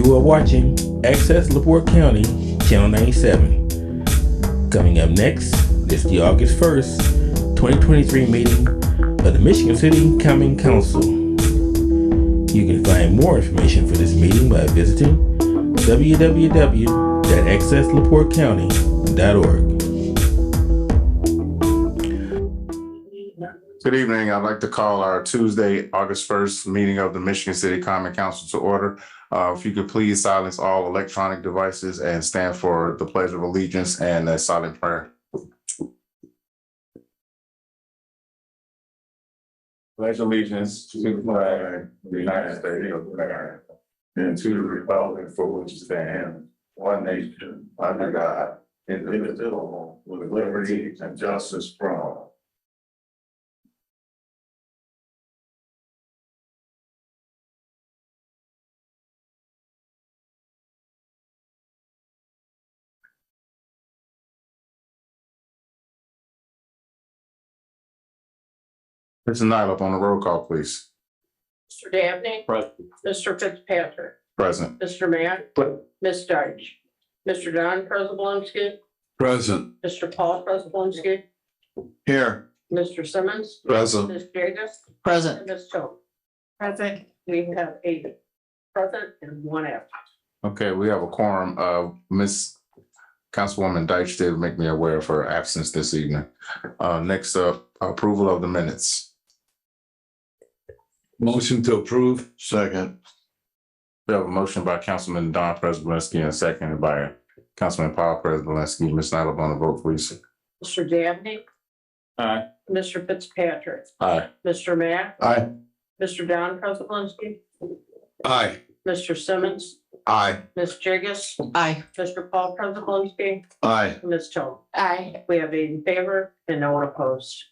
You are watching Access LaPorte County, Channel 97. Coming up next is the August 1st, 2023 meeting of the Michigan City Common Council. You can find more information for this meeting by visiting www.accesslaportecounty.org. Good evening. I'd like to call our Tuesday, August 1st meeting of the Michigan City Common Council to order. If you could please silence all electronic devices and stand for the Pledge of Allegiance and a silent prayer. Pledge allegiance to the flag of the United States of America and to the republic for which it stands, one nation, under God, indivisible, with liberty and justice for all. Mr. Nyla, on the roll call, please. Mr. Dabney. Present. Mr. Fitzpatrick. Present. Mr. Matt. Ms. Deitch. Mr. Don Prespolinski. Present. Mr. Paul Prespolinski. Here. Mr. Simmons. Present. Ms. Jagus. Present. And Ms. Toth. Present. We have 8 present and 1 absent. Okay, we have a quorum. Miss Councilwoman Deitch did make me aware of her absence this evening. Next up, approval of the minutes. Motion to approve. Second. We have a motion by Councilman Don Prespolinski and seconded by Councilman Paul Prespolinski. Ms. Nyla, on the vote, please. Mr. Dabney. Aye. Mr. Fitzpatrick. Aye. Mr. Matt. Aye. Mr. Don Prespolinski. Aye. Mr. Simmons. Aye. Ms. Jagus. Aye. Mr. Paul Prespolinski. Aye. and Ms. Toth. Aye. We have 8 in favor and no one opposed.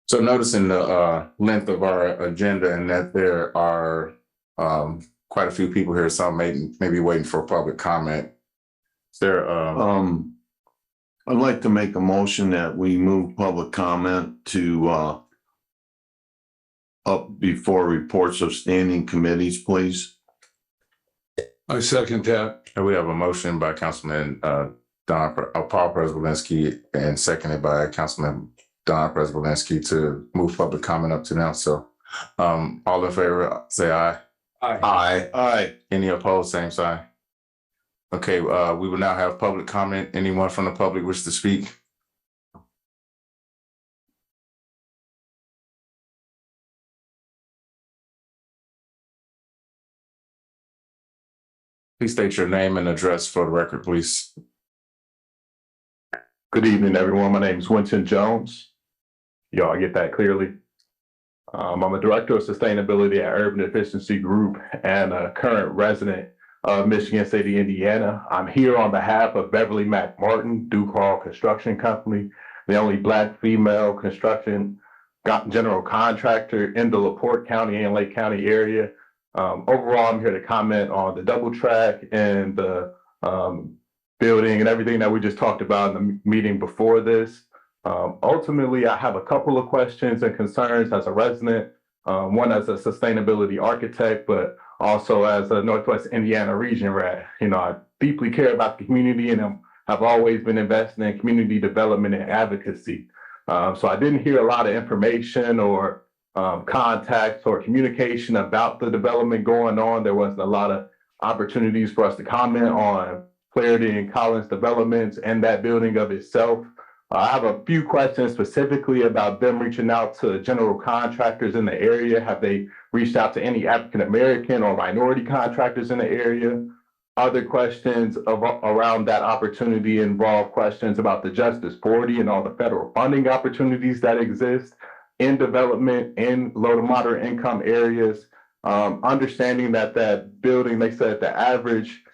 So noticing the length of our agenda and that there are quite a few people here, some may be waiting for public comment. Is there I'd like to make a motion that we move public comment to up before reports of standing committees, please. I second that. we have a motion by Councilman Paul Prespolinski and seconded by Councilman Don Prespolinski to move public comment up to now. So all in favor, say aye. Aye. Aye. Any opposed, same sign. Okay, we will now have public comment. Anyone from the public wish to speak? Please state your name and address for the record, please. Good evening, everyone. My name is Winston Jones. Y'all get that clearly. I'm a director of sustainability at Urban Efficiency Group and a current resident of Michigan City, Indiana. I'm here on behalf of Beverly McMartin, Duke Hall Construction Company, the only Black female construction general contractor in the LaPorte County and Lake County area. Overall, I'm here to comment on the double track and the building and everything that we just talked about in the meeting before this. Ultimately, I have a couple of questions and concerns as a resident, one as a sustainability architect, but also as a Northwest Indiana region rat. I deeply care about the community and have always been investing in community development and advocacy. So I didn't hear a lot of information or contacts or communication about the development going on. There wasn't a lot of opportunities for us to comment on Clarity and Collins developments and that building of itself. I have a few questions specifically about them reaching out to general contractors in the area. Have they reached out to any African-American or minority contractors in the area? Other questions around that opportunity involve questions about the Justice 40 and all the federal funding opportunities that exist in development in low to moderate income areas. Understanding that building, they said the average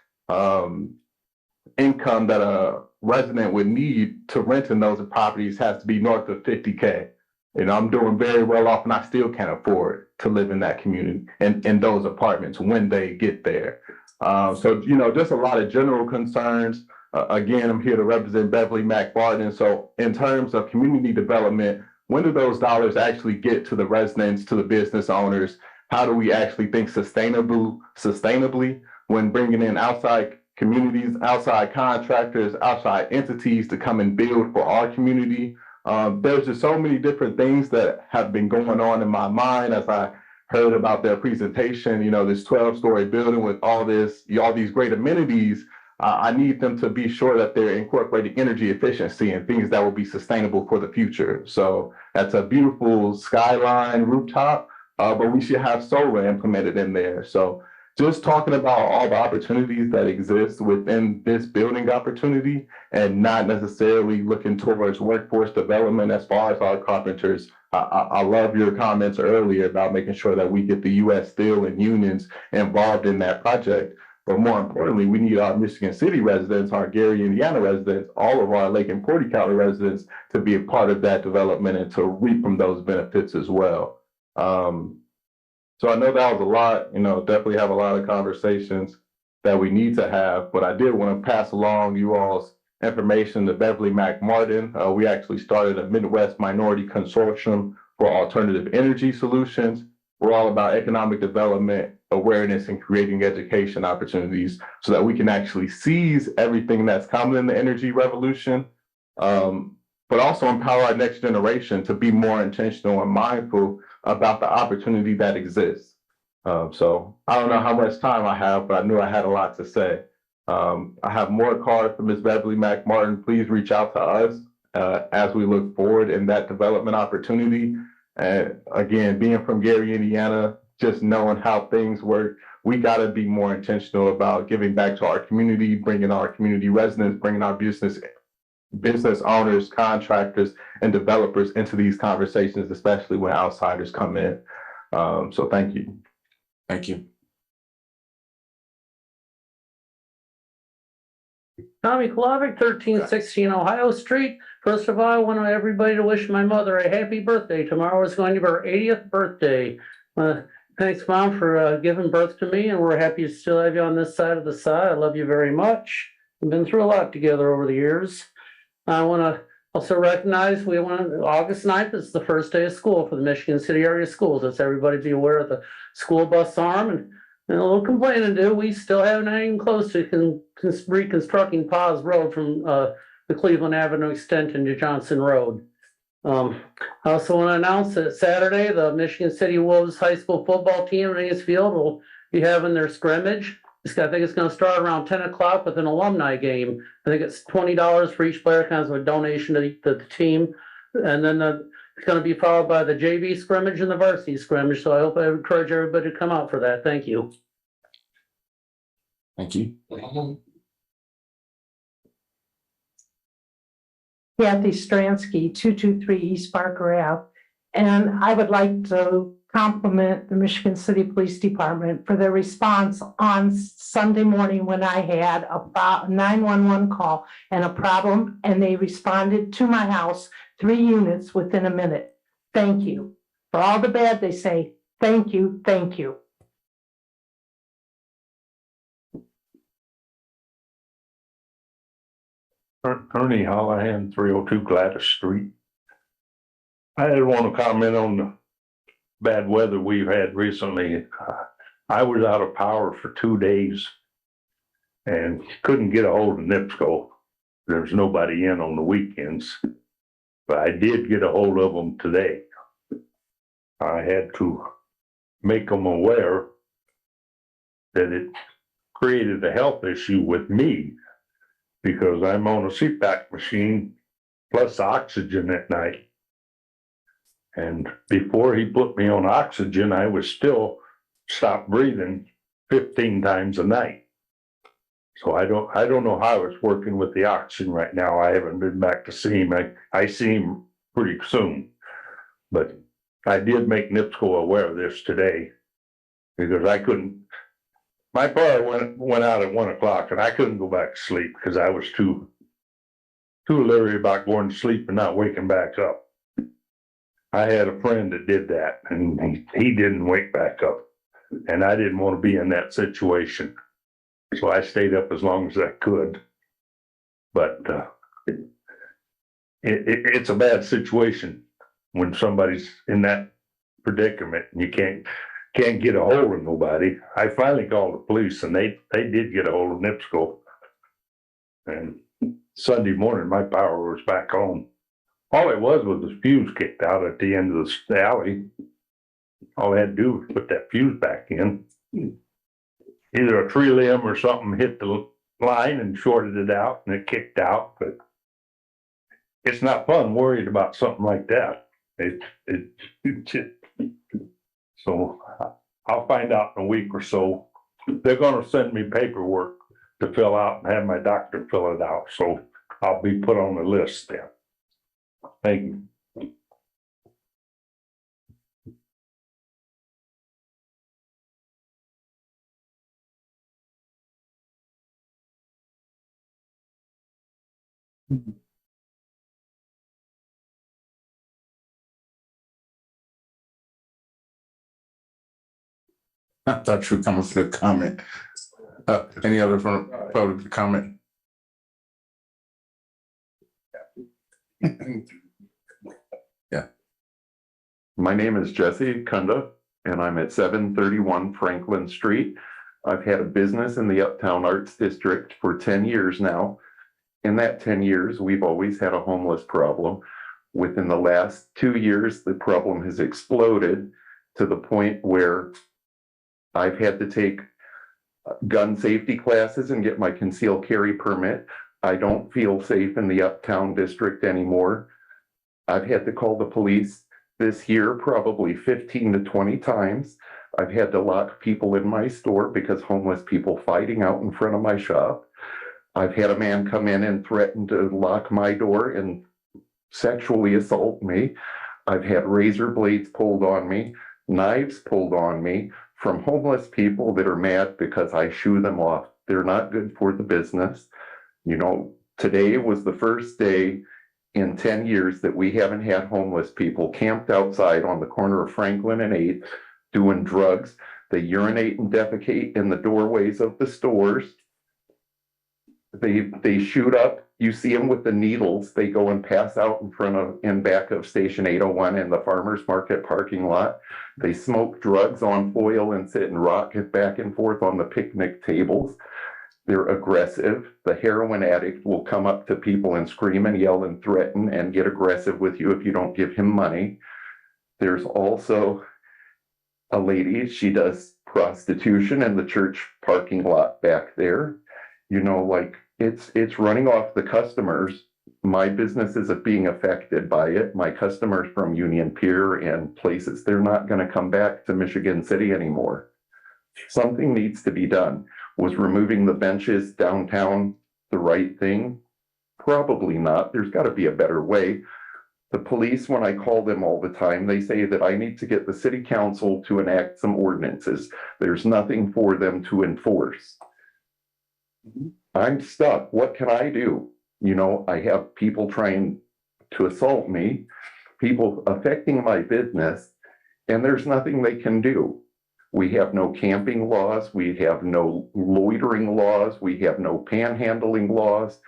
income that a resident would need to rent in those properties has to be north of $50K. I'm doing very well off and I still can't afford to live in that community and in those apartments when they get there. So, just a lot of general concerns. Again, I'm here to represent Beverly McMartin. So in terms of community development, when do those dollars actually get to the residents, to the business owners? How do we actually think sustainably when bringing in outside communities, outside contractors, outside entities to come and build for our community? There's just so many different things that have been going on in my mind as I heard about their presentation. You know, this 12-story building with all these great amenities. I need them to be sure that they're incorporating energy efficiency and things that will be sustainable for the future. So that's a beautiful skyline rooftop, but we should have solar implemented in there. So just talking about all the opportunities that exist within this building opportunity and not necessarily looking towards workforce development as far as our carpenters. I love your comments earlier about making sure that we get the U.S. Steel and unions involved in that project. But more importantly, we need our Michigan City residents, our Gary, Indiana residents, all of our Lake and Porty County residents to be a part of that development and to reap from those benefits as well. So I know that was a lot, definitely have a lot of conversations that we need to have, but I did want to pass along you all's information to Beverly McMartin. We actually started a Midwest Minority Consortium for Alternative Energy Solutions. We're all about economic development, awareness, and creating education opportunities so that we can actually seize everything that's coming in the energy revolution, but also empower our next generation to be more intentional and mindful about the opportunity that exists. So I don't know how much time I have, but I knew I had a lot to say. I have more cards for Ms. Beverly McMartin. Please reach out to us as we look forward in that development opportunity. And again, being from Gary, Indiana, just knowing how things work, we got to be more intentional about giving back to our community, bringing our community residents, bringing our business owners, contractors, and developers into these conversations, especially when outsiders come in. So thank you. Thank you. Tommy Kulavic, 1316 Ohio Street. First of all, I want everybody to wish my mother a happy birthday. Tomorrow is going to be her 80th birthday. Thanks, Mom, for giving birth to me, and we're happy to still have you on this side of the side. I love you very much. We've been through a lot together over the years. I want to also recognize August 9th is the first day of school for the Michigan City area schools. Let's everybody be aware of the school bus arm and a little complaining to do. We still haven't even close to reconstructing Paz Road from the Cleveland Avenue extension to Johnson Road. I also want to announce that Saturday, the Michigan City Wolves high school football team in Innisfield will be having their scrimmage. I think it's going to start around 10 o'clock with an alumni game. I think it's $20 for each player, kind of a donation to the team. And then it's going to be followed by the JV scrimmage and the varsity scrimmage. So I encourage everybody to come out for that. Thank you. Thank you. Kathy Stransky, 223 East Barker Ave. And I would like to compliment the Michigan City Police Department for their response on Sunday morning when I had a 911 call and a problem, and they responded to my house, 3 units within a minute. Thank you. For all the bad they say, thank you, thank you. Ernie Hollahan, 302 Gladys Street. I did want to comment on the bad weather we've had recently. I was out of power for 2 days and couldn't get a hold of NIPSCO. There's nobody in on the weekends, but I did get a hold of them today. I had to make them aware that it created a health issue with me because I'm on a CPAP machine plus oxygen at night. And before he put me on oxygen, I was still stopped breathing 15 times a night. So I don't know how it's working with the oxygen right now. I haven't been back to see him. I see him pretty soon. But I did make NIPSCO aware of this today because I couldn't. My power went out at 1 o'clock and I couldn't go back to sleep because I was too leery about going to sleep and not waking back up. I had a friend that did that and he didn't wake back up, and I didn't want to be in that situation. So I stayed up as long as I could, but it's a bad situation. when somebody's in that predicament and you can't get a hold of nobody. I finally called the police and they did get a hold of NIPSCO. And Sunday morning, my power was back on. All it was the fuse kicked out at the end of the alley. All I had to do was put that fuse back in. Either a tree limb or something hit the line and shorted it out and it kicked out, but it's not fun worried about something like that. So I'll find out in a week or so. They're gonna send me paperwork to fill out and have my doctor fill it out, so I'll be put on the list then. Thank you. I thought you were coming for the comment. Any other from public comment? Yeah. My name is Jesse Kunda, and I'm at 731 Franklin Street. I've had a business in the Uptown Arts District for 10 years now. In that 10 years, we've always had a homeless problem. Within the last 2 years, the problem has exploded to the point where I've had to take gun safety classes and get my concealed carry permit. I don't feel safe in the Uptown District anymore. I've had to call the police this year probably 15 to 20 times. I've had to lock people in my store because homeless people fighting out in front of my shop. I've had a man come in and threaten to lock my door and sexually assault me. I've had razor blades pulled on me, knives pulled on me from homeless people that are mad because I shoo them off. They're not good for the business. You know, today was the first day in 10 years that we haven't had homeless people camped outside on the corner of Franklin and 8th doing drugs. They urinate and defecate in the doorways of the stores. They shoot up. You see them with the needles. They go and pass out in back of Station 801 in the farmers market parking lot. They smoke drugs on foil and sit and rock it back and forth on the picnic tables. They're aggressive. The heroin addict will come up to people and scream and yell and threaten and get aggressive with you if you don't give him money. There's also a lady, she does prostitution in the church parking lot back there. You know, like it's running off the customers. My business is being affected by it. My customers from Union Pier and places, they're not going to come back to Michigan City anymore. Something needs to be done. Was removing the benches downtown the right thing? Probably not. There's got to be a better way. The police, when I call them all the time, they say that I need to get the city council to enact some ordinances. There's nothing for them to enforce. I'm stuck. What can I do? You know, I have people trying to assault me, people affecting my business, and there's nothing they can do. We have no camping laws. We have no loitering laws. We have no panhandling laws.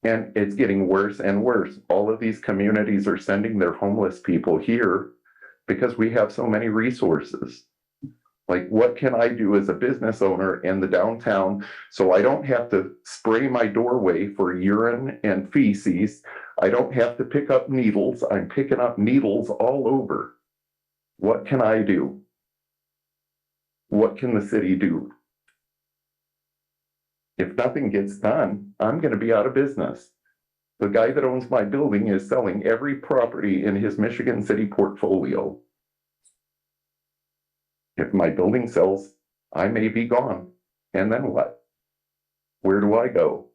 And it's getting worse and worse. All of these communities are sending their homeless people here because we have so many resources. Like, what can I do as a business owner in the downtown so I don't have to spray my doorway for urine and feces? I don't have to pick up needles. I'm picking up needles all over. What can I do? What can the city do? If nothing gets done, I'm going to be out of business. The guy that owns my building is selling every property in his Michigan City portfolio. If my building sells, I may be gone. And then what? Where do I go?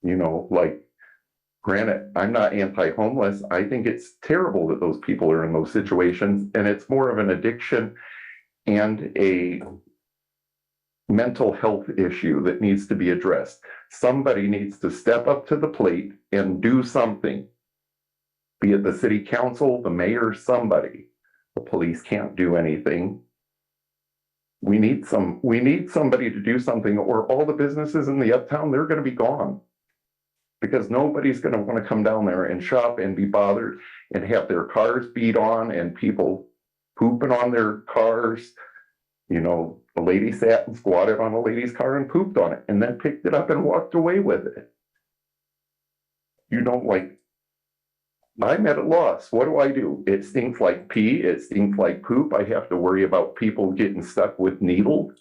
You know, like, granted, I'm not anti-homeless. I think it's terrible that those people are in those situations, and it's more of an addiction and a mental health issue that needs to be addressed. Somebody needs to step up to the plate and do something. Be it the city council, the mayor, somebody. The police can't do anything. We need somebody to do something, or all the businesses in the uptown, they're going to be gone. Because nobody's gonna wanna come down there and shop and be bothered and have their cars beat on and people pooping on their cars. You know, a lady sat and squatted on a lady's car and pooped on it and then picked it up and walked away with it. You don't like, I'm at a loss. What do? It stinks like pee. It stinks like poop. I have to worry about people getting stuck with needles.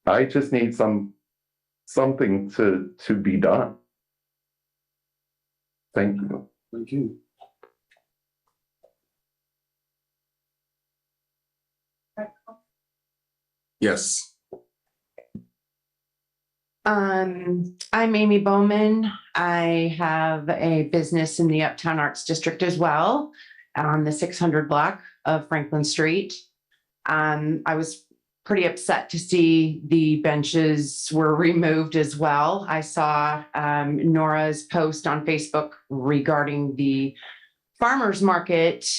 I just need something to be done. Thank you. Thank you. Yes. I'm Amy Bowman. I have a business in the Uptown Arts District as well, on the 600 block of Franklin Street. I was pretty upset to see the benches were removed as well. I saw Nora's post on Facebook regarding the farmers market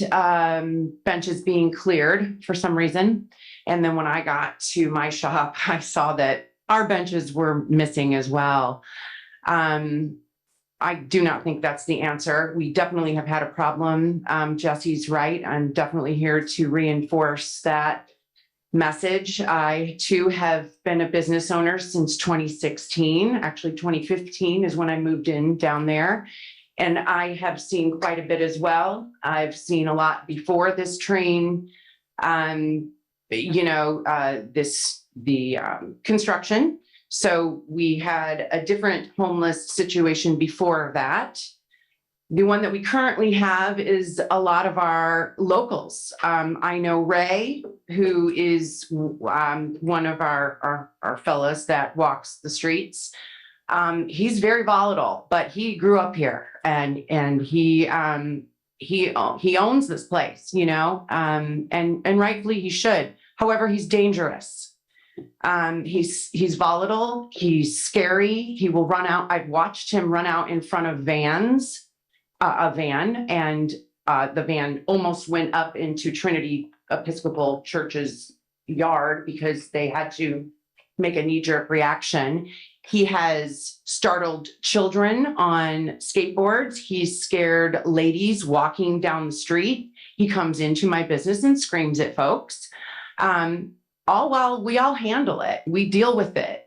benches being cleared for some reason. And then when I got to my shop, I saw that our benches were missing as well. I do not think that's the answer. We definitely have had a problem. Jesse's right. I'm definitely here to reinforce that message. I too have been a business owner since 2016. Actually, 2015 is when I moved in down there. And I have seen quite a bit as well. I've seen a lot before this train, construction. So we had a different homeless situation before that. The one that we currently have is a lot of our locals. I know Ray, who is one of our fellows that walks the streets. He's very volatile, but he grew up here and he owns this place, and rightfully he should. However, he's dangerous. He's volatile. He's scary. He will run out. I've watched him run out in front of a van, and the van almost went up into Trinity Episcopal Church's yard because they had to make a knee-jerk reaction. He has startled children on skateboards. He's scared ladies walking down the street. He comes into my business and screams at folks. All while we all handle it. We deal with it.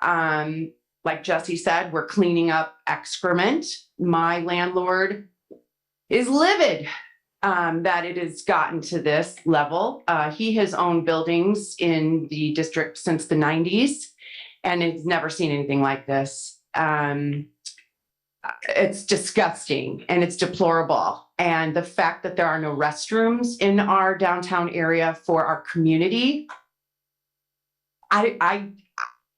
Like Jesse said, we're cleaning up excrement. My landlord is livid that it has gotten to this level. He has owned buildings in the district since the 90s and has never seen anything like this. It's disgusting and it's deplorable. And the fact that there are no restrooms in our downtown area for our community, I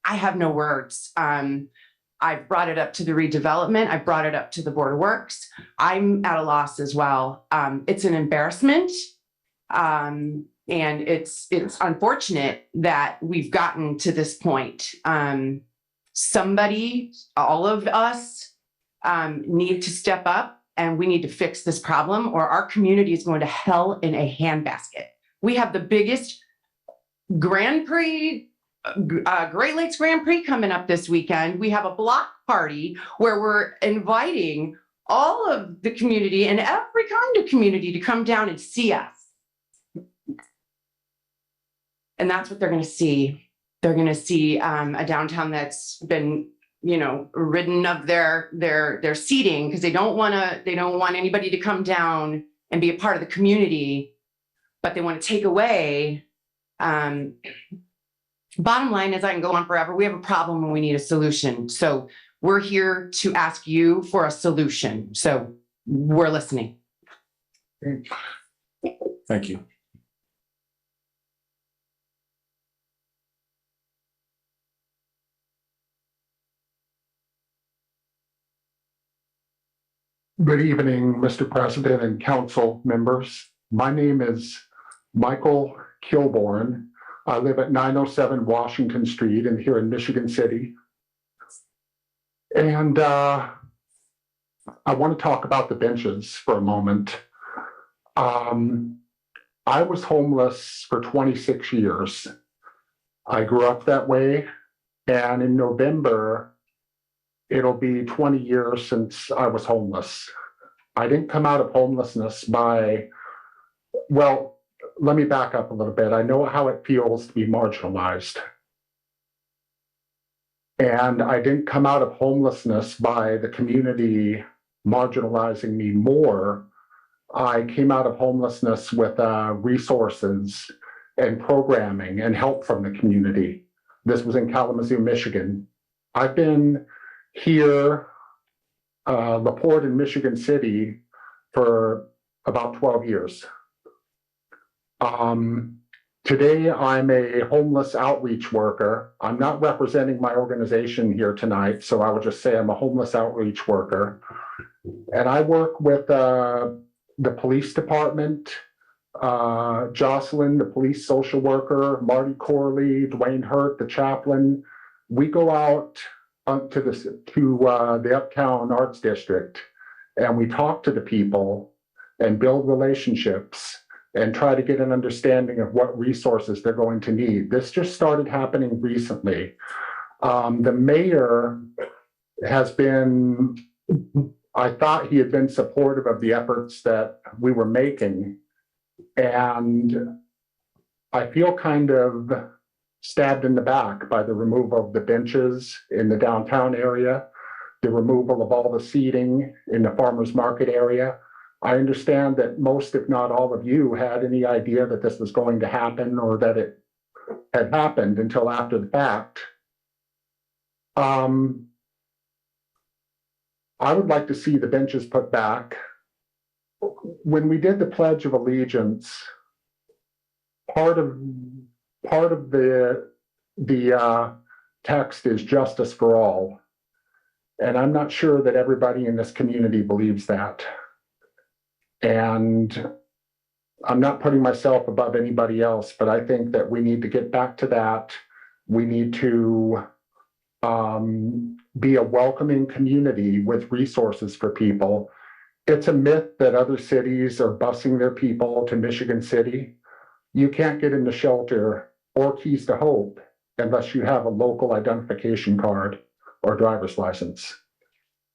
have no words. I've brought it up to the redevelopment. I brought it up to the Board of Works. I'm at a loss as well. It's an embarrassment. And it's unfortunate that we've gotten to this point. Somebody, all of us, need to step up and we need to fix this problem or our community is going to hell in a handbasket. We have the biggest Grand Prix, Great Lakes Grand Prix coming up this weekend. We have a block party where we're inviting all of the community and every kind of community to come down and see us. And that's what they're going to see. They're going to see a downtown that's been, ridden of their seating because they don't want anybody to come down and be a part of the community, but they want to take away. Bottom line is, I can go on forever. We have a problem and we need a solution. So we're here to ask you for a solution. So we're listening. Thank you. Good evening, Mr. President and council members. My name is Michael Kilborn. I live at 907 Washington Street and here in Michigan City. And I want to talk about the benches for a moment. I was homeless for 26 years. I grew up that way. And in November, it'll be 20 years since I was homeless. I didn't come out of homelessness by, well, let me back up a little bit. I know how it feels to be marginalized. And I didn't come out of homelessness by the community marginalizing me more. I came out of homelessness with resources and programming and help from the community. This was in Kalamazoo, Michigan. I've been here, LaPorte in Michigan City for about 12 years. Today, I'm a homeless outreach worker. I'm not representing my organization here tonight, so I would just say I'm a homeless outreach worker. And I work with the police department, Jocelyn, the police social worker, Marty Corley, Dwayne Hurt, the chaplain. We go out to the Uptown Arts District, and we talk to the people and build relationships and try to get an understanding of what resources they're going to need. This just started happening recently. The mayor has been, I thought he had been supportive of the efforts that we were making. And I feel kind of stabbed in the back by the removal of the benches in the downtown area, the removal of all the seating in the farmers market area. I understand that most, if not all of you, had any idea that this was going to happen or that it had happened until after the fact. I would like to see the benches put back. When we did the Pledge of Allegiance, part of the text is justice for all. And I'm not sure that everybody in this community believes that. And I'm not putting myself above anybody else, but I think that we need to get back to that. We need to be a welcoming community with resources for people. It's a myth that other cities are busing their people to Michigan City. You can't get into shelter or Keys to Hope unless you have a local identification card or driver's license.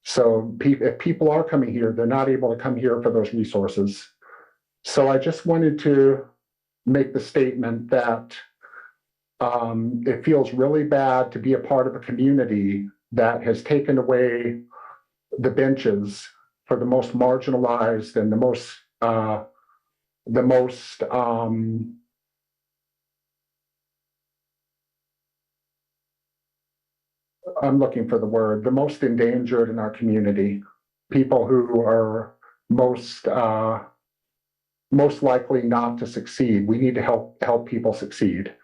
So if people are coming here, they're not able to come here for those resources. So I just wanted to make the statement that it feels really bad to be a part of a community that has taken away the benches for the most marginalized and the most I'm looking for the word, the most endangered in our community, people who are most likely not to succeed. We need to help people succeed.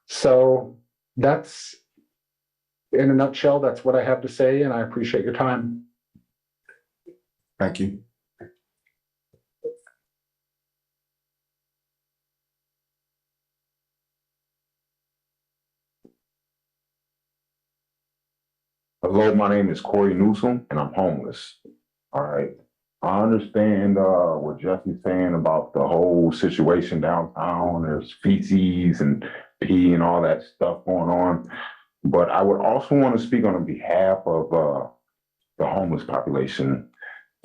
So that's, in a nutshell, that's what I have to say, and I appreciate your time. Thank you. Hello, my name is Corey Newsom, and I'm homeless. All right. I understand what Jesse's saying about the whole situation downtown. There's feces and pee and all that stuff going on. But I would also want to speak on behalf of the homeless population.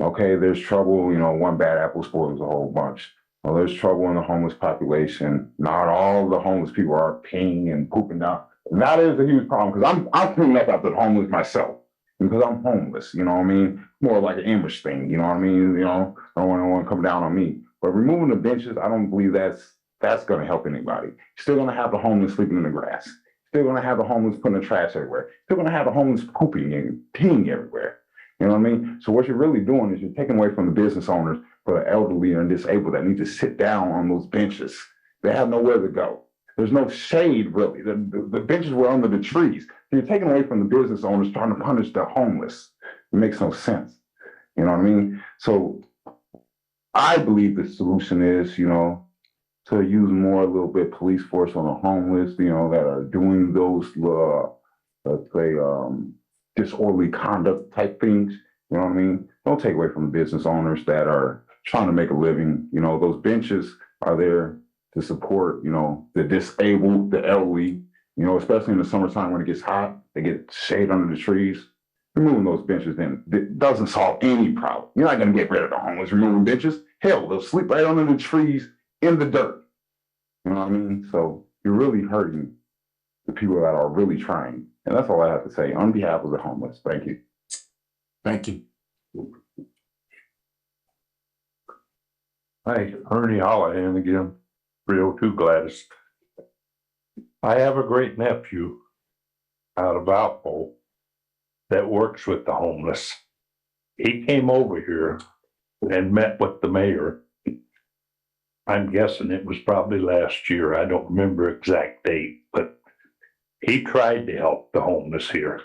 Okay, there's trouble, one bad apple spoils a whole bunch. Well, there's trouble in the homeless population. Not all the homeless people are peeing and pooping down. And that is a huge problem because I'm cleaning up after the homeless myself because I'm homeless, you know what I mean? More like an image thing, you know what I mean? I don't want to come down on me. But removing the benches, I don't believe that's going to help anybody. You're still going to have the homeless sleeping in the grass. Still going to have the homeless putting the trash everywhere. Still going to have the homeless pooping and peeing everywhere. You know what I mean? So what you're really doing is you're taking away from the business owners for the elderly and disabled that need to sit down on those benches. They have nowhere to go. There's no shade, really. The benches were under the trees. You're taking away from the business owners trying to punish the homeless. It makes no sense. You know what I mean? So I believe the solution is, to use more, a little bit police force on the homeless, that are doing those, let's say, disorderly conduct type things. You know what I mean? Don't take away from the business owners that are trying to make a living. Those benches are there to support, the disabled, the elderly, especially in the summertime when it gets hot, they get shade under the trees. removing those benches then it doesn't solve any problem. You're not gonna get rid of the homeless removing benches. Hell, they'll sleep right under the trees in the dirt. You know what I mean? So you're really hurting the people that are really trying. And that's all I have to say on behalf of the homeless. Thank you. Thank you. Hi, Ernie Hollahan again, 302 Gladys. I have a great nephew out of Valpo that works with the homeless. He came over here and met with the mayor. I'm guessing it was probably last year. I don't remember exact date, but he tried to help the homeless here.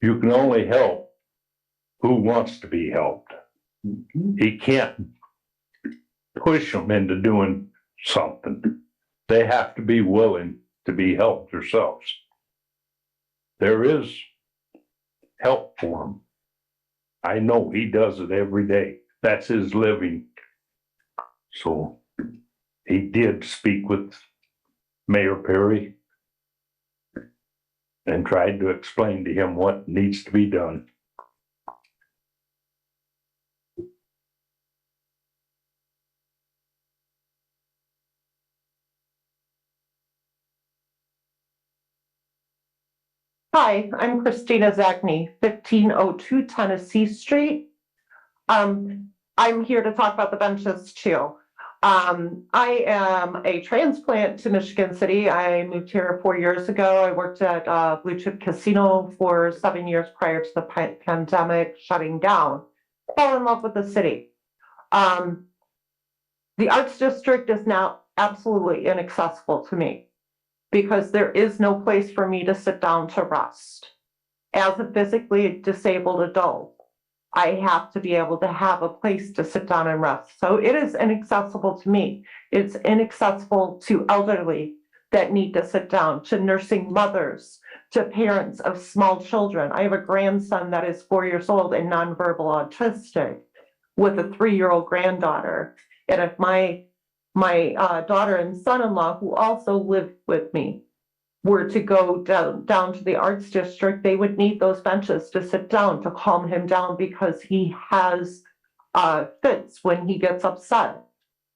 You can only help who wants to be helped. He can't push them into doing something. They have to be willing to be helped themselves. There is help for them. I know he does it every day. That's his living. So he did speak with Mayor Perry and tried to explain to him what needs to be done. Hi, I'm Christina Zachney, 1502 Tennessee Street. I'm here to talk about the benches too. I am a transplant to Michigan City. I moved here 4 years ago. I worked at Blue Chip Casino for 7 years prior to the pandemic shutting down. Fell in love with the city. The Arts District is now absolutely inaccessible to me because there is no place for me to sit down to rest. As a physically disabled adult, I have to be able to have a place to sit down and rest. So it is inaccessible to me. It's inaccessible to elderly that need to sit down, to nursing mothers, to parents of small children. I have a grandson that is 4 years old and nonverbal autistic with a 3-year-old granddaughter. And if my daughter and son-in-law, who also live with me, were to go down to the Arts District, they would need those benches to sit down to calm him down because he has fits when he gets upset.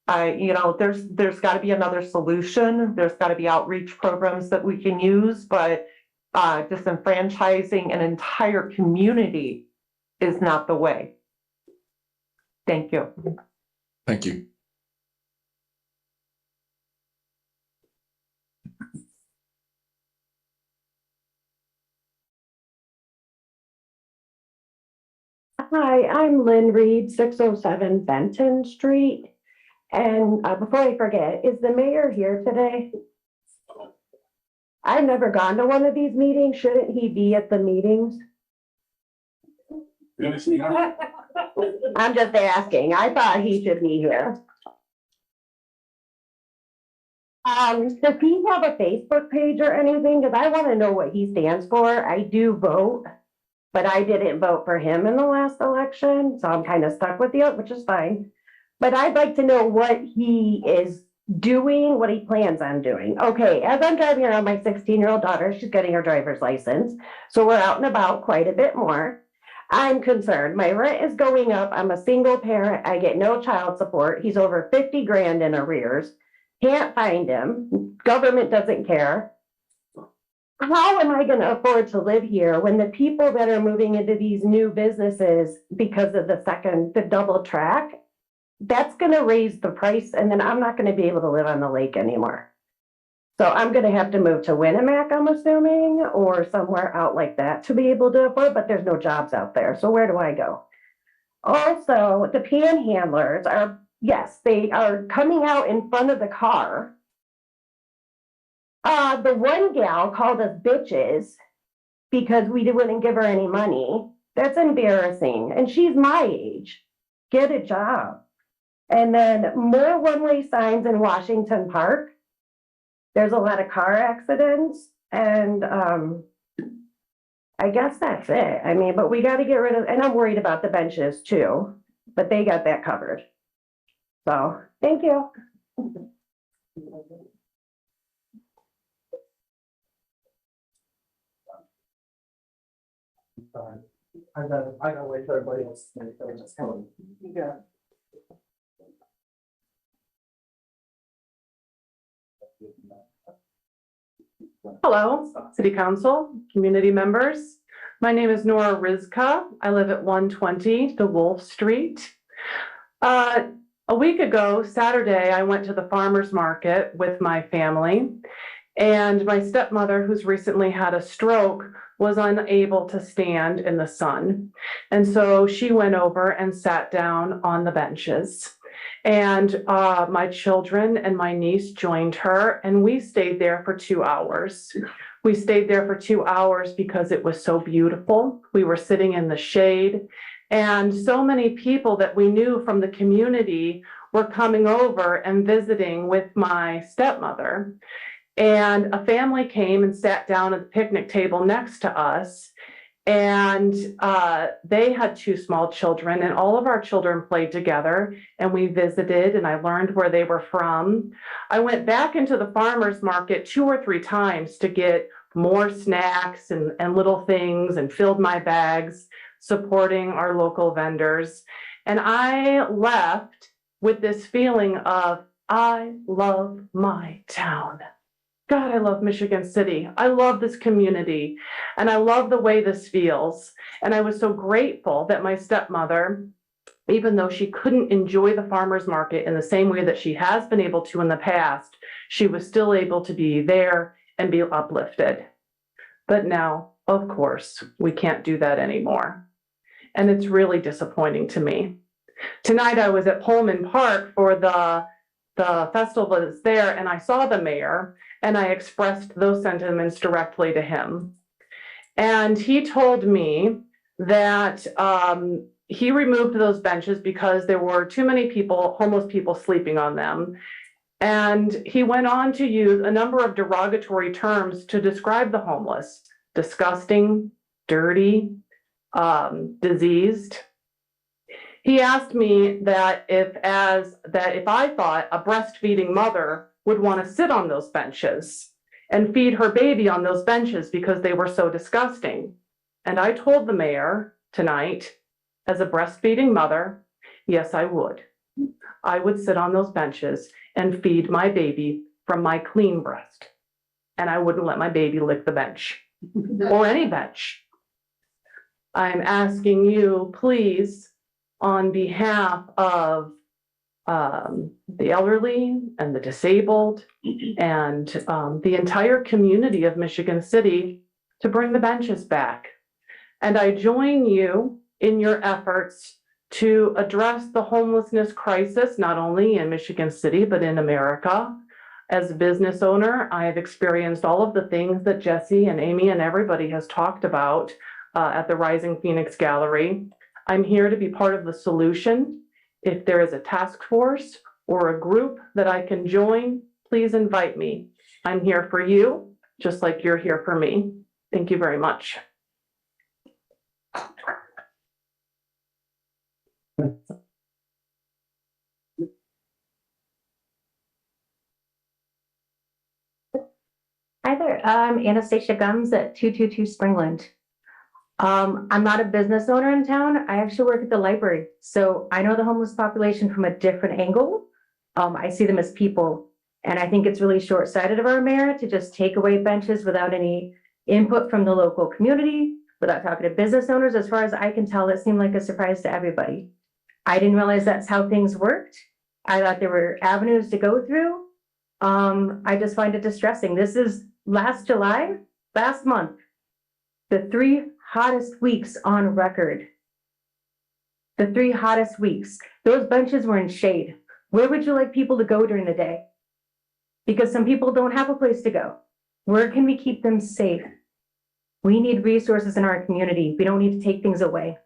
There's got to be another solution. There's got to be outreach programs that we can use, but disenfranchising an entire community is not the way. Thank you. Thank you. Hi, I'm Lynn Reed, 607 Benton Street. And before I forget, is the mayor here today? I've never gone to one of these meetings. Shouldn't he be at the meetings? I'm just asking. I thought he should be here. Does he have a Facebook page or anything? Because I want to know what he stands for. I do vote, but I didn't vote for him in the last election, so I'm kind of stuck with you, which is fine. But I'd like to know what he is doing, what he plans on doing. Okay, as I'm driving around my 16-year-old daughter, she's getting her driver's license, so we're out and about quite a bit more. I'm concerned. My rent is going up. I'm a single parent. I get no child support. He's over 50 grand in arrears. Can't find him. Government doesn't care. How am I going to afford to live here when the people that are moving into these new businesses because of the double track, that's going to raise the price, and then I'm not going to be able to live on the lake anymore. So I'm going to have to move to Winnemac, I'm assuming, or somewhere out like that to be able to afford, but there's no jobs out there. So where do I go? Also, the panhandlers are, yes, they are coming out in front of the car. The one gal called us bitches because we wouldn't give her any money. That's embarrassing. And she's my age. Get a job. And then more one-way signs in Washington Park. There's a lot of car accidents. And I guess that's it. I mean, but we got to get rid of, and I'm worried about the benches too, but they got that covered. So thank you. I gotta wait for everybody else. Yeah. Hello, City Council, community members. My name is Nora Rizka. I live at 120 DeWolf Street. A week ago, Saturday, I went to the farmer's market with my family, and my stepmother, who's recently had a stroke, was unable to stand in the sun. And so she went over and sat down on the benches. And my children and my niece joined her, and we stayed there for 2 hours. We stayed there for 2 hours because it was so beautiful. We were sitting in the shade, and so many people that we knew from the community were coming over and visiting with my stepmother. And a family came and sat down at the picnic table next to us. And they had 2 small children, and all of our children played together, and we visited, and I learned where they were from. I went back into the farmer's market 2 or 3 times to get more snacks and little things, and filled my bags supporting our local vendors. And I left with this feeling of, I love my town. God, I love Michigan City. I love this community, and I love the way this feels. And I was so grateful that my stepmother, even though she couldn't enjoy the farmer's market in the same way that she has been able to in the past, she was still able to be there and be uplifted. But now, of course, we can't do that anymore. And it's really disappointing to me. Tonight, I was at Pullman Park for the festival that's there, and I saw the mayor, and I expressed those sentiments directly to him. And he told me that he removed those benches because there were too many people, homeless people, sleeping on them. And he went on to use a number of derogatory terms to describe the homeless: disgusting, dirty, diseased. He asked me that if I thought a breastfeeding mother would want to sit on those benches and feed her baby on those benches because they were so disgusting. And I told the mayor tonight, as a breastfeeding mother, yes, I would. I would sit on those benches and feed my baby from my clean breast. And I wouldn't let my baby lick the bench or any bench. I'm asking you, please, on behalf of the elderly and the disabled and the entire community of Michigan City, to bring the benches back. And I join you in your efforts to address the homelessness crisis, not only in Michigan City, but in America. As a business owner, I have experienced all of the things that Jesse and Amy and everybody has talked about at the Rising Phoenix Gallery. I'm here to be part of the solution. If there is a task force or a group that I can join, please invite me. I'm here for you, just like you're here for me. Thank you very much. Hi there, I'm Anastasia Gums at 222 Springland. I'm not a business owner in town. I actually work at the library. So I know the homeless population from a different angle. I see them as people. And I think it's really short-sighted of our mayor to just take away benches without any input from the local community, without talking to business owners. As far as I can tell, it seemed like a surprise to everybody. I didn't realize that's how things worked. I thought there were avenues to go through. I just find it distressing. This is last month, the 3 hottest weeks on record. The 3 hottest weeks. Those benches were in shade. Where would you like people to go during the day? Because some people don't have a place to go. Where can we keep them safe? We need resources in our community. We don't need to take things away.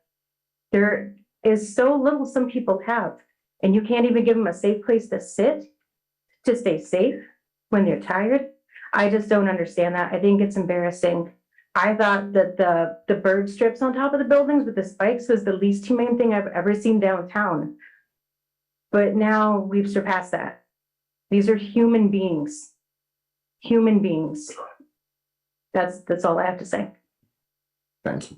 There is so little some people have, and you can't even give them a safe place to sit, to stay safe when they're tired. I just don't understand that. I think it's embarrassing. I thought that the bird strips on top of the buildings with the spikes was the least humane thing I've ever seen downtown. But now we've surpassed that. These are human beings. Human beings. That's all I have to say. Thank you.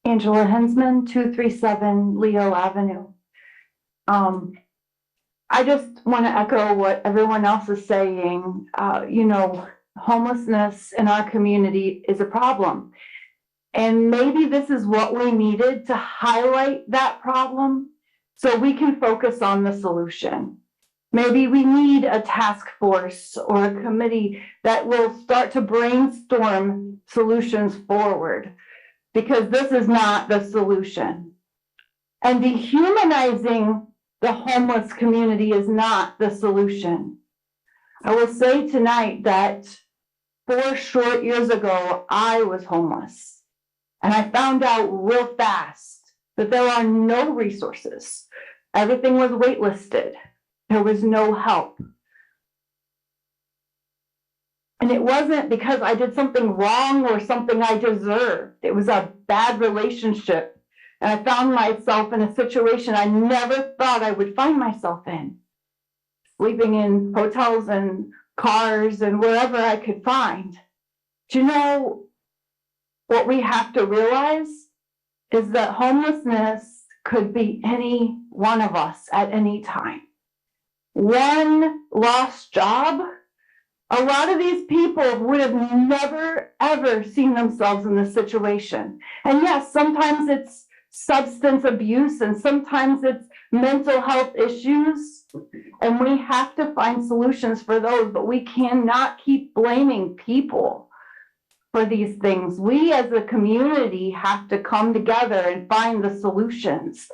Angela Hensman, 237 Leo Avenue. I just want to echo what everyone else is saying. Homelessness in our community is a problem. And maybe this is what we needed to highlight that problem so we can focus on the solution. Maybe we need a task force or a committee that will start to brainstorm solutions forward, because this is not the solution. And dehumanizing the homeless community is not the solution. I will say tonight that 4 short years ago, I was homeless. And I found out real fast that there are no resources. Everything was waitlisted. There was no help. And it wasn't because I did something wrong or something I deserved. It was a bad relationship. And I found myself in a situation I never thought I would find myself in. Sleeping in hotels and cars and wherever I could find. Do you know what we have to realize is that homelessness could be any one of us at any time. One lost job, a lot of these people would have never, ever seen themselves in this situation. And yes, sometimes it's substance abuse and sometimes it's mental health issues. And we have to find solutions for those, but we cannot keep blaming people for these things. We as a community have to come together and find the solutions.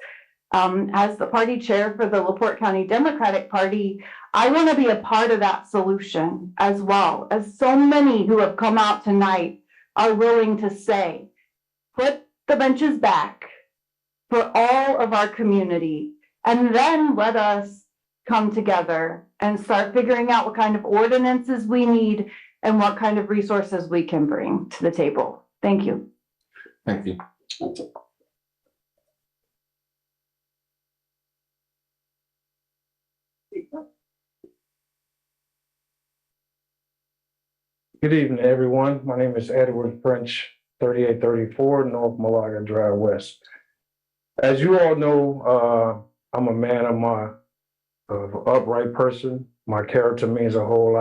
As the party chair for the LaPorte County Democratic Party, I want to be a part of that solution as well, as so many who have come out tonight are willing to say, put the benches back for all of our community, and then let us come together and start figuring out what kind of ordinances we need and what kind of resources we can bring to the table. Thank you. Thank you. Good evening, everyone. My name is Edward French, 3834 North Malaga Drive West. As you all know, I'm a man of upright person. My character means a whole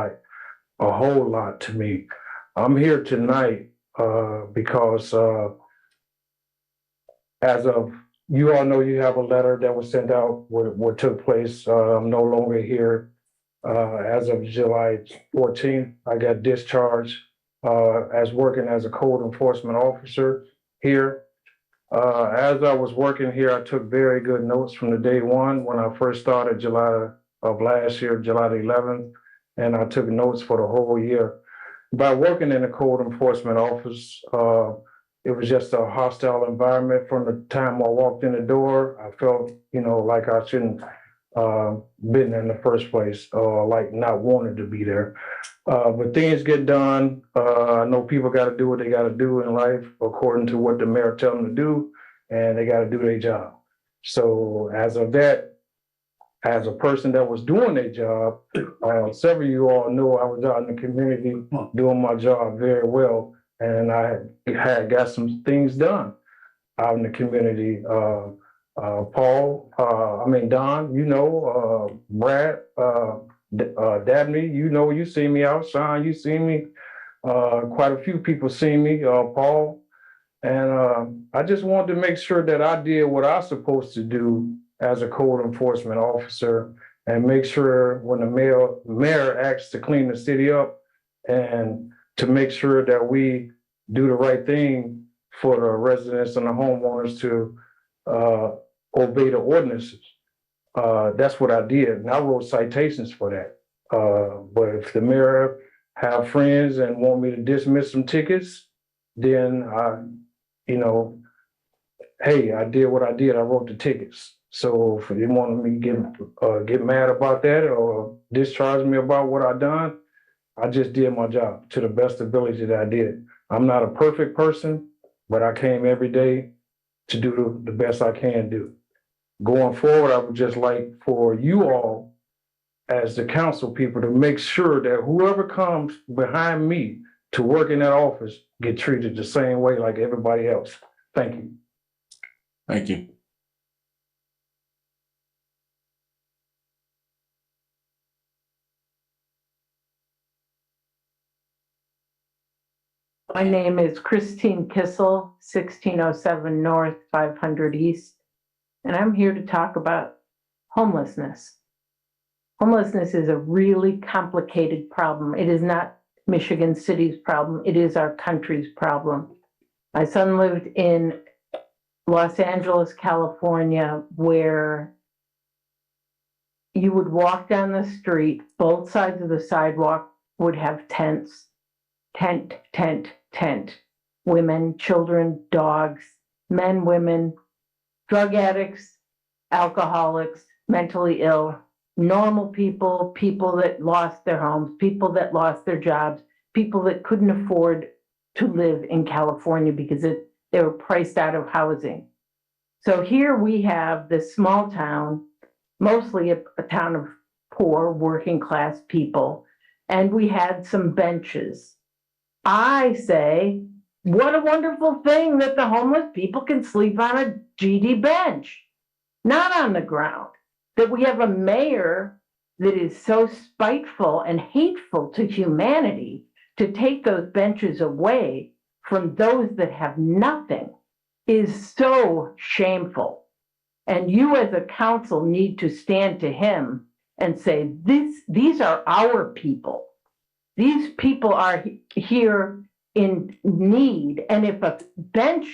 lot to me. I'm here tonight because as of you all know, you have a letter that was sent out what took place. I'm no longer here. As of July 14th, I got discharged as working as a code enforcement officer here. As I was working here, I took very good notes from the day one when I first started July of last year, July the 11th, and I took notes for the whole year. By working in a code enforcement office, it was just a hostile environment from the time I walked in the door. I felt, like I shouldn't been there in the first place, or like not wanted to be there. But things get done. I know people got to do what they got to do in life according to what the mayor tell them to do, and they got to do their job. So as of that, as a person that was doing their job, several of you all know I was out in the community doing my job very well, and I had got some things done out in the community. Don, Brad, Dabney, you see me out. Sean, you see me. Quite a few people see me, Paul. And I just wanted to make sure that I did what I was supposed to do as a code enforcement officer and make sure when the mayor acts to clean the city up and to make sure that we do the right thing for the residents and the homeowners to obey the ordinances. That's what I did. And I wrote citations for that. But if the mayor have friends and want me to dismiss some tickets, then hey, I did what I did. I wrote the tickets. So if you want me to get mad about that or discharge me about what I done, I just did my job to the best ability that I did. I'm not a perfect person, but I came every day to do the best I can do. Going forward, I would just like for you all as the council people to make sure that whoever comes behind me to work in that office get treated the same way like everybody else. Thank you. Thank you. My name is Christine Kissel, 1607 North, 500 East, and I'm here to talk about homelessness. Homelessness is a really complicated problem. It is not Michigan City's problem. It is our country's problem. My son lived in Los Angeles, California, where you would walk down the street, both sides of the sidewalk would have tents, tent, tent, tent. Women, children, dogs, men, women, drug addicts, alcoholics, mentally ill, normal people, people that lost their homes, people that lost their jobs, people that couldn't afford to live in California because they were priced out of housing. So here we have this small town, mostly a town of poor working class people, and we had some benches. I say, what a wonderful thing that the homeless people can sleep on a GD bench, not on the ground. That we have a mayor that is so spiteful and hateful to humanity to take those benches away from those that have nothing is so shameful. And you as a council need to stand to him and say, these are our people. These people are here in need. And if a bench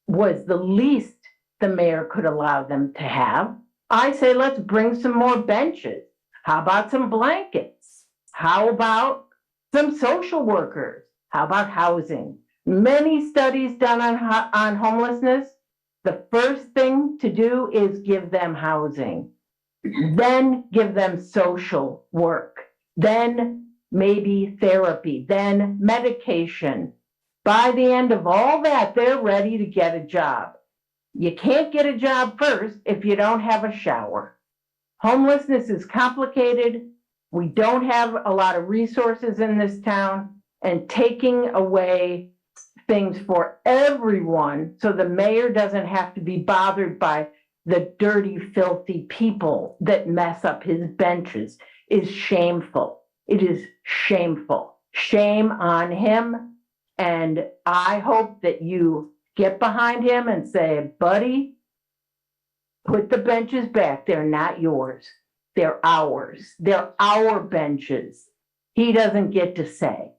was the least the mayor could allow them to have, I say, let's bring some more benches. How about some blankets? How about some social workers? How about housing? Many studies done on homelessness. The first thing to do is give them housing, then give them social work, then maybe therapy, then medication. By the end of all that, they're ready to get a job. You can't get a job first if you don't have a shower. Homelessness is complicated. We don't have a lot of resources in this town, and taking away things for everyone so the mayor doesn't have to be bothered by the dirty, filthy people that mess up his benches is shameful. It is shameful. Shame on him. And I hope that you get behind him and say, buddy, put the benches back. They're not yours. They're ours. They're our benches. He doesn't get to say.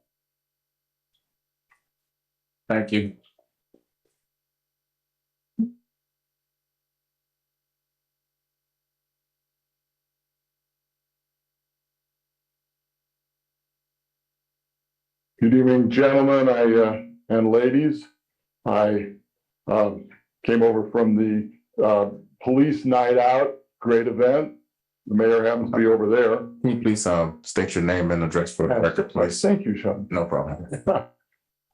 Thank you. Good evening, gentlemen, and ladies. I came over from the police night out, great event. The mayor happens to be over there. Can you please state your name and address for the record, please? Thank you, Sean. No problem.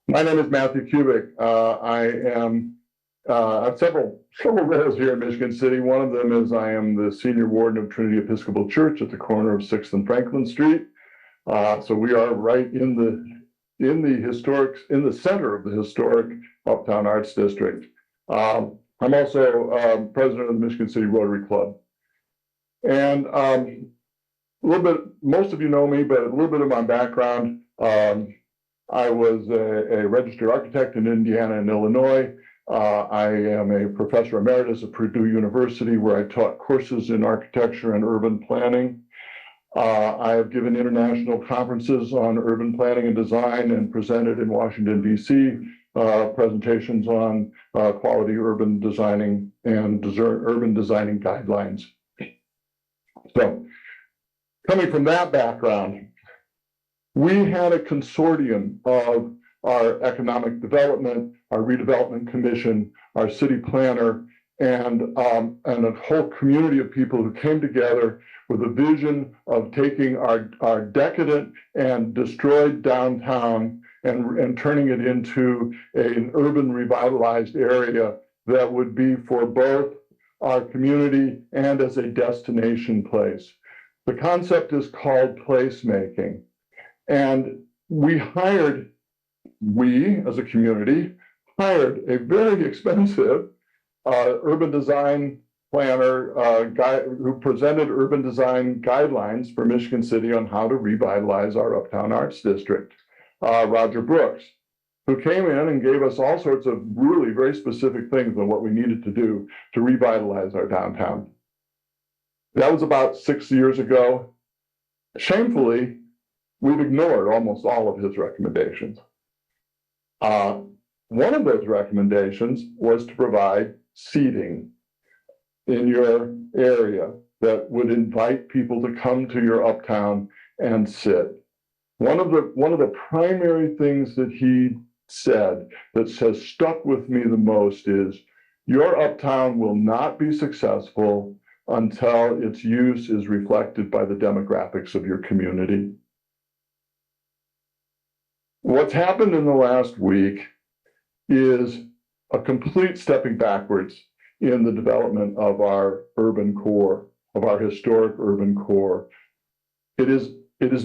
My name is Matthew Kubik. I have several roles here in Michigan City. One of them is I am the senior warden of Trinity Episcopal Church at the corner of 6th and Franklin Street. So we are right in the center of the historic Uptown Arts District. I'm also president of the Michigan City Rotary Club. And a little bit, most of you know me, but a little bit of my background. I was a registered architect in Indiana and Illinois. I am a professor emeritus at Purdue University, where I taught courses in architecture and urban planning. I have given international conferences on urban planning and design and presented in Washington, D.C., presentations on quality urban designing and urban designing guidelines. So, coming from that background, we had a consortium of our economic development, our redevelopment commission, our city planner, and a whole community of people who came together with a vision of taking our decadent and destroyed downtown and turning it into an urban revitalized area that would be for both our community and as a destination place. The concept is called placemaking. And we as a community, hired a very expensive urban design planner, guy who presented urban design guidelines for Michigan City on how to revitalize our Uptown Arts District, Roger Brooks, who came in and gave us all sorts of really very specific things on what we needed to do to revitalize our downtown. That was about 6 years ago. Shamefully, we've ignored almost all of his recommendations. One of those recommendations was to provide seating in your area that would invite people to come to your uptown and sit. One of the primary things that he said that has stuck with me the most is your uptown will not be successful until its use is reflected by the demographics of your community. What's happened in the last week is a complete stepping backwards in the development of our urban core, of our historic urban core. It is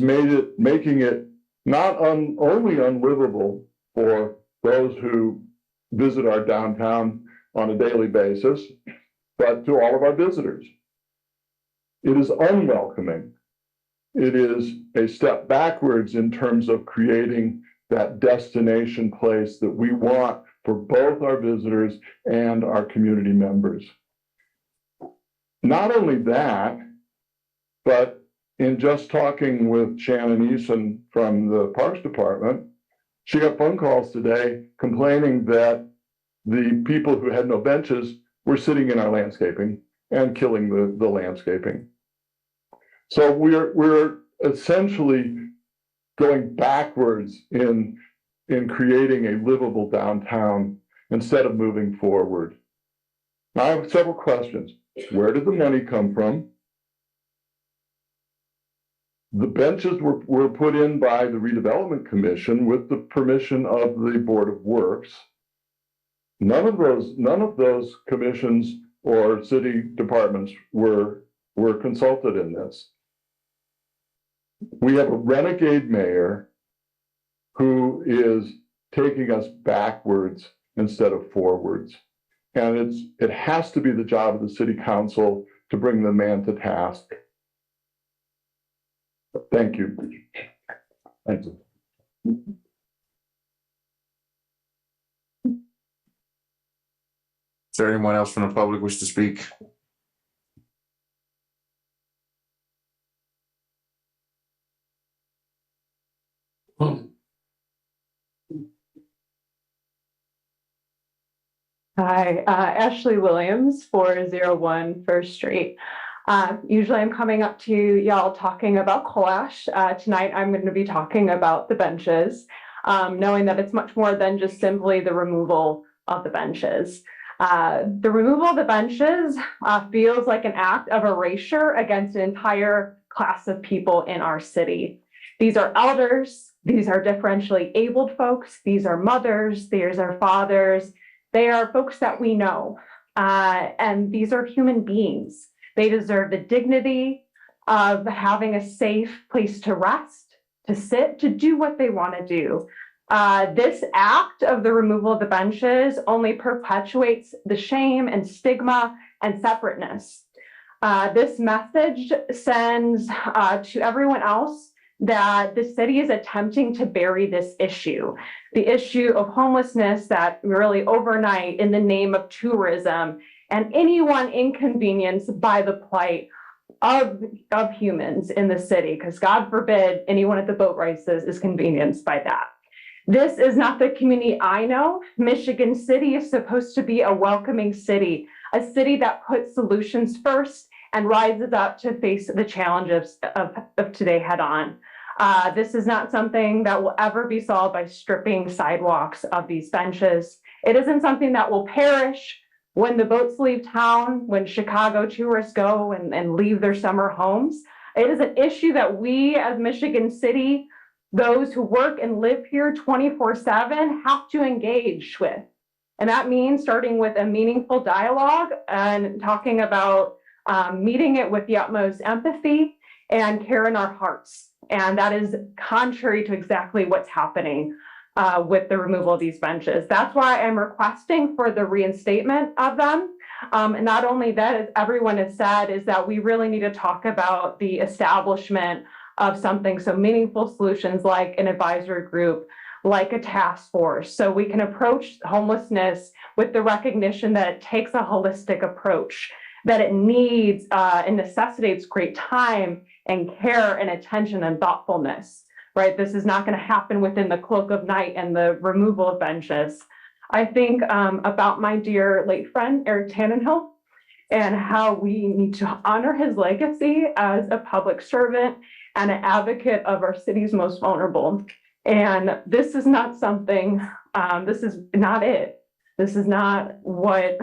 making it not only unlivable for those who visit our downtown on a daily basis, but to all of our visitors. It is unwelcoming. It is a step backwards in terms of creating that destination place that we want for both our visitors and our community members. Not only that, but in just talking with Shannon Eason from the Parks Department, she got phone calls today complaining that the people who had no benches were sitting in our landscaping and killing the landscaping. So we're essentially going backwards in creating a livable downtown instead of moving forward. Now, I have several questions. Where did the money come from? The benches were put in by the Redevelopment Commission with the permission of the Board of Works. None of those commissions or city departments were consulted in this. We have a renegade mayor who is taking us backwards instead of forwards. And it has to be the job of the city council to bring the man to task. Thank you. Thank you. Is there anyone else from the public wish to speak? Hi, Ashley Williams, 401 First Street. Usually I'm coming up to y'all talking about coal ash. Tonight I'm going to be talking about the benches, knowing that it's much more than just simply the removal of the benches. The removal of the benches feels like an act of erasure against an entire class of people in our city. These are elders, these are differentially abled folks, these are mothers, these are fathers. They are folks that we know, and these are human beings. They deserve the dignity of having a safe place to rest, to sit, to do what they want to do. This act of the removal of the benches only perpetuates the shame and stigma and separateness. This message sends to everyone else that the city is attempting to bury this issue, the issue of homelessness that really overnight in the name of tourism and anyone inconvenienced by the plight of humans in the city, because God forbid anyone at the boat races is convenienced by that. This is not the community I know. Michigan City is supposed to be a welcoming city, a city that puts solutions first and rises up to face the challenges of today head on. This is not something that will ever be solved by stripping sidewalks of these benches. It isn't something that will perish when the boats leave town, when Chicago tourists go and leave their summer homes. It is an issue that we as Michigan City, those who work and live here 24/7, have to engage with. And that means starting with a meaningful dialogue and talking about meeting it with the utmost empathy and care in our hearts. And that is contrary to exactly what's happening. with the removal of these benches. That's why I'm requesting for the reinstatement of them. And not only that, as everyone has said, is that we really need to talk about the establishment of something so meaningful solutions like an advisory group, like a task force, so we can approach homelessness with the recognition that it takes a holistic approach, that it needs and necessitates great time and care and attention and thoughtfulness, right? This is not going to happen within the cloak of night and the removal of benches. I think about my dear late friend, Eric Tannenhill, and how we need to honor his legacy as a public servant and an advocate of our city's most vulnerable. And this is not something, this is not it. This is not what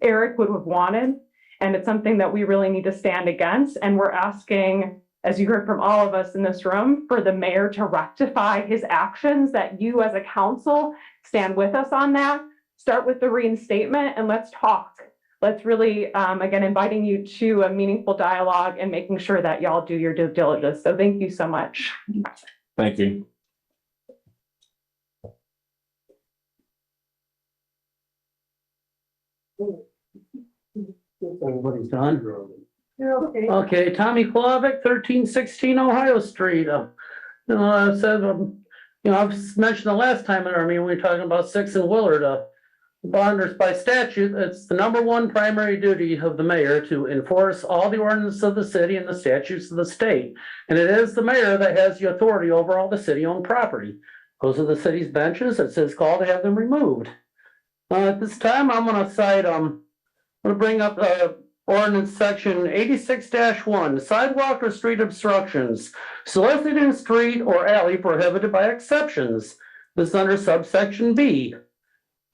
Eric would have wanted. And it's something that we really need to stand against. And we're asking, as you heard from all of us in this room, for the mayor to rectify his actions, that you as a council stand with us on that. Start with the reinstatement and let's talk. Let's really, again, inviting you to a meaningful dialogue and making sure that y'all do your due diligence. So thank you so much. Thank you. Everybody's done. Okay. Okay, Tommy Klovic, 1316 Ohio Street. I said, I've mentioned the last time in our meeting, we were talking about Sixth and Willard. Bonders by statute, it's the number one primary duty of the mayor to enforce all the ordinances of the city and the statutes of the state. And it is the mayor that has the authority over all the city-owned property. Those are the city's benches. It's his call to have them removed. At this time, I'm going to cite, I'm going to bring up ordinance section 86-1, sidewalk or street obstructions, soliciting street or alley prohibited by exceptions. This is under subsection B.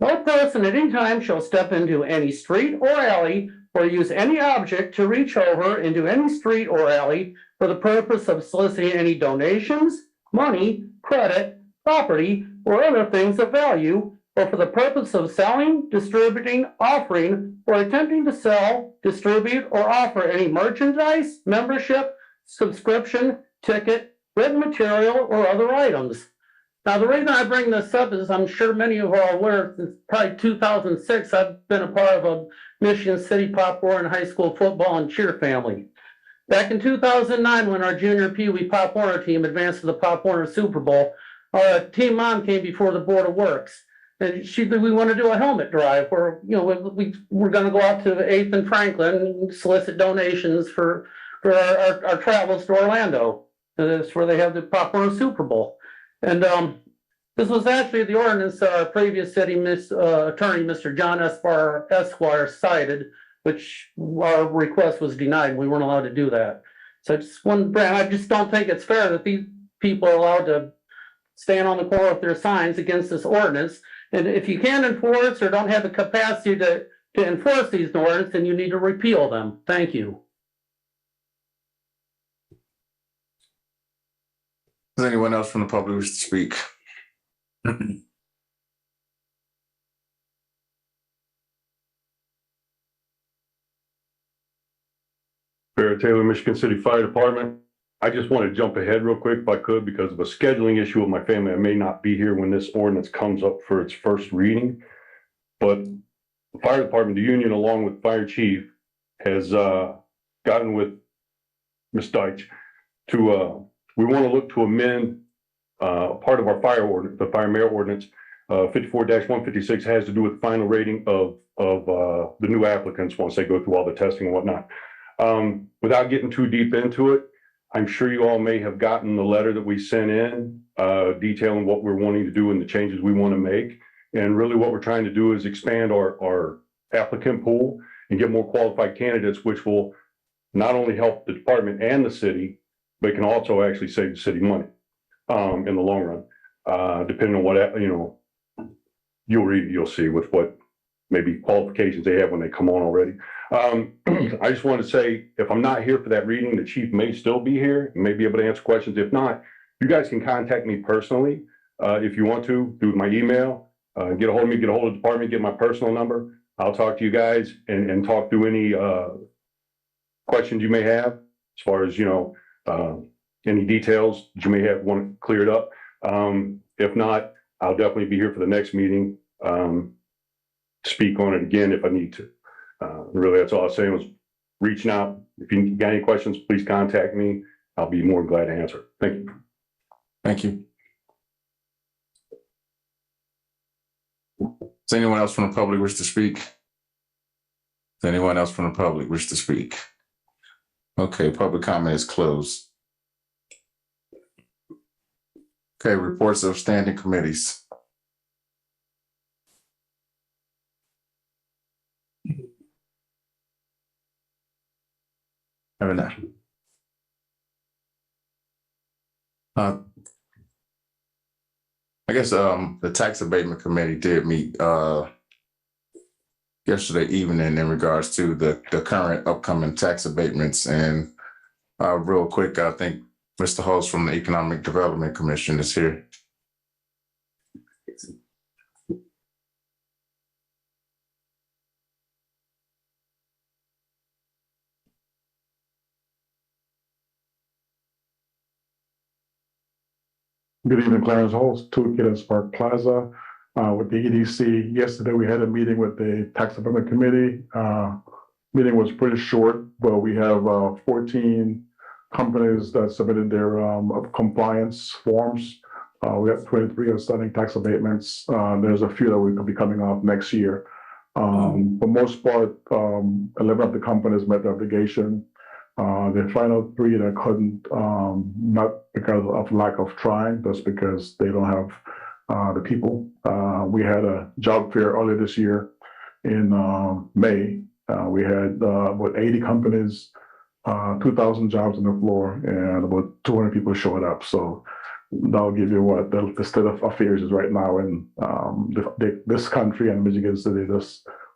No person at any time shall step into any street or alley or use any object to reach over into any street or alley for the purpose of soliciting any donations, money, credit, property, or other things of value, or for the purpose of selling, distributing, offering, or attempting to sell, distribute, or offer any merchandise, membership, subscription, ticket, written material, or other items. Now, the reason I bring this up is I'm sure many of you are aware, since probably 2006, I've been a part of a Michigan City Pop Warner high school football and cheer family. Back in 2009, when our junior Pee Wee Pop Warner team advanced to the Pop Warner Super Bowl, our team mom came before the Board of Works. And we want to do a helmet drive where, we're going to go out to 8th and Franklin and solicit donations for our travels to Orlando. That's where they have the Pop Warner Super Bowl. And this was actually the ordinance our previous city attorney, Mr. John Esbar Esquire, cited, which our request was denied. We weren't allowed to do that. So I just don't think it's fair that these people are allowed to stand on the corner with their signs against this ordinance. And if you can't enforce or don't have the capacity to enforce these ordinances, then you need to repeal them. Thank you. Does anyone else from the public wish to speak? Barrett Taylor, Michigan City Fire Department. I just want to jump ahead real quick if I could, because of a scheduling issue with my family. I may not be here when this ordinance comes up for its first reading. But the fire department, the union, along with fire chief, has gotten with Ms. Deitch to, we want to look to amend part of our fire ordinance, the fire mayor ordinance. 54-156 has to do with final rating of the new applicants once they go through all the testing and whatnot. Without getting too deep into it, I'm sure you all may have gotten the letter that we sent in detailing what we're wanting to do and the changes we want to make. And really what we're trying to do is expand our applicant pool and get more qualified candidates, which will not only help the department and the city, but can also actually save the city money in the long run, depending on what, you'll read, you'll see with what maybe qualifications they have when they come on already. I just want to say, if I'm not here for that reading, the chief may still be here and may be able to answer questions. If not, you guys can contact me personally if you want to, through my email. Get a hold of me, get a hold of the department, get my personal number. I'll talk to you guys and talk through any questions you may have as far as, any details that you may have want cleared up. If not, I'll definitely be here for the next meeting. Speak on it again if I need to. Really, that's all I was saying was reaching out. If you got any questions, please contact me. I'll be more than glad to answer. Thank you. Thank you. Does anyone else from the public wish to speak? Does anyone else from the public wish to speak? Okay, public comment is closed. Okay, reports of standing committees. Having that. I guess the tax abatement committee did meet yesterday evening in regards to the current upcoming tax abatements. And real quick, I think Mr. Hulse from the Economic Development Commission is here. Good evening, Clarence Holst, Toolkit at Spark Plaza. With the EDC, yesterday we had a meeting with the Tax Abatement Committee. Meeting was pretty short, but we have 14 companies that submitted their compliance forms. We have 23 outstanding tax abatements. There's a few that will be coming up next year. For most part, 11 of the companies met their obligation. The final 3 that couldn't, not because of lack of trying, just because they don't have the people. We had a job fair earlier this year in May. We had about 80 companies, 2,000 jobs on the floor, and about 200 people showed up. So that'll give you what the state of affairs is right now in this country and Michigan City.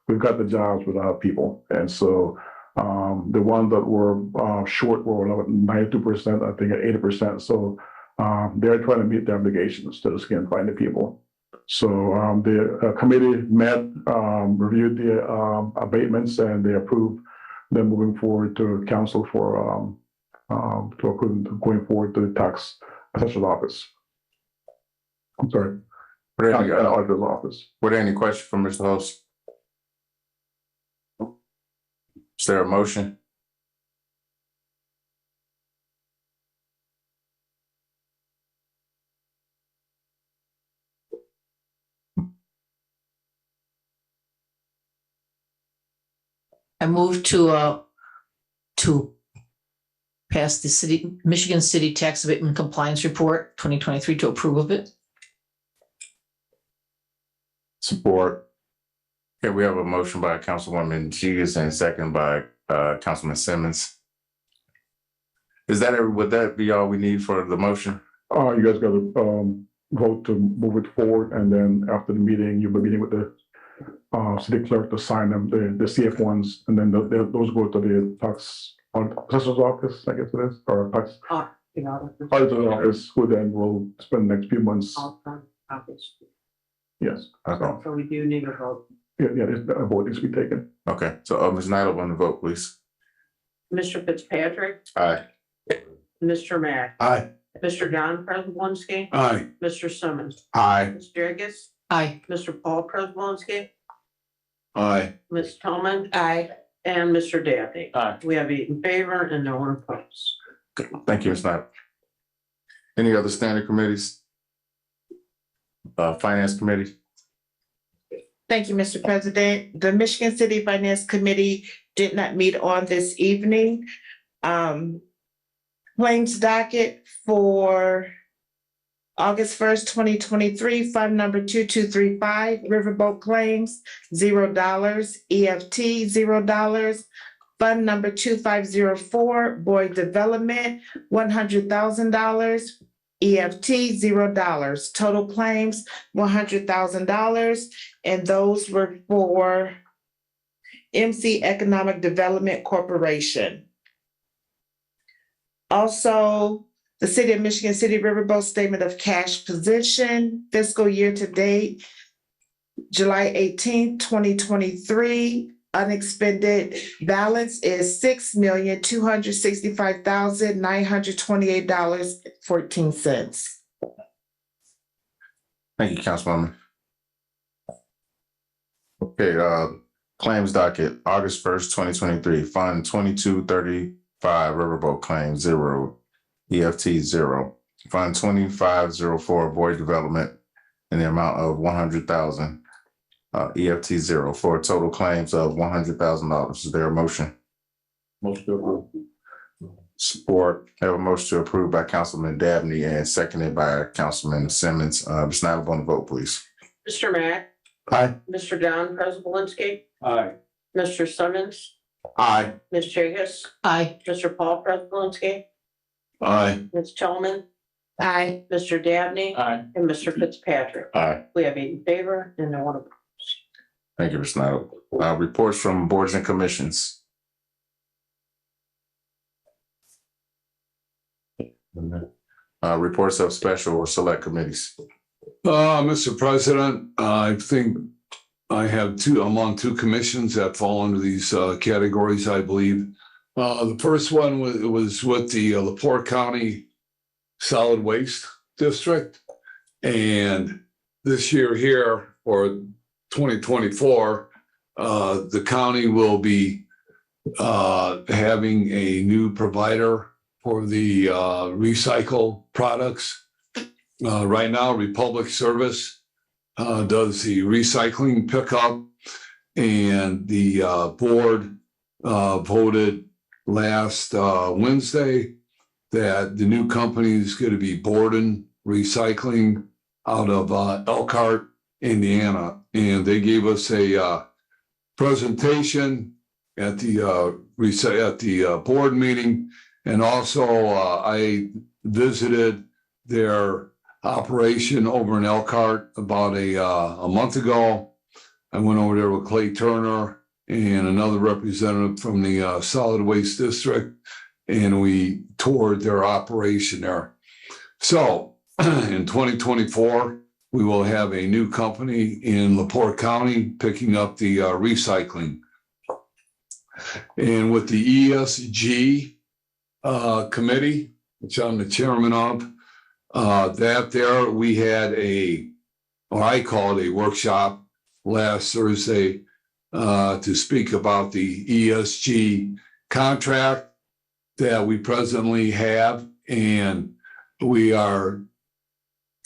We've got the jobs without people, and so the ones that were short were about 92%, I think at 80%. So they're trying to meet their obligations to just can't find the people. So the committee met, reviewed the abatements, and they approved them moving forward to council for to approve going forward to the tax assessor's office. I'm sorry, auditor's office. Were there any questions from Mr. Hulse? Is there a motion? I move to pass the Michigan City Tax Abatement Compliance Report 2023 to approve of it. Support. Okay, we have a motion by Councilwoman Hughes and a second by Councilman Simmons. Would that be all we need for the motion? You guys got to vote to move it forward, and then after the meeting, you'll be meeting with the city clerk to sign them, the CF ones, and then those go to the tax assessor's office, I guess it is, or tax auditor's office, who then will spend the next few months. Yes. Okay. So we do need a vote. Yeah, a vote needs to be taken. Okay, so Ms. Nyla on the vote, please. Mr. Fitzpatrick, Aye. Mr. Mack, Aye. Mr. John Prespolinski, Aye. Mr. Simmons, Aye. Ms. Jagus, Aye. Mr. Paul Prespolinski, Aye. Ms. Tillman, Aye. and Mr. Daffy. Aye. We have 8 in favor and no one opposed. Okay, thank you, Ms. Nyla. Any other standing committees? Finance Committee? Thank you, Mr. President. The Michigan City Finance Committee did not meet on this evening. Claims docket for August 1st, 2023, fund number 2235, Riverboat Claims, $0, EFT, $0. Fund number 2504, Boyd Development, $100,000. EFT, $0. Total claims, $100,000. And those were for MC Economic Development Corporation. Also, the City of Michigan City Riverboat Statement of Cash Position, fiscal year to date, July 18th, 2023. Unexpended balance is $6,265,928.14. Thank you, Councilwoman. Okay, claims docket, August 1st, 2023, Fund 2235, Riverboat Claim 0, EFT 0. Fund 2504, Void Development in the amount of 100,000, EFT 0, for total claims of $100,000. Is there a motion? Motion to approve. Support. Have a motion to approve by Councilman Dabney and seconded by Councilman Simmons. Ms. Nyla, on the vote, please. Mr. Matt, Aye. Mr. John Prespolinski, Aye. Mr. Simmons, Aye. Ms. Jagus, Aye. Mr. Paul Prespolinski, Aye. Ms. Tillman, Aye. Mr. Dabney, Aye. and Mr. Fitzpatrick. Aye. We have 8 in favor and no one opposed. Thank you, Ms. Nyla. Reports from boards and commissions. Reports of special or select committees. Mr. President, I think I'm on 2 commissions that fall under these categories, I believe. The first one was with the LaPorte County Solid Waste District. And this year here, or 2024, the county will be having a new provider for the recycle products. Right now, Republic Service does the recycling pickup, and the board voted last Wednesday that the new company is going to be Borden Recycling out of Elkhart, Indiana, and they gave us a presentation at the board meeting, and also I visited their operation over in Elkhart about a month ago. I went over there with Clay Turner and another representative from the Solid Waste District, and we toured their operation there. So in 2024, we will have a new company in LaPorte County picking up the recycling. And with the ESG committee, which I'm the chairman of, we had I call it a workshop last Thursday to speak about the ESG contract that we presently have, and we are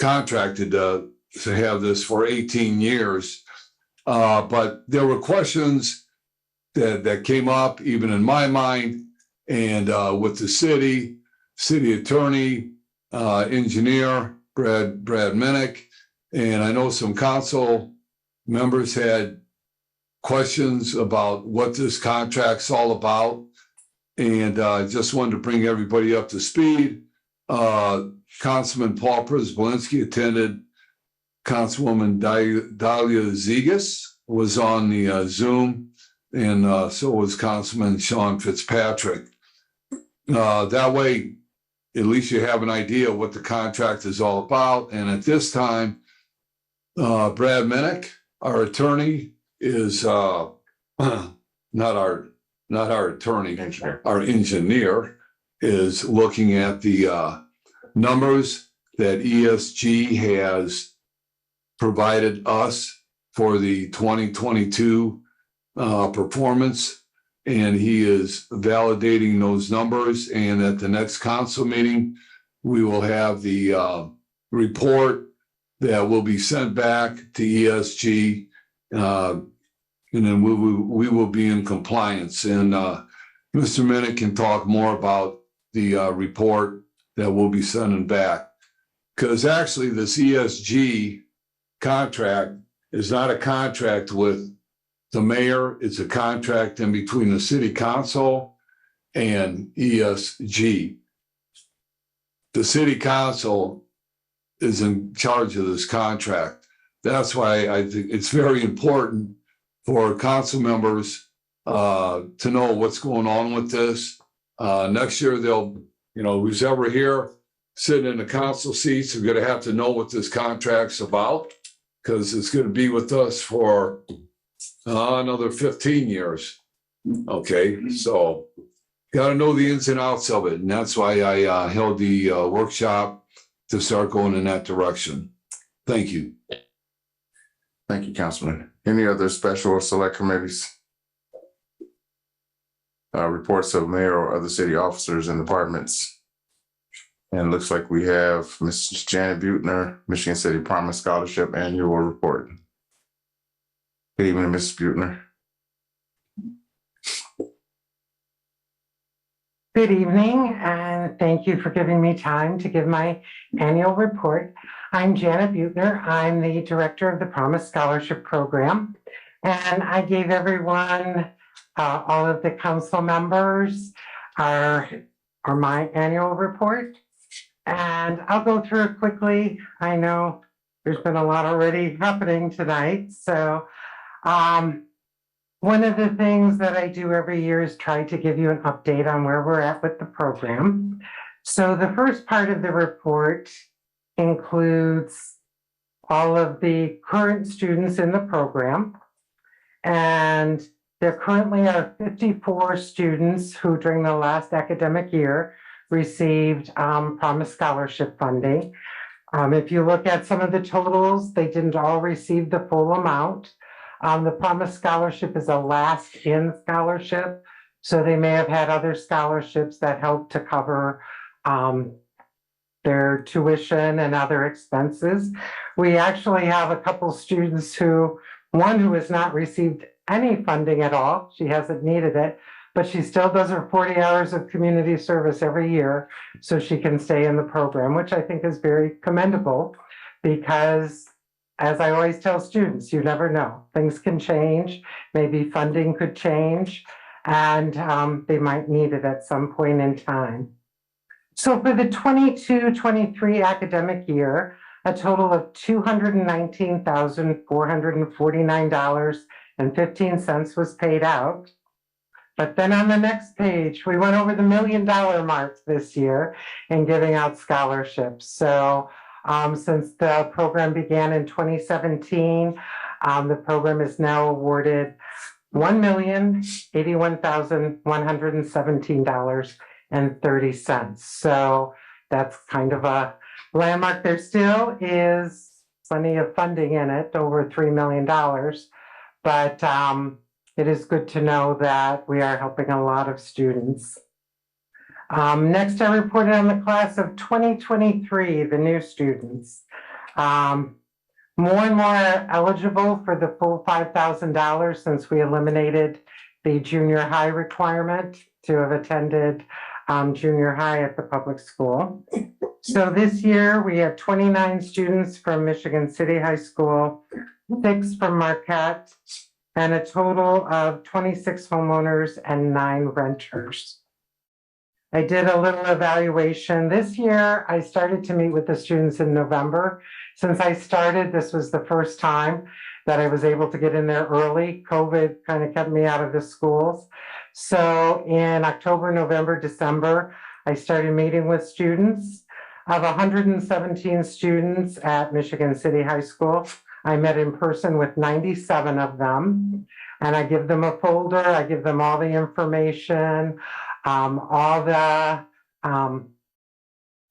contracted to have this for 18 years. But there were questions that came up even in my mind, and with the city attorney, engineer Brad Minnick, and I know some council members had questions about what this contract's all about, and I just wanted to bring everybody up to speed. Councilman Paul Prespolinski attended. Councilwoman Dahlia Zegas was on the Zoom, and so was Councilman Sean Fitzpatrick. That way, at least you have an idea what the contract is all about. And at this time, Brad Minnick, our attorney, is not our attorney, our engineer, is looking at the numbers that ESG has provided us for the 2022 performance. And he is validating those numbers. And at the next council meeting, we will have the report that will be sent back to ESG. And then we will be in compliance. And Mr. Minnick can talk more about the report that we'll be sending back. Because actually this ESG contract is not a contract with the mayor, it's a contract in between the city council and ESG. The city council is in charge of this contract. That's why I think it's very important for council members to know what's going on with this. Next year, who's ever here sitting in the council seats are going to have to know what this contract's about, because it's going to be with us for another 15 years. Okay, so got to know the ins and outs of it. And that's why I held the workshop to start going in that direction. Thank you. Thank you, Councilman. Any other special or select committees? Reports of mayor or other city officers and departments. And looks like we have Mrs. Janet Butner, Michigan City Promise Scholarship Annual Report. Good evening, Mrs. Butner. Good evening, and thank you for giving me time to give my annual report. I'm Janet Butner. I'm the director of the Promise Scholarship Program, and I gave everyone, all of the council members, my annual report. And I'll go through it quickly. I know there's been a lot already happening tonight, so one of the things that I do every year is try to give you an update on where we're at with the program. So the first part of the report includes all of the current students in the program. And there currently are 54 students who during the last academic year received Promise Scholarship funding. If you look at some of the totals, they didn't all receive the full amount. The Promise Scholarship is a last-in scholarship, so they may have had other scholarships that helped to cover their tuition and other expenses. We actually have a couple students one who has not received any funding at all. She hasn't needed it, but she still does her 40 hours of community service every year so she can stay in the program, which I think is very commendable because, as I always tell students, you never know. Things can change, maybe funding could change, and they might need it at some point in time. So for the 22-23 academic year, a total of $219,449.15 was paid out. But then on the next page, we went over the $1 million mark this year in giving out scholarships. So since the program began in 2017, the program is now awarded $1,081,117.30. So that's kind of a landmark. There still is plenty of funding in it, over $3 million, but it is good to know that we are helping a lot of students. Next, I reported on the class of 2023, the new students. More and more are eligible for the full $5,000 since we eliminated the junior high requirement to have attended junior high at the public school. So this year we have 29 students from Michigan City High School, 6 from Marquette, and a total of 26 homeowners and 9 renters. I did a little evaluation. This year, I started to meet with the students in November. Since I started, this was the first time that I was able to get in there early. COVID kind of kept me out of the schools. So in October, November, December, I started meeting with students. Of 117 students at Michigan City High School, I met in person with 97 of them, and I give them a folder. I give them all the information, all the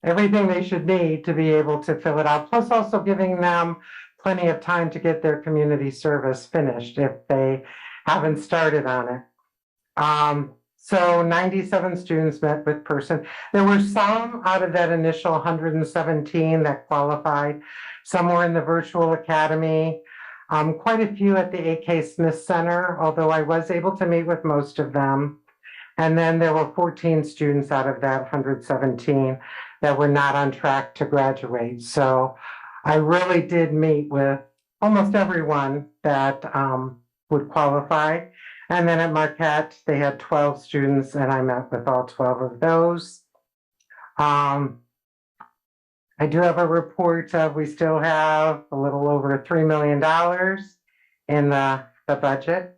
everything they should need to be able to fill it out, plus also giving them plenty of time to get their community service finished if they haven't started on it. So 97 students met with person. There were some out of that initial 117 that qualified. Some were in the virtual academy, quite a few at the AK Smith Center, although I was able to meet with most of them. And then there were 14 students out of that 117 that were not on track to graduate. So I really did meet with almost everyone that would qualify. And then at Marquette, they had 12 students, and I met with all 12 of those. I do have a report of we still have a little over $3 million in the budget.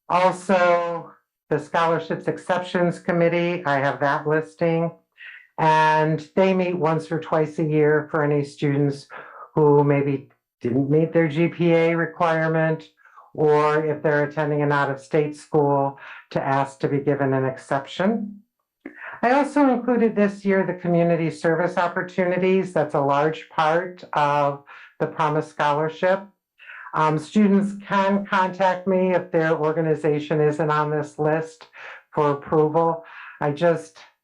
Also, the Scholarships Exceptions Committee, I have that listing. And they meet once or twice a year for any students who maybe didn't meet their GPA requirement, or if they're attending an out-of-state school, to ask to be given an exception. I also included this year the community service opportunities. That's a large part of the Promise Scholarship. Students can contact me if their organization isn't on this list for approval. I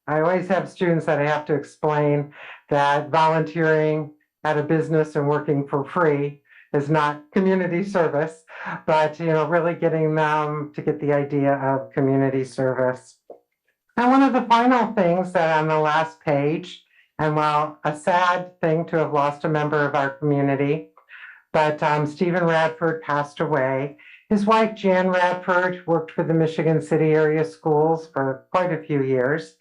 always have students that I have to explain that volunteering at a business and working for free is not community service, but really getting them to get the idea of community service. And one of the final things that on the last page, and while a sad thing to have lost a member of our community, but Stephen Radford passed away. His wife, Jan Radford, worked for the Michigan City area schools for quite a few years.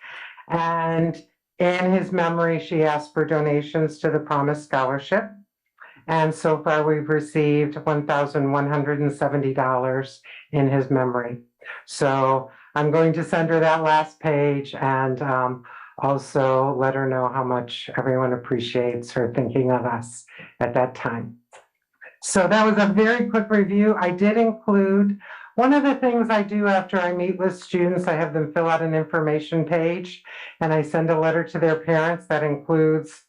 And in his memory, she asked for donations to the Promise Scholarship. And so far, we've received $1,170 in his memory. So I'm going to send her that last page and also let her know how much everyone appreciates her thinking of us at that time. So that was a very quick review. I did include one of the things I do after I meet with students. I have them fill out an information page and I send a letter to their parents that includes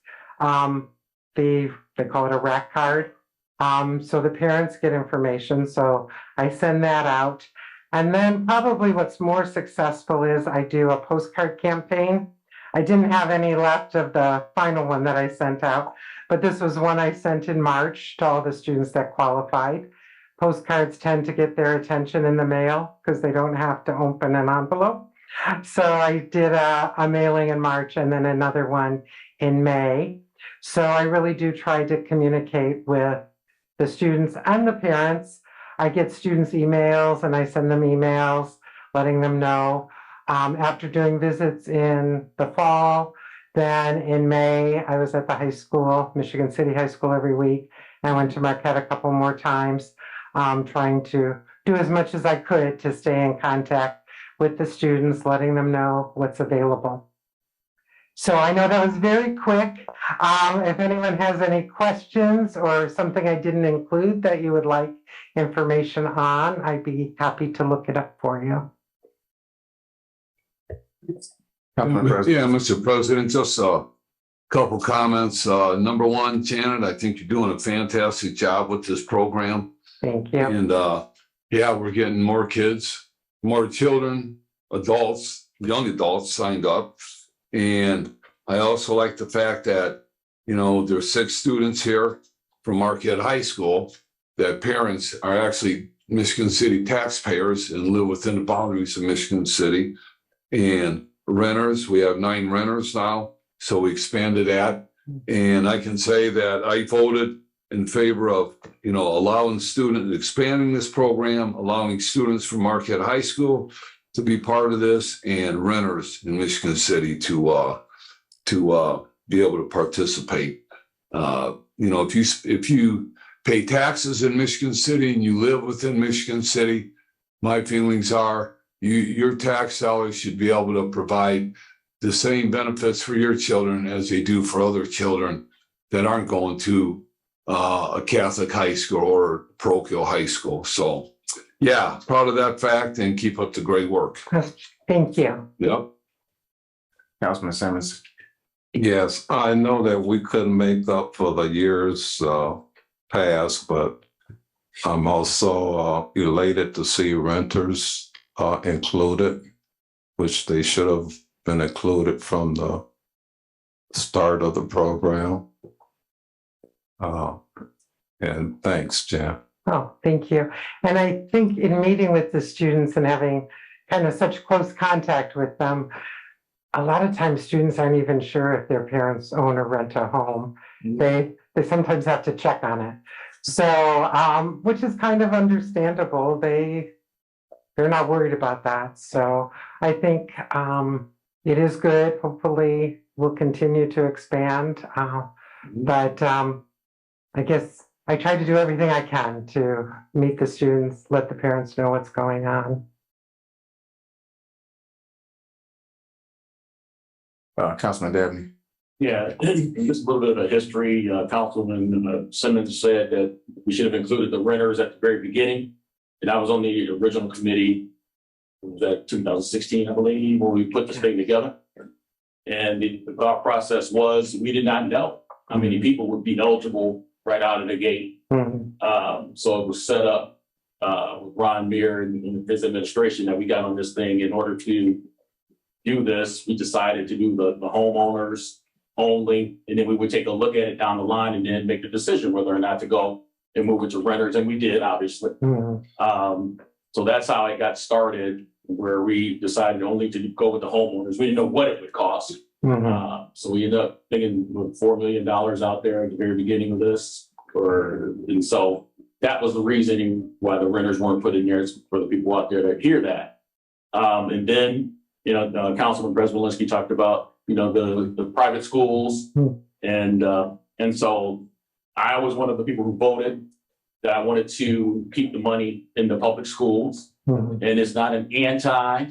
they call it a rack card. So the parents get information. So I send that out. And then probably what's more successful is I do a postcard campaign. I didn't have any left of the final one that I sent out, but this was one I sent in March to all the students that qualified. Postcards tend to get their attention in the mail because they don't have to open an envelope. So I did a mailing in March and then another one in May. So I really do try to communicate with the students and the parents. I get students' emails and I send them emails letting them know. After doing visits in the fall, then in May, I was at the high school, Michigan City High School every week. I went to Marquette a couple more times, trying to do as much as I could to stay in contact with the students, letting them know what's available. So I know that was very quick. If anyone has any questions or something I didn't include that you would like information on, I'd be happy to look it up for you. Yeah, Mr. President, just a couple comments. Number one, Janet, I think you're doing a fantastic job with this program. Thank you. And yeah, we're getting more kids, more children, adults, young adults signed up. And I also like the fact that, there's 6 students here from Marquette High School that parents are actually Michigan City taxpayers and live within the boundaries of Michigan City. And renters, we have 9 renters now, so we expanded that. And I can say that I voted in favor of, allowing students, expanding this program, allowing students from Marquette High School to be part of this, and renters in Michigan City to be able to participate. If you pay taxes in Michigan City and you live within Michigan City, my feelings are your tax dollars should be able to provide the same benefits for your children as they do for other children that aren't going to a Catholic high school or parochial high school. So yeah, proud of that fact and keep up the great work. Thank you. Yep. Councilman Simmons. Yes, I know that we couldn't make up for the years past, but I'm also elated to see renters included, which they should have been included from the start of the program. And thanks, Jan. Oh, thank you. And I think in meeting with the students and having kind of such close contact with them, a lot of times students aren't even sure if their parents own or rent a home. They sometimes have to check on it. So, which is kind of understandable. They're not worried about that. So I think it is good. Hopefully we'll continue to expand. But I guess I try to do everything I can to meet the students, let the parents know what's going on. Councilman Dabney. Yeah, just a little bit of a history. Councilman Simmons said that we should have included the renters at the very beginning. And I was on the original committee, was that 2016, I believe, when we put this thing together. And the thought process was, we did not know how many people would be eligible right out of the gate. So it was set up with Ron Meir and his administration that we got on this thing. In order to do this, we decided to do the homeowners only, and then we would take a look at it down the line and then make the decision whether or not to go and move it to renters, and we did, obviously. So that's how it got started, where we decided only to go with the homeowners. We didn't know what it would cost. So we ended up thinking with $4 million out there at the very beginning of this, and so that was the reasoning why the renters weren't put in there, for the people out there to hear that. And then, Councilman Prespolinski talked about, the private schools. And so I was one of the people who voted that I wanted to keep the money in the public schools. And it's not an anti,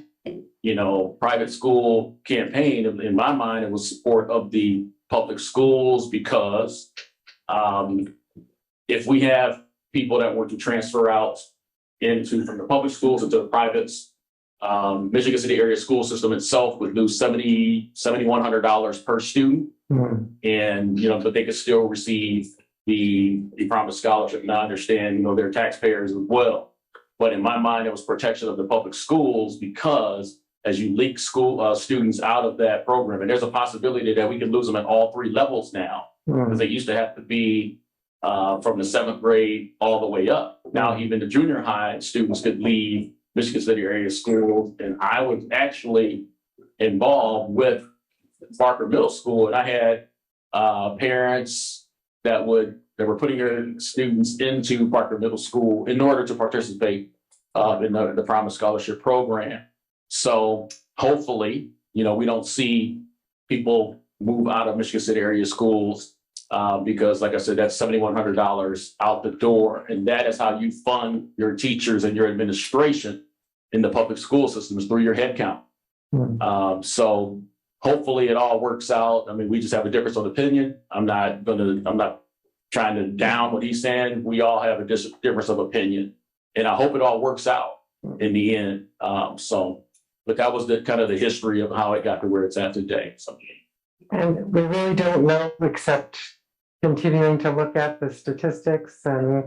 private school campaign. In my mind, it was support of the public schools, because if we have people that were to transfer out from the public schools into the privates, Michigan City area school system itself would lose $7,100 per student. And, but they could still receive the promised scholarship. And I understand, they're taxpayers as well. But in my mind, it was protection of the public schools, because as you leak school students out of that program, and there's a possibility that we could lose them at all 3 levels now, because they used to have to be from the 7th grade all the way up. Now, even the junior high students could leave Michigan City area schools. And I was actually involved with Barker Middle School, and I had parents that were putting their students into Barker Middle School in order to participate in the Promise Scholarship Program. So hopefully, we don't see people move out of Michigan City area schools, because, like I said, that's $7,100 out the door. And that is how you fund your teachers and your administration in the public school system, is through your head count. So hopefully it all works out. I mean, we just have a difference of opinion. I'm not trying to down what he's saying. We all have a difference of opinion, and I hope it all works out in the end. But that was the kind of the history of how it got to where it's at today. So. And we really don't know, except continuing to look at the statistics, and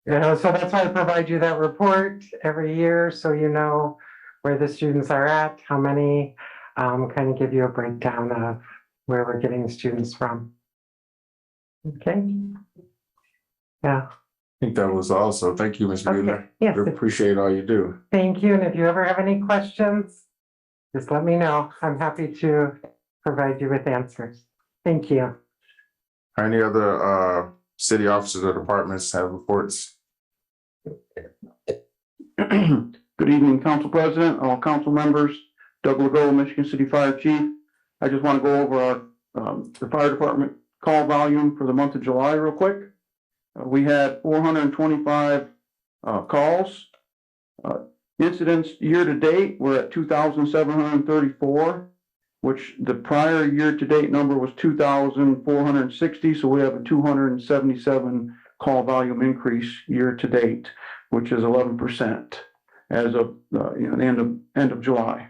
so that's why I provide you that report every year, so you know where the students are at, how many, kind of give you a breakdown of where we're getting the students from. Okay. Yeah. I think that was also. Thank you, Ms. Buehler. Yes. We appreciate all you do. Thank you. And if you ever have any questions, just let me know. I'm happy to provide you with answers. Thank you. Any other city officers or departments have reports? Good evening, Council President, all council members, Doug Legault, Michigan City Fire Chief. I just want to go over our the fire department call volume for the month of July real quick. We had 425 calls. Incidents year to date, we're at 2,734, which the prior year to date number was 2,460. So we have a 277 call volume increase year to date, which is 11% as of the end of July.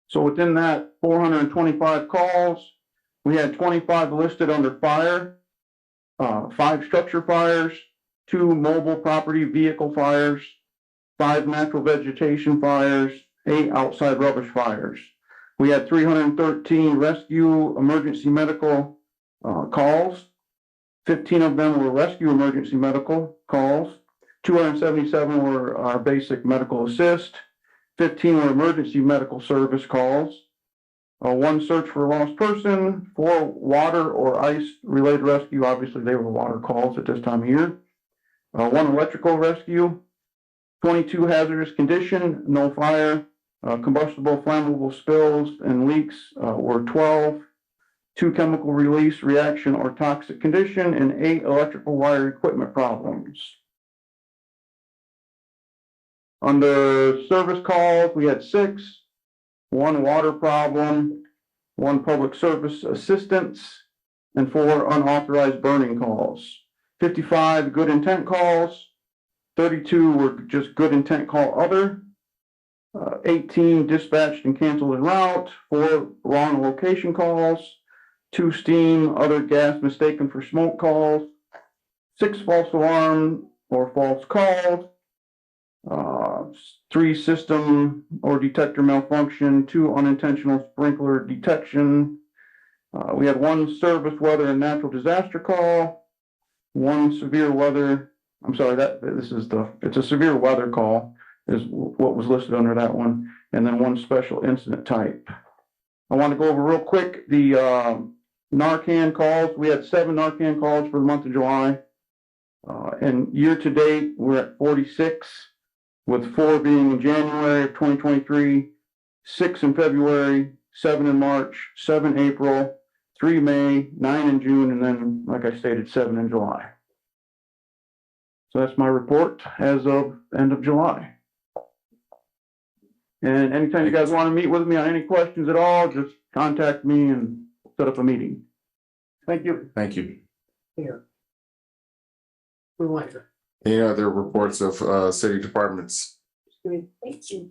So within that 425 calls, we had 25 listed under fire, 5 structure fires, 2 mobile property vehicle fires, 5 natural vegetation fires, 8 outside rubbish fires. We had 313 rescue emergency medical calls. 15 of them were rescue emergency medical calls. 277 were our basic medical assist. 15 were emergency medical service calls. 1 search for a lost person, 4 water or ice related rescue. Obviously they were water calls at this time of year. 1 electrical rescue, 22 hazardous condition, no fire, combustible flammable spills and leaks were 12, 2 chemical release reaction or toxic condition, and 8 electrical wire equipment problems. Under service calls, we had 6, 1 water problem, 1 public service assistance, and 4 unauthorized burning calls. 55 good intent calls, 32 were just good intent call other, 18 dispatched and canceled en route, 4 wrong location calls, 2 steam, other gas mistaken for smoke calls, 6 false alarm or false calls, 3 system or detector malfunction, 2 unintentional sprinkler detection. We had 1 service weather and natural disaster call, 1 severe weather. I'm sorry, it's a severe weather call is what was listed under that one, and then 1 special incident type. I want to go over real quick the Narcan calls. We had 7 Narcan calls for the month of July. And year to date, we're at 46, with 4 being in January of 2023, 6 in February, 7 in March, 7 April, 3 May, 9 in June, and then, like I stated, 7 in July. So that's my report as of end of July. And anytime you guys want to meet with me on any questions at all, just contact me and set up a meeting. Thank you. Thank you. Here. We want to. Any other reports of city departments? Thank you.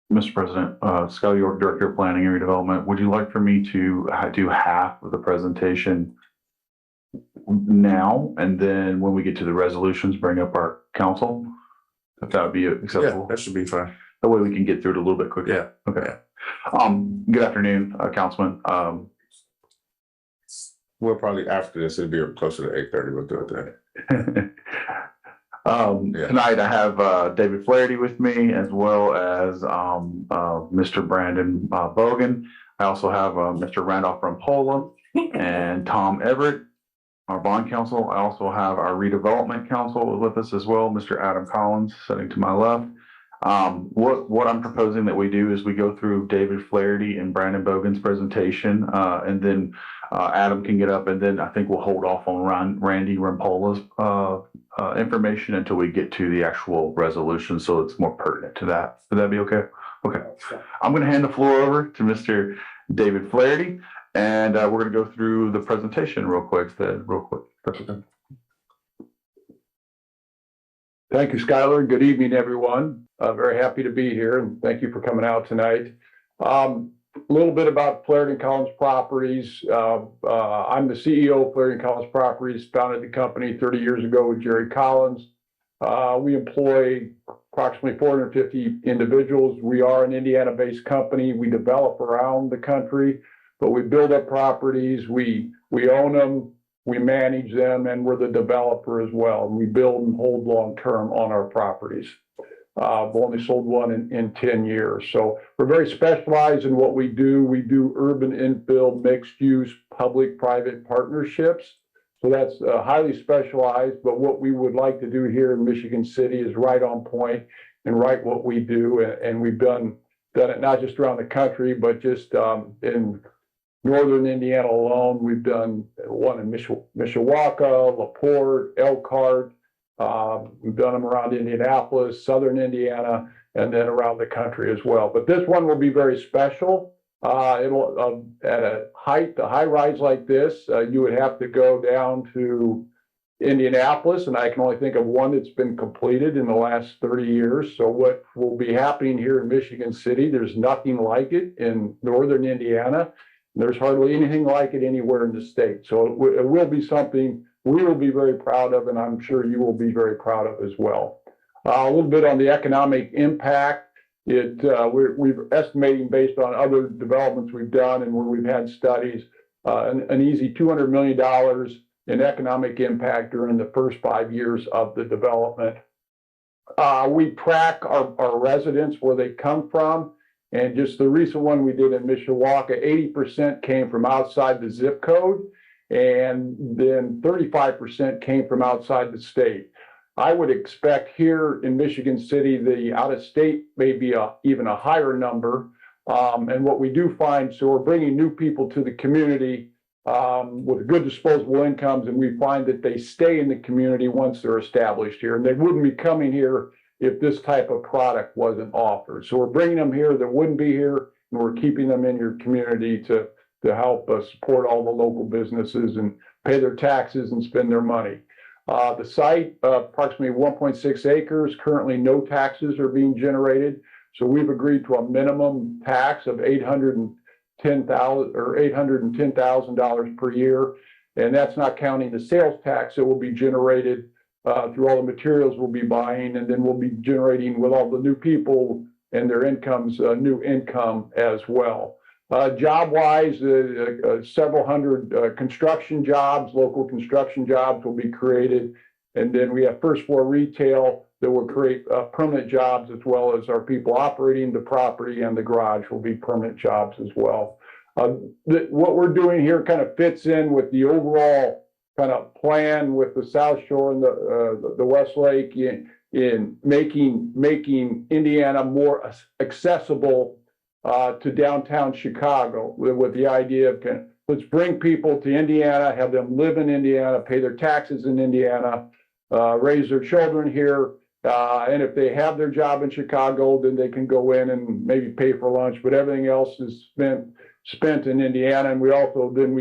Mr. President, Scott York, Director of Planning and Redevelopment, would you like for me to do half of the presentation now, and then when we get to the resolutions, bring up our council? If that would be acceptable? Yeah, that should be fine. That way we can get through it a little bit quicker. Yeah. Okay. Good afternoon, Councilman. We'll probably after this, it'll be closer to 8:30. We'll do it then. Tonight I have David Flaherty with me, as well as Mr. Brandon Bogan. I also have Mr. Randolph Rampola and Tom Everett, our bond counsel. I also have our redevelopment counsel with us as well, Mr. Adam Collins, sitting to my left. What I'm proposing that we do is we go through David Flaherty and Brandon Bogan's presentation, and then Adam can get up, and then I think we'll hold off on Randy Rampola's information until we get to the actual resolution, so it's more pertinent to that. Would that be okay? Okay. I'm going to hand the floor over to Mr. David Flaherty, and we're going to go through the presentation real quick. That's okay. Thank you, Skylar. Good evening, everyone. Very happy to be here, and thank you for coming out tonight. A little bit about Flaherty & Collins Properties. I'm the CEO of Flaherty & Collins Properties, founded the company 30 years ago with Jerry Collins. We employ approximately 450 individuals. We are an Indiana-based company. We develop around the country, but we build up properties. We own them. We manage them, and we're the developer as well. We build and hold long-term on our properties. I've only sold one in 10 years. So we're very specialized in what we do. We do urban infill, mixed use, public-private partnerships. So that's highly specialized, but what we would like to do here in Michigan City is right on point and right what we do. And we've done it not just around the country, but just in Northern Indiana alone. We've done one in Mishawaka, LaPorte, Elkhart. We've done them around Indianapolis, Southern Indiana, and then around the country as well. But this one will be very special. It'll at a high rise like this, you would have to go down to Indianapolis, and I can only think of one that's been completed in the last 30 years. So what will be happening here in Michigan City, there's nothing like it in Northern Indiana. There's hardly anything like it anywhere in the state. So it will be something we will be very proud of, and I'm sure you will be very proud of as well. A little bit on the economic impact. We're estimating based on other developments we've done and where we've had studies, an easy $200 million in economic impact during the first 5 years of the development. We track our residents, where they come from. And just the recent one we did in Mishawaka, 80% came from outside the zip code, and then 35% came from outside the state. I would expect here in Michigan City, the out-of-state may be even a higher number. And what we do find, so we're bringing new people to the community with good disposable incomes, and we find that they stay in the community once they're established here, and they wouldn't be coming here if this type of product wasn't offered. So we're bringing them here that wouldn't be here, and we're keeping them in your community to help support all the local businesses and pay their taxes and spend their money. The site, approximately 1.6 acres, currently no taxes are being generated. So we've agreed to a minimum tax of $810,000 per year. And that's not counting the sales tax that will be generated through all the materials we'll be buying. And then we'll be generating with all the new people and their incomes, new income as well. Job-wise, several hundred construction jobs, local construction jobs will be created. And then we have first floor retail that will create permanent jobs, as well as our people operating the property, and the garage will be permanent jobs as well. What we're doing here kind of fits in with the overall kind of plan with the South Shore and the Westlake in making Indiana more accessible to downtown Chicago, with the idea of let's bring people to Indiana, have them live in Indiana, pay their taxes in Indiana, raise their children here. And if they have their job in Chicago, then they can go in and maybe pay for lunch, but everything else is spent in Indiana. And we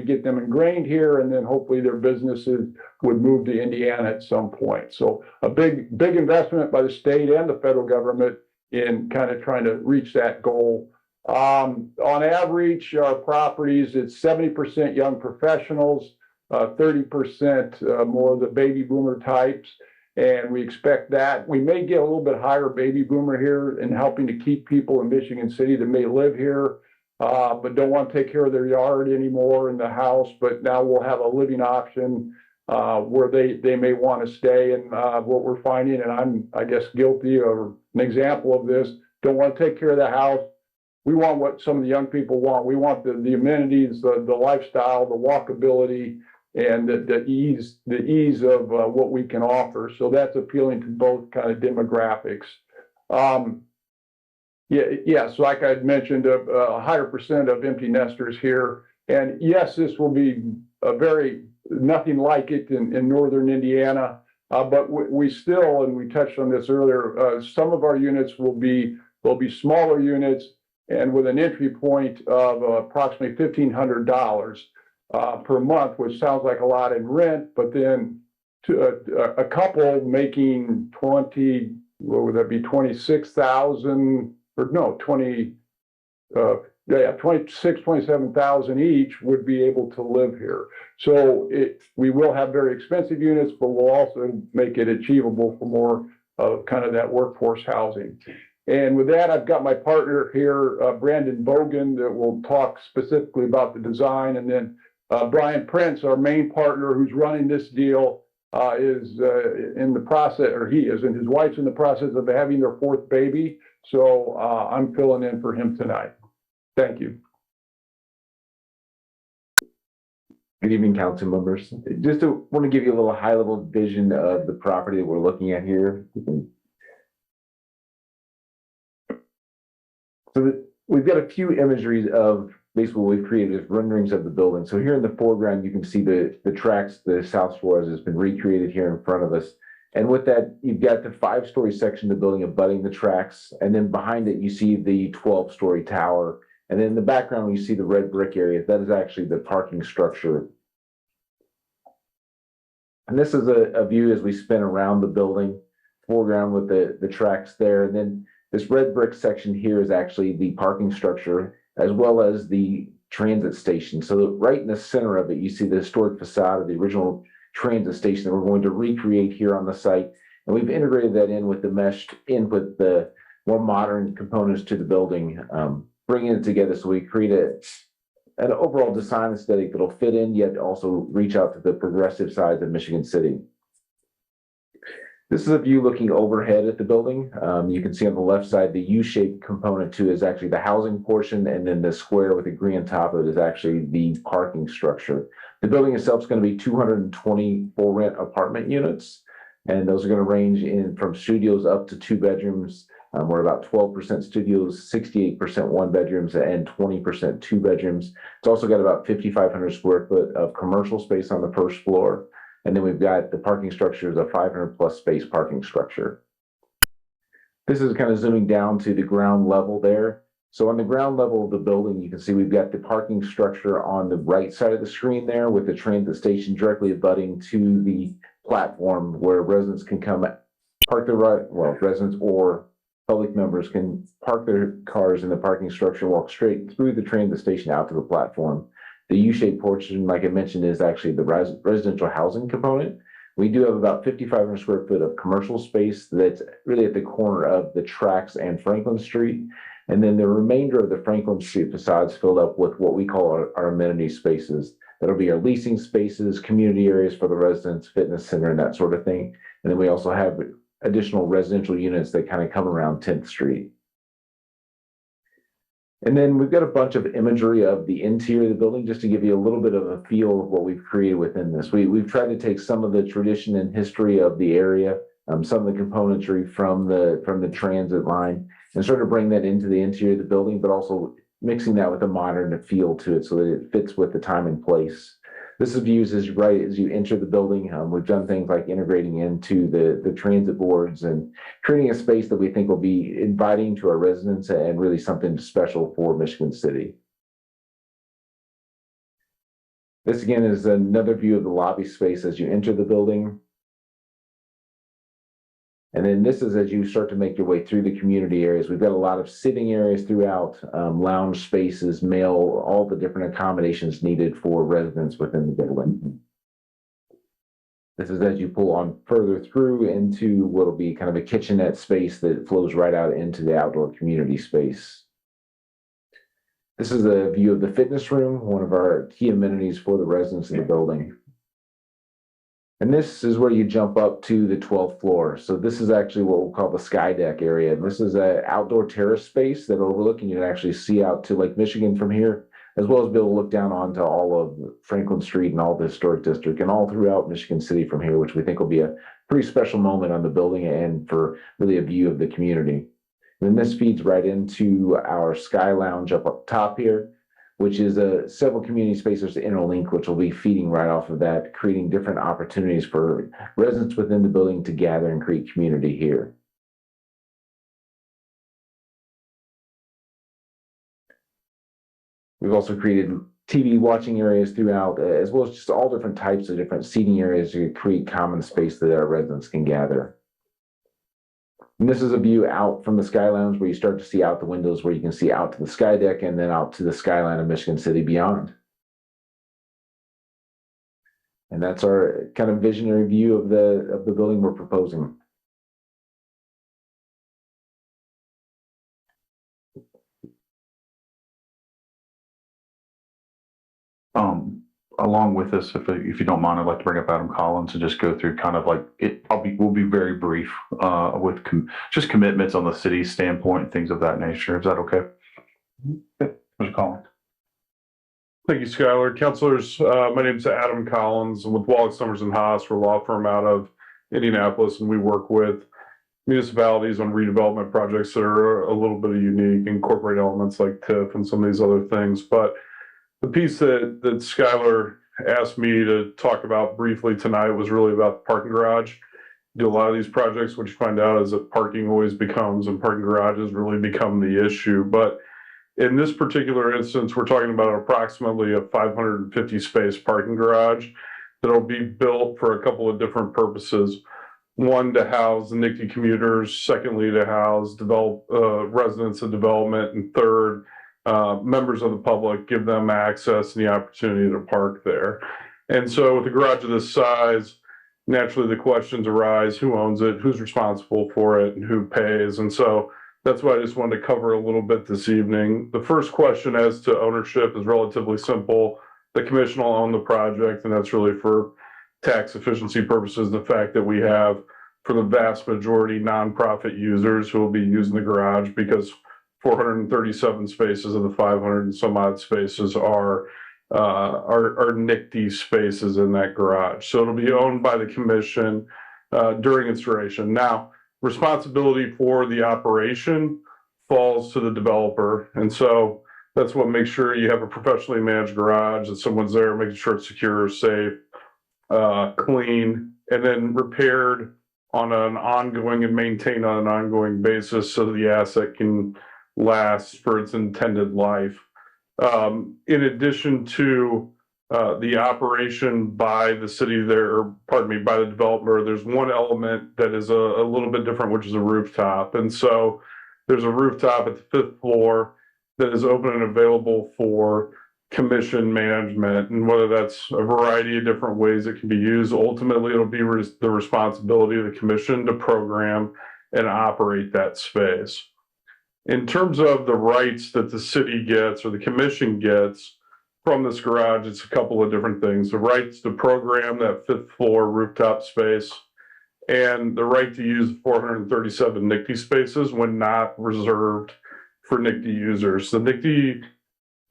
get them ingrained here, and then hopefully their businesses would move to Indiana at some point. So a big investment by the state and the federal government in kind of trying to reach that goal. On average, our properties, it's 70% young professionals, 30% more of the baby boomer types. And we expect that we may get a little bit higher baby boomer here in helping to keep people in Michigan City that may live here, but don't want to take care of their yard anymore in the house. But now we'll have a living option where they may want to stay. And what we're finding, and I'm, I guess, guilty or an example of this, don't want to take care of the house. We want what some of the young people want. We want the amenities, the lifestyle, the walkability, and the ease of what we can offer. So that's appealing to both kind of demographics. So like I had mentioned, a higher percent of empty nesters here. And yes, this will be nothing like it in northern Indiana. But we still, and we touched on this earlier, some of our units will be smaller units, and with an entry point of approximately $1,500 per month, which sounds like a lot in rent, but then a couple making 26,000 or no, 27,000 each would be able to live here. So we will have very expensive units, but we'll also make it achievable for more of kind of that workforce housing. And with that, I've got my partner here, Brandon Bogan, that will talk specifically about the design. And then Brian Prince, our main partner who's running this deal, is in the process, or he is, and his wife's in the process of having their fourth baby. So I'm filling in for him tonight. Thank you. Good evening, council members. Just want to give you a little high-level vision of the property that we're looking at here. So we've got a few imageries of basically what we've created as renderings of the building. So here in the foreground, you can see the tracks, the South Shore has been recreated here in front of us. And with that, you've got the 5-story section of the building abutting the tracks. And then behind it, you see the 12-story tower. And then in the background, you see the red brick area. That is actually the parking structure. And this is a view as we spin around the building, foreground with the tracks there. And then this red brick section here is actually the parking structure, as well as the transit station. So right in the center of it, you see the historic facade of the original transit station that we're going to recreate here on the site. And we've integrated that in with the meshed in with the more modern components to the building, bringing it together so we create an overall design aesthetic that'll fit in, yet also reach out to the progressive sides of Michigan City. This is a view looking overhead at the building. You can see on the left side, the U-shaped component too is actually the housing portion, and then the square with the green on top of it is actually the parking structure. The building itself is going to be 220 full rent apartment units, and those are going to range in from studios up to 2 bedrooms. We're about 12% studios, 68% 1 bedrooms, and 20% 2 bedrooms. It's also got about 5,500 square foot of commercial space on the first floor. And then we've got the parking structure is a 500 plus space parking structure. This is kind of zooming down to the ground level there. So on the ground level of the building, you can see we've got the parking structure on the right side of the screen there with the transit station directly abutting to the platform where residents can come park their residents or public members can park their cars in the parking structure, walk straight through the transit station out to the platform. The U-shaped portion, like I mentioned, is actually the residential housing component. We do have about 5,500 square foot of commercial space that's really at the corner of the tracks and Franklin Street. And then the remainder of the Franklin Street facade is filled up with what we call our amenity spaces. That'll be our leasing spaces, community areas for the residents, fitness center, and that sort of thing. And then we also have additional residential units that kind of come around 10th Street. And then we've got a bunch of imagery of the interior of the building just to give you a little bit of a feel of what we've created within this. We've tried to take some of the tradition and history of the area, some of the componentry from the transit line, and sort of bring that into the interior of the building, but also mixing that with a modern feel to it so that it fits with the time and place. This is used as right as you enter the building. We've done things like integrating into the transit boards and creating a space that we think will be inviting to our residents and really something special for Michigan City. This again is another view of the lobby space as you enter the building. And then this is as you start to make your way through the community areas. We've got a lot of sitting areas throughout, lounge spaces, mail, all the different accommodations needed for residents within the building. This is as you pull on further through into what will be kind of a kitchenette space that flows right out into the outdoor community space. This is a view of the fitness room, one of our key amenities for the residents of the building. And this is where you jump up to the 12th floor. So this is actually what we'll call the sky deck area. And this is an outdoor terrace space that overlooking, you can actually see out to Lake Michigan from here, as well as be able to look down onto all of Franklin Street and all the historic district and all throughout Michigan City from here, which we think will be a pretty special moment on the building and for really a view of the community. And then this feeds right into our Sky Lounge up top here, which is several community spaces to interlink, which will be feeding right off of that, creating different opportunities for residents within the building to gather and create community here. We've also created TV watching areas throughout, as well as just all different types of different seating areas to create common space that our residents can gather. And this is a view out from the Sky Lounge where you start to see out the windows where you can see out to the sky deck and then out to the skyline of Michigan City beyond. And that's our kind of visionary view of the building we're proposing. Along with this, if you don't mind, I'd like to bring up Adam Collins and just go through kind of like it. We'll be very brief with just commitments on the city's standpoint, things of that nature. Is that okay? Mr. Collins. Thank you, Skylar. Councilors, my name is Adam Collins. I'm with Wallach Summers and Haas. We're a law firm out of Indianapolis, and we work with municipalities on redevelopment projects that are a little bit unique, incorporate elements like TIF and some of these other things. But the piece that Skylar asked me to talk about briefly tonight was really about the parking garage. Do a lot of these projects, what you find out is that parking always becomes, and parking garages really become the issue. But in this particular instance, we're talking about approximately a 550 space parking garage that'll be built for a couple of different purposes. One, to house the NICTE commuters. Secondly, to house residents of development. And third, members of the public, give them access and the opportunity to park there. And so with a garage of this size, naturally the questions arise: who owns it, who's responsible for it, and who pays? And so that's why I just wanted to cover a little bit this evening. The first question as to ownership is relatively simple. The commission will own the project, and that's really for tax efficiency purposes. The fact that we have, for the vast majority, nonprofit users who will be using the garage, because 437 spaces of the 500 and some odd spaces are NICTE spaces in that garage. So it'll be owned by the commission during its duration. Now, responsibility for the operation falls to the developer. And so that's what makes sure you have a professionally managed garage, that someone's there making sure it's secure, safe, clean, and then repaired on an ongoing and maintained on an ongoing basis so the asset can lasts for its intended life. In addition to the operation by the city there, or pardon me, by the developer, there's one element that is a little bit different, which is a rooftop. And so there's a rooftop at the 5th floor that is open and available for commission management, and whether that's a variety of different ways it can be used. Ultimately, it'll be the responsibility of the commission to program and operate that space. In terms of the rights that the city gets or the commission gets from this garage, it's a couple of different things. The rights to program that 5th floor rooftop space and the right to use 437 NICD spaces when not reserved for NICD users. The NICD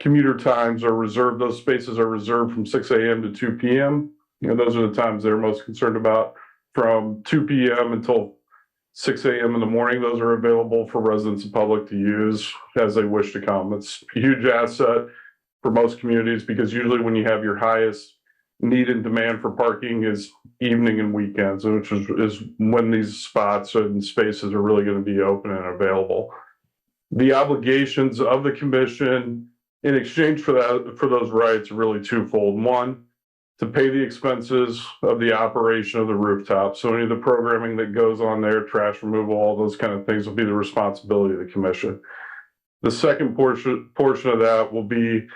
commuter times are reserved, those spaces are reserved from 6 a.m. to 2 p.m. You know, those are the times they're most concerned about. From 2 p.m. until 6 a.m. in the morning, those are available for residents and public to use as they wish to come. It's a huge asset for most communities because usually when you have your highest need and demand for parking is evening and weekends, which is when these spots and spaces are really going to be open and available. The obligations of the commission in exchange for those rights are really twofold. One, to pay the expenses of the operation of the rooftop. So any of the programming that goes on there, trash removal, all those kind of things will be the responsibility of the commission. The second portion of that will be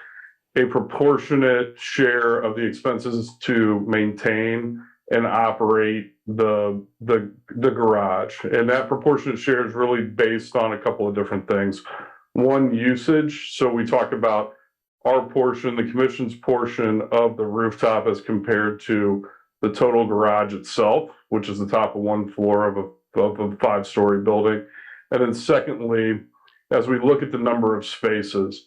a proportionate share of the expenses to maintain and operate the garage. And that proportionate share is really based on a couple of different things. One, usage. So we talk about our portion, the commission's portion of the rooftop as compared to the total garage itself, which is the top of one floor of a 5-story building. And then secondly, as we look at the number of spaces,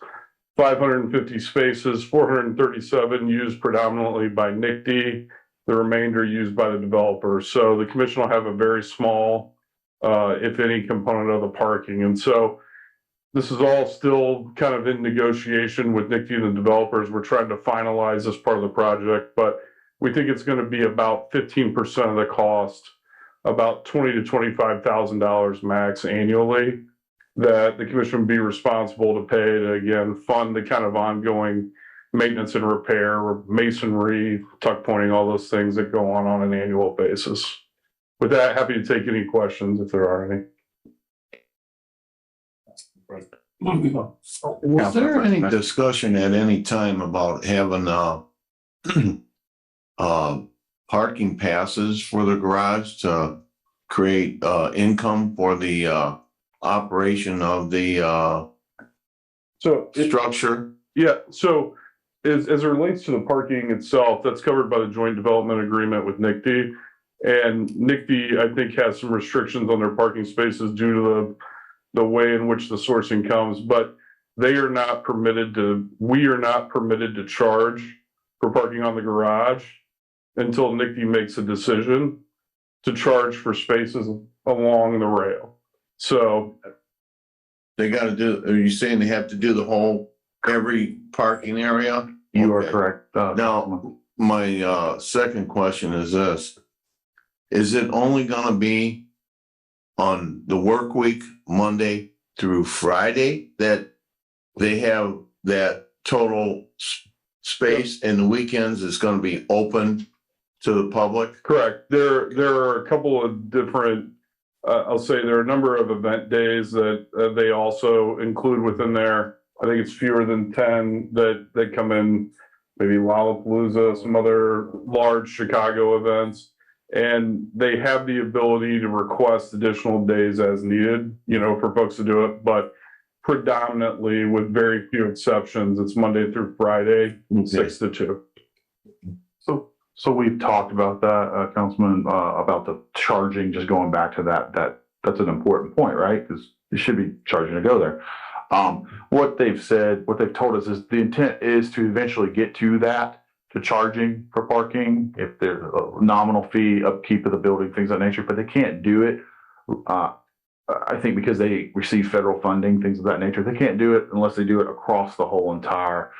550 spaces, 437 used predominantly by NICD, the remainder used by the developer. So the commission will have a very small, if any, component of the parking. And so this is all still kind of in negotiation with NICD and the developers. We're trying to finalize this part of the project, but we think it's going to be about 15% of the cost, about $20,000 to $25,000 max annually, that the commission would be responsible to pay to, again, fund the kind of ongoing maintenance and repair, masonry, tuck pointing, all those things that go on an annual basis. With that, happy to take any questions if there are any. Was there any discussion at any time about having parking passes for the garage to create income for the operation of the structure? Yeah, so as it relates to the parking itself, that's covered by the joint development agreement with NICD. And NICD, I think, has some restrictions on their parking spaces due to the way in which the sourcing comes, but we are not permitted to charge for parking on the garage until NICD makes a decision to charge for spaces along the rail. So they got to do, are you saying they have to do the whole, every parking area? You are correct. Now, my second question is this. Is it only going to be on the work week, Monday through Friday, that they have that total space, and the weekends is going to be open to the public? Correct. There are a couple of different, I'll say there are a number of event days that they also include within there. I think it's fewer than 10 that come in, maybe Lollapalooza, some other large Chicago events. And they have the ability to request additional days as needed, for folks to do it. But predominantly, with very few exceptions, it's Monday through Friday, 6 to 2. So we've talked about that, Councilman, about the charging, just going back to that's an important point, right? Because you should be charging to go there. What they've told us is the intent is to eventually get to that, to charging for parking, if there's a nominal fee, upkeep of the building, things of that nature, but they can't do it. I think because they receive federal funding, things of that nature, they can't do it unless they do it across the whole entire,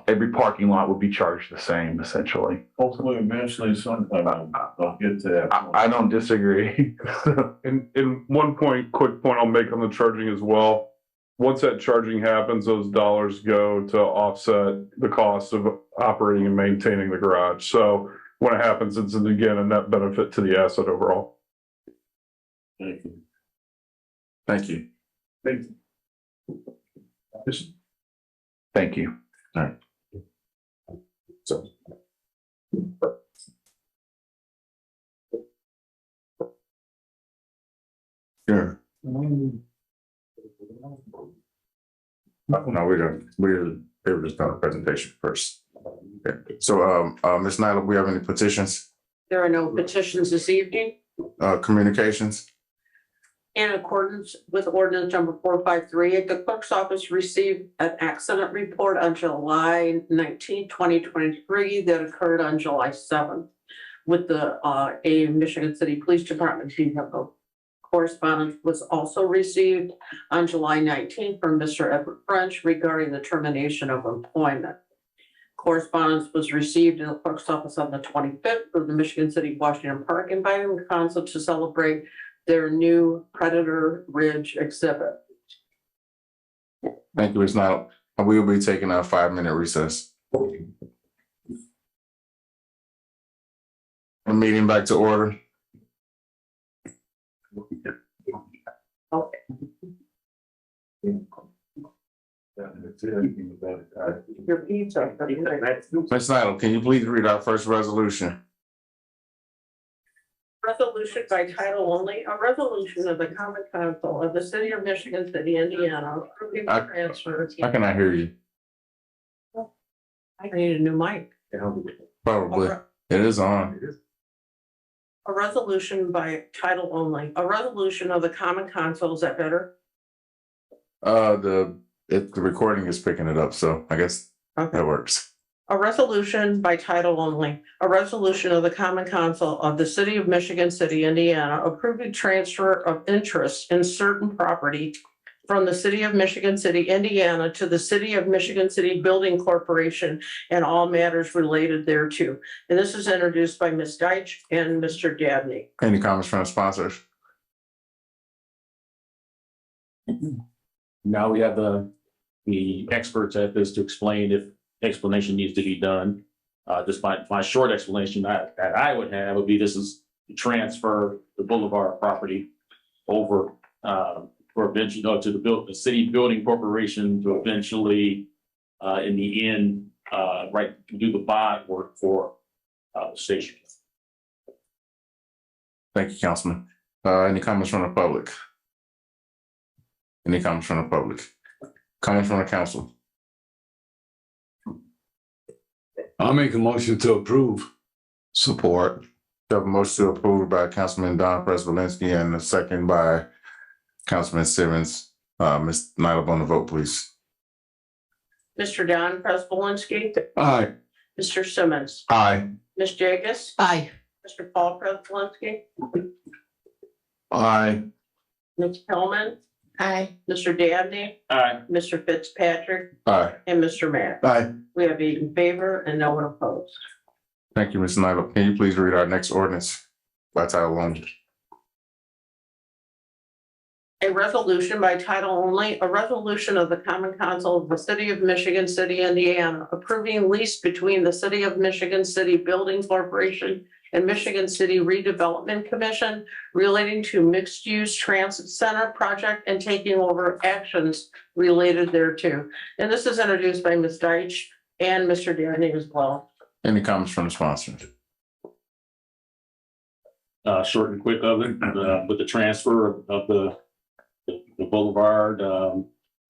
every parking lot would be charged the same, essentially. Hopefully, eventually, sometime I'll get to that. I don't disagree. And quick point I'll make on the charging as well. once that charging happens, those dollars go to offset the cost of operating and maintaining the garage. So when it happens, it's again a net benefit to the asset overall. Thank you. Thank you. Thank you. Thank you. All right. So. Sure. No, they were just done a presentation first. Okay. So, Ms. Nyla, we have any petitions, There are no petitions this evening. communications? In accordance with ordinance number 453, the clerk's office received an accident report on July 19, 2023 that occurred on July 7th with the A Michigan City Police Department vehicle. Correspondence was also received on July 19 from Mr. Edward French regarding the termination of employment. Correspondence was received in the clerk's office on the 25th from the Michigan City Washington Park, inviting the council to celebrate their new Predator Ridge exhibit. Thank you, Ms. Nyla. We will be taking a 5-minute recess. The meeting back to order. Okay. Your pizza. Ms. Nyla, can you please read our first resolution? Resolution by title only, a resolution of the Common Council of the City of Michigan City, Indiana, approving the transfer. I cannot hear you. I need a new mic. Probably. It is on. A resolution by title only, a resolution of the Common Council, is that better? The recording is picking it up, so I guess that works. A resolution by title only, a resolution of the Common Council of the City of Michigan City, Indiana, approving transfer of interest in certain property from the City of Michigan City, Indiana to the City of Michigan City Building Corporation and all matters related thereto. And this is introduced by Ms. Deitch and Mr. Dabney. Any comments from the sponsors? Now we have the experts at this to explain if explanation needs to be done. Just my short explanation that I would have would be this is to transfer the Boulevard property over for eventually to the city building corporation to eventually in the end do the bond work for the station. Thank you, Councilman. Any comments from the public? Any comments from the public? Comments from the council? I'll make a motion to approve. Support. We have a motion to approve by Councilman Don Prespolinski and a second by Councilman Simmons. Ms. Nyla, on the vote, please. Mr. Don Prespolinski. Aye. Mr. Simmons. Aye. Ms. Jagus. Aye. Mr. Paul Prespolinski. Aye. Ms. Hillman. Aye. Mr. Dabney. Aye. Mr. Fitzpatrick. Aye. And Mr. Matt. Aye. We have 8 in favor and no one opposed. Thank you, Ms. Nyla. Can you please read our next ordinance by title only? A resolution by title only, a resolution of the Common Council of the City of Michigan City, Indiana, approving lease between the City of Michigan City Building Corporation and Michigan City Redevelopment Commission relating to mixed-use transit center project and taking over actions related thereto. And this is introduced by Ms. Deitch and Mr. Dabney as well. Any comments from the sponsors? Short and quick of it, with the transfer of the Boulevard.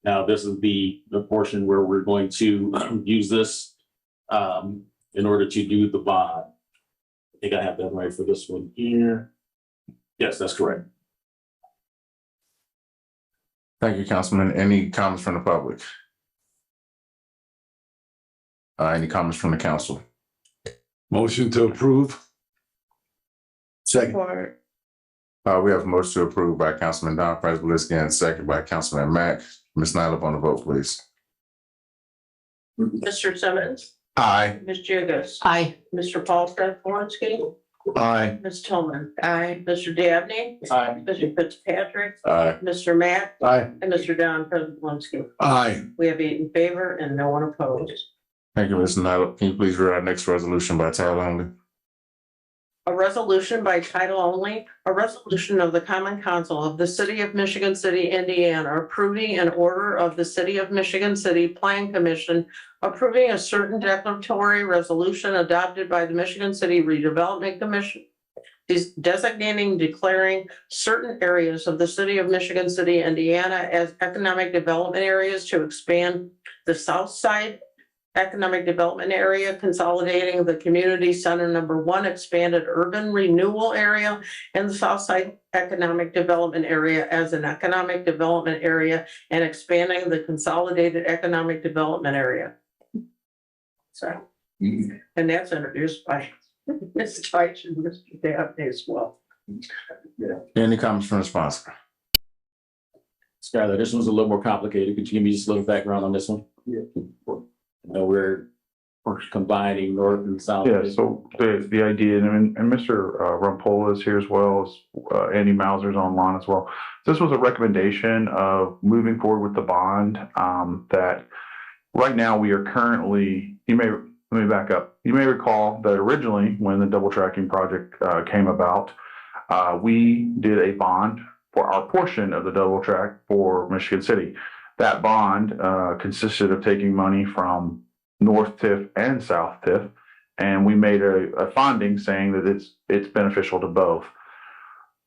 Now this is the portion where we're going to use this in order to do the bond. I think I have that right for this one here. Yes, that's correct. Thank you, Councilman. Any comments from the public? Any comments from the council? Motion to approve. Second. We have a motion to approve by Councilman Don Prespolinski and second by Councilman Mack. Ms. Nyla, on the vote, please. Mr. Simmons. Aye. Ms. Jagus. Aye. Mr. Paul Prespolinski. Aye. Ms. Tillman. Aye. Mr. Dabney. Aye. Mr. Fitzpatrick. Aye. Mr. Matt. Aye. And Mr. Don Prespolinski. Aye. We have 8 in favor and no one opposed. Thank you, Ms. Nyla. Can you please read our next resolution by title only? A resolution by title only, a resolution of the Common Council of the City of Michigan City, Indiana, approving an order of the City of Michigan City Plan Commission approving a certain declaratory resolution adopted by the Michigan City Redevelopment Commission designating, declaring certain areas of the City of Michigan City, Indiana as economic development areas to expand the South Side Economic Development Area, consolidating the Community Center Number 1 expanded urban renewal area and the Southside Economic Development Area as an economic development area and expanding the consolidated economic development area. So, and that's introduced by Ms. Teich and Mr. Dabney as well. Any comments from the sponsor? Skylar, this one's a little more complicated. Could you give me just a little background on this one? Yeah. I know we're combining north and south. Yeah, so the idea, and Mr. Rumpola is here as well as Andy Mauser's online as well. This was a recommendation of moving forward with the bond that right now we are currently, let me back up. You may recall that originally when the double tracking project came about, we did a bond for our portion of the double track for Michigan City. That bond consisted of taking money from North TIF and South TIF, and we made a finding saying that it's beneficial to both.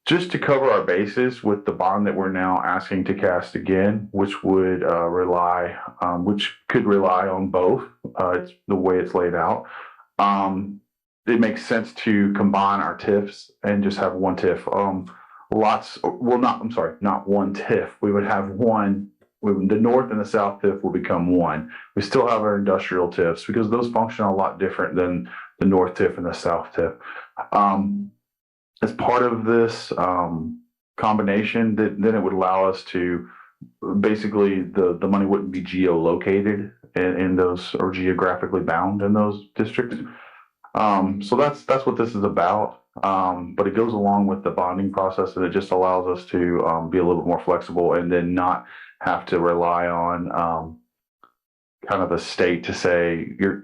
Just to cover our bases with the bond that we're now asking to cast again, which would which could rely on both. It's the way it's laid out. It makes sense to combine our TIFs and just have one TIF. Not one TIF. We would have one. The north and the south TIF will become one. We still have our industrial TIFs because those function a lot different than the north TIF and the south TIF. As part of this combination, then it would allow us to basically the money wouldn't be geolocated in those or geographically bound in those districts. So that's what this is about. But it goes along with the bonding process, and it just allows us to be a little bit more flexible and then not have to rely on kind of the state to say you're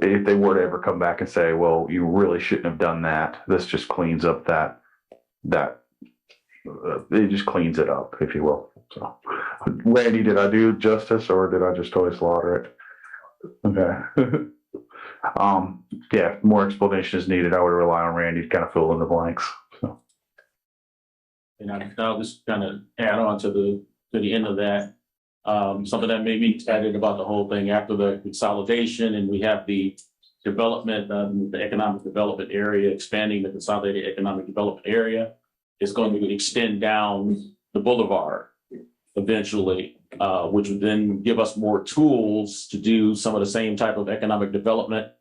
if they were to ever come back and say, well, you really shouldn't have done that. This just cleans up that it just cleans it up, if you will. So, Randy, did I do justice or did I just totally slaughter it? Okay. Yeah, if more explanation is needed, I would rely on Randy to kind of fill in the blanks. So. And I'll just kind of add on to the end of that. Something that made me excited about the whole thing after the consolidation, and we have the development, the economic development area, expanding the consolidated economic development area. It's going to extend down the boulevard eventually, which would then give us more tools to do some of the same type of economic development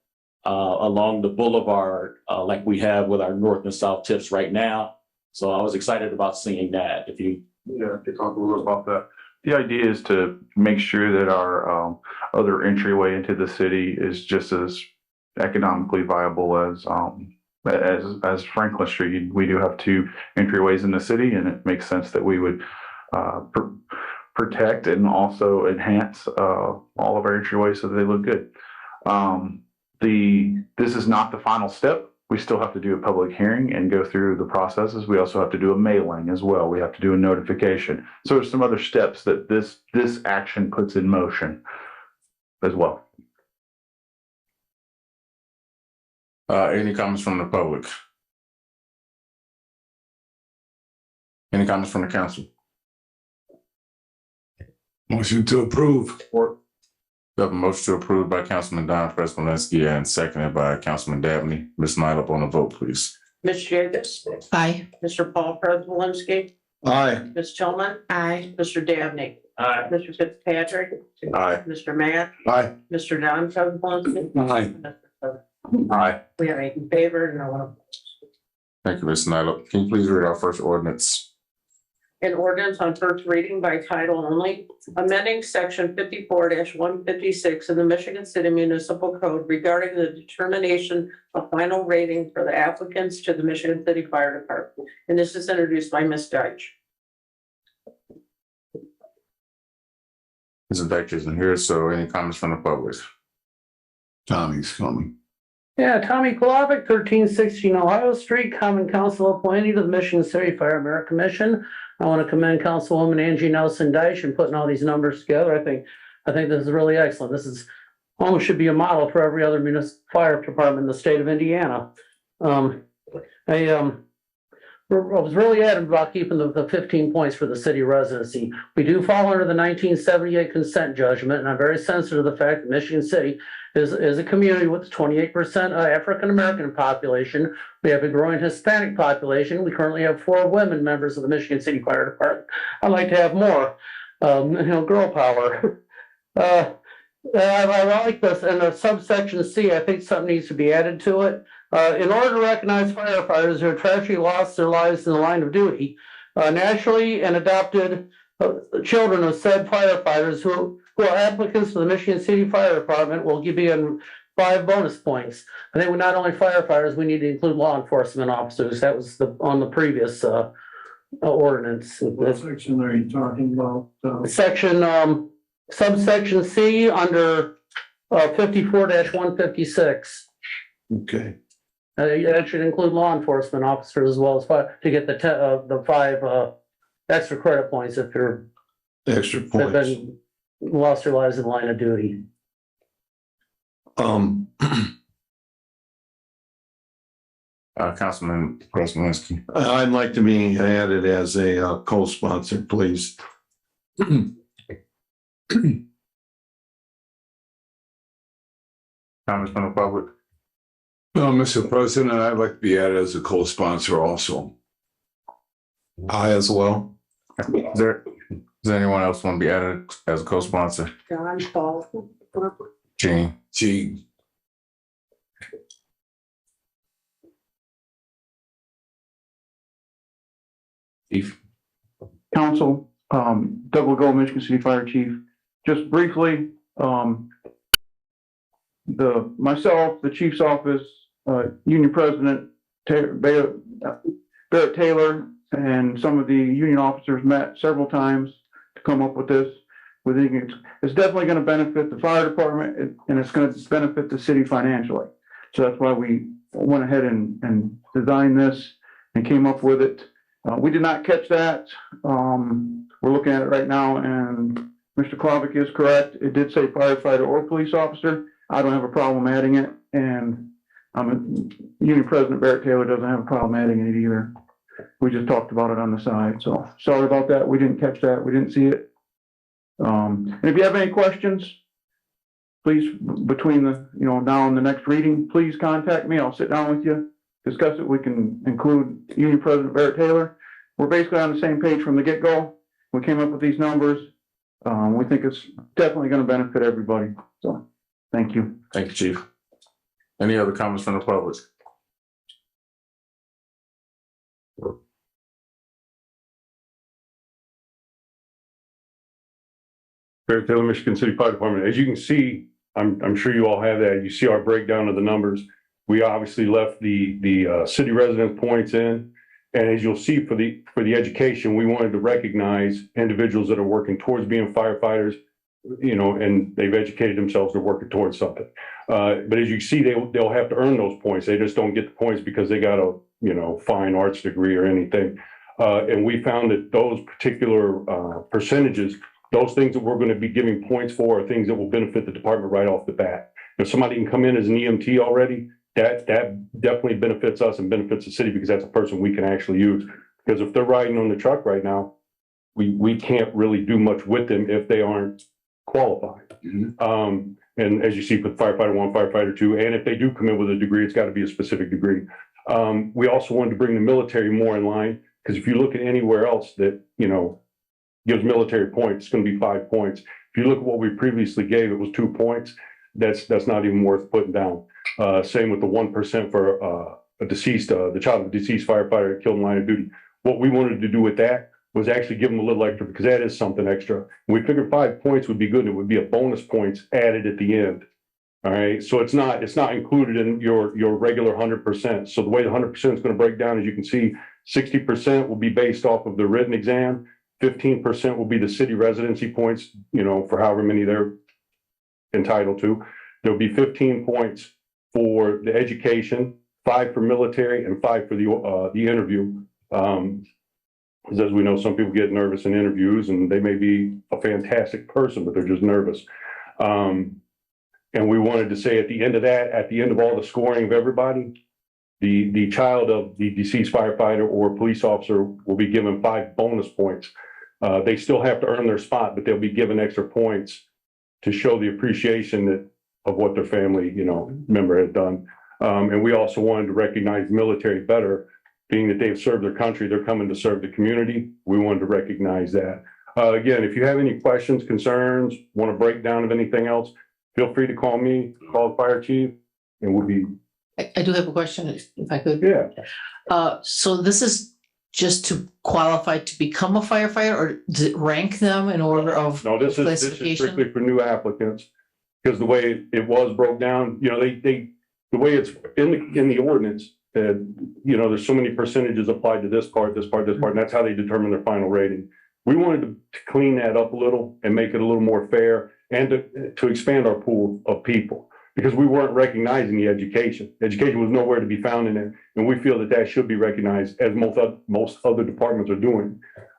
along the boulevard, like we have with our north and south TIFs right now. So I was excited about seeing that. If you talk a little about that. The idea is to make sure that our other entryway into the city is just as economically viable as Franklin Street. We do have 2 entryways in the city, and it makes sense that we would protect and also enhance all of our entryways so that they look good. This is not the final step. We still have to do a public hearing and go through the processes. We also have to do a mailing as well. We have to do a notification. So there's some other steps that this action puts in motion as well. Any comments from the public? Any comments from the council? Motion to approve. We have a motion to approve by Councilman Don Prespolinski and seconded by Councilman Dabney. Ms. Nyla, on the vote, please. Ms. Jacobs? Aye. Mr. Paul Prespolinski? Aye. Ms. Tillman? Aye. Mr. Dabney? Aye. Mr. Fitzpatrick? Aye. Mr. Matt? Aye. Mr. Don Prespolinski? Aye. Aye. We have 8 in favor and no one opposed. Thank you, Ms. Nyla. Can you please read our first ordinance? An ordinance on first reading by title only, amending section 54-156 of the Michigan City Municipal Code regarding the determination of final rating for the applicants to the Michigan City Fire Department. And this is introduced by Ms. Deitch. Mr. Deitch isn't here, so any comments from the public? Tommy's coming. Yeah, Tommy Kolovic, 1316 Ohio Street, Common Council appointee to the Michigan City Fire Merit Commission. I want to commend Councilwoman Angie Nelson Deitch in putting all these numbers together. I think this is really excellent. This is almost should be a model for every other municipal fire department in the state of Indiana. I was really adamant about keeping the 15 points for the city residency. We do fall under the 1978 consent judgment, and I'm very sensitive to the fact that Michigan City is a community with 28% African-American population. We have a growing Hispanic population. We currently have 4 women members of the Michigan City Fire Department. I'd like to have more, girl power. I like this. And the subsection C, I think something needs to be added to it. In order to recognize firefighters who have tragically lost their lives in the line of duty, naturally and adopted children of said firefighters who are applicants to the Michigan City Fire Department will give you 5 bonus points. I think we're not only firefighters, we need to include law enforcement officers. That was on the previous ordinance. What section are you talking about? Subsection C under 54-156. Okay. That should include law enforcement officers as well as to get the 5 extra credit points if you're Extra have points. been lost their lives in the line of duty. Councilman Krasnowski. I'd like to be added as a co-sponsor, please. Comments from the public? Mr. President, I'd like to be added as a co-sponsor also. I as well. Does anyone else want to be added as a co-sponsor? John, Paul. Gene. Gene. Chief. Council, Doug Legault, Michigan City Fire Chief. Just briefly, myself, the chief's office, Union President Barrett Taylor, and some of the union officers met several times to come up with this. We think it's definitely going to benefit the fire department and it's going to benefit the city financially. So that's why we went ahead and designed this and came up with it. We did not catch that. We're looking at it right now, and Mr. Klavik is correct. It did say firefighter or police officer. I don't have a problem adding it, and Union President Barrett Taylor doesn't have a problem adding it either. We just talked about it on the side, so sorry about that. We didn't catch that. We didn't see it. And if you have any questions, please, between now and the next reading, please contact me. I'll sit down with you, discuss it. We can include Union President Barrett Taylor. We're basically on the same page from the get-go. We came up with these numbers. We think it's definitely going to benefit everybody. So, thank you. Thank you, Chief. Any other comments from the public? Barrett Taylor, Michigan City Fire Department. As you can see, I'm sure you all have that. You see our breakdown of the numbers. We obviously left the city residence points in. And as you'll see for the education, we wanted to recognize individuals that are working towards being firefighters, and they've educated themselves, they're working towards something. But as you see, they'll have to earn those points. They just don't get the points because they got a, fine arts degree or anything. And we found that those particular percentages, those things that we're going to be giving points for are things that will benefit the department right off the bat. If somebody can come in as an EMT already, that definitely benefits us and benefits the city because that's a person we can actually use. Because if they're riding on the truck right now, we can't really do much with them if they aren't qualified. Mm-hmm. And as you see with firefighter 1, firefighter 2, and if they do come in with a degree, it's got to be a specific degree. We also wanted to bring the military more in line because if you look at anywhere else that, gives military points, it's going to be 5 points. If you look at what we previously gave, it was 2 points. That's not even worth putting down. Same with the 1% for a deceased, the child of a deceased firefighter killed in line of duty. What we wanted to do with that was actually give them a little extra because that is something extra. We figured 5 points would be good. It would be a bonus points added at the end. All right, so it's not included in your regular 100%. So the way the 100% is going to break down, as you can see, 60% will be based off of the written exam. 15% will be the city residency points, for however many they're entitled to. There'll be 15 points for the education, 5 for military, and 5 for the interview. Because as we know, some people get nervous in interviews, and they may be a fantastic person, but they're just nervous. And we wanted to say at the end of that, at the end of all the scoring of everybody, the child of the deceased firefighter or police officer will be given 5 bonus points. They still have to earn their spot, but they'll be given extra points to show the appreciation of what their family, member has done. And we also wanted to recognize the military better, being that they've served their country, they're coming to serve the community. We wanted to recognize that. Again, if you have any questions, concerns, want a breakdown of anything else, feel free to call me, call the fire chief, and we'll be. I do have a question, if I could. Yeah. So this is just to qualify to become a firefighter, or does it rank them in order of No, this is classification? strictly for new applicants, because the way it was broke down, the way it's in the ordinance, there's so many percentages applied to this part, and that's how they determine their final rating. We wanted to clean that up a little and make it a little more fair, and to expand our pool of people, because we weren't recognizing the education. Education was nowhere to be found in it, and we feel that should be recognized, as most other departments are doing.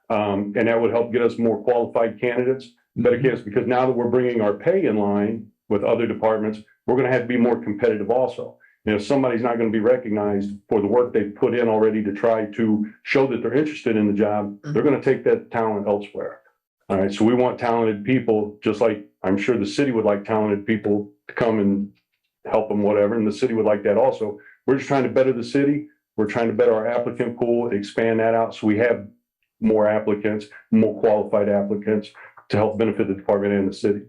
And that would help get us more qualified candidates, better candidates, because now that we're bringing our pay in line with other departments, we're going to have to be more competitive also. And if somebody's not going to be recognized for the work they've put in already to try to show that they're interested in the job, they're going to take that talent elsewhere. All right, so we want talented people, just like I'm sure the city would like talented people to come and help them, whatever, and the city would like that also. We're just trying to better the city. We're trying to better our applicant pool, expand that out so we have more applicants, more qualified applicants to help benefit the department and the city.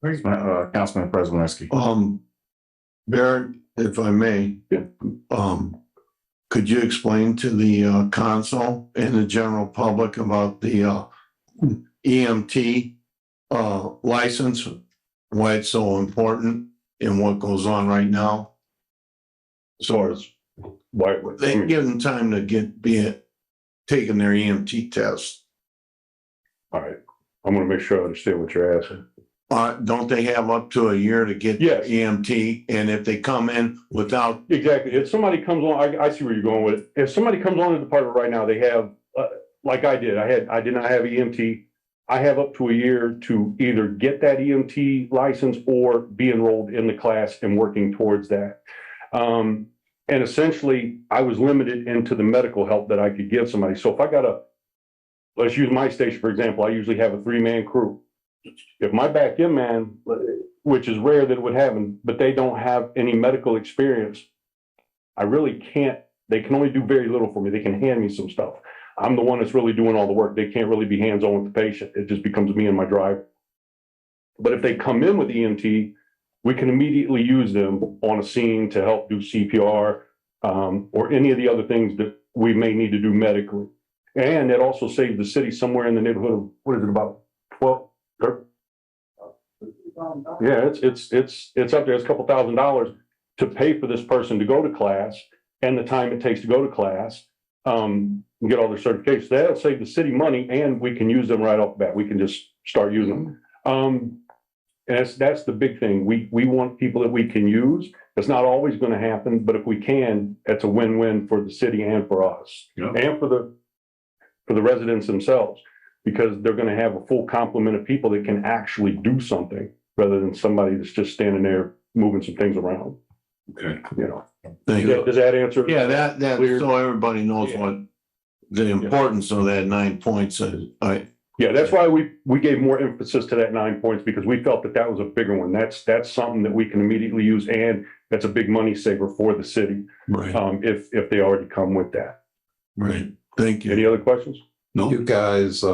Councilman Preselinski. Barrett, if I may. Yeah. Could you explain to the council and the general public about the EMT license, why it's so important and what goes on right now? So as why they give them time to taking their EMT test. All right, I'm going to make sure I understand what you're asking. Don't they have up to a year to get EMT? And if they come in without. Exactly. If somebody comes on, I see where you're going with it. If somebody comes on the department right now, they have, like I did, I did not have EMT. I have up to a year to either get that EMT license or be enrolled in the class and working towards that. And essentially I was limited into the medical help that I could give somebody. So if I got let's use my station, for example, I usually have a 3-man crew. If my back-end man, which is rare that it would happen, but they don't have any medical experience, I really can't, they can only do very little for me. They can hand me some stuff. I'm the one that's really doing all the work. They can't really be hands-on with the patient. It just becomes me and my driver. But if they come in with EMT, we can immediately use them on a scene to help do CPR or any of the other things that we may need to do medically. And it also saves the city somewhere in the neighborhood of, what is it, about 12? Yeah, it's up there. It's a couple $1,000s to pay for this person to go to class and the time it takes to go to class, and get all their certifications. That'll save the city money, and we can use them right off the bat. We can just start using them. And that's the big thing. We want people that we can use. It's not always going to happen, but if we can, that's a win-win for the city and for us, and for the residents themselves, because they're going to have a full complement of people that can actually do something rather than somebody that's just standing there moving some things around. Okay. Thank you. Does that answer? Yeah, that so everybody knows what the importance of that 9 points is. Yeah, that's why we gave more emphasis to that 9 points, because we felt that was a bigger one. That's something that we can immediately use, and that's a big money saver for the city. Right. If they already come with that. Right. Thank you. Any other questions? No. You guys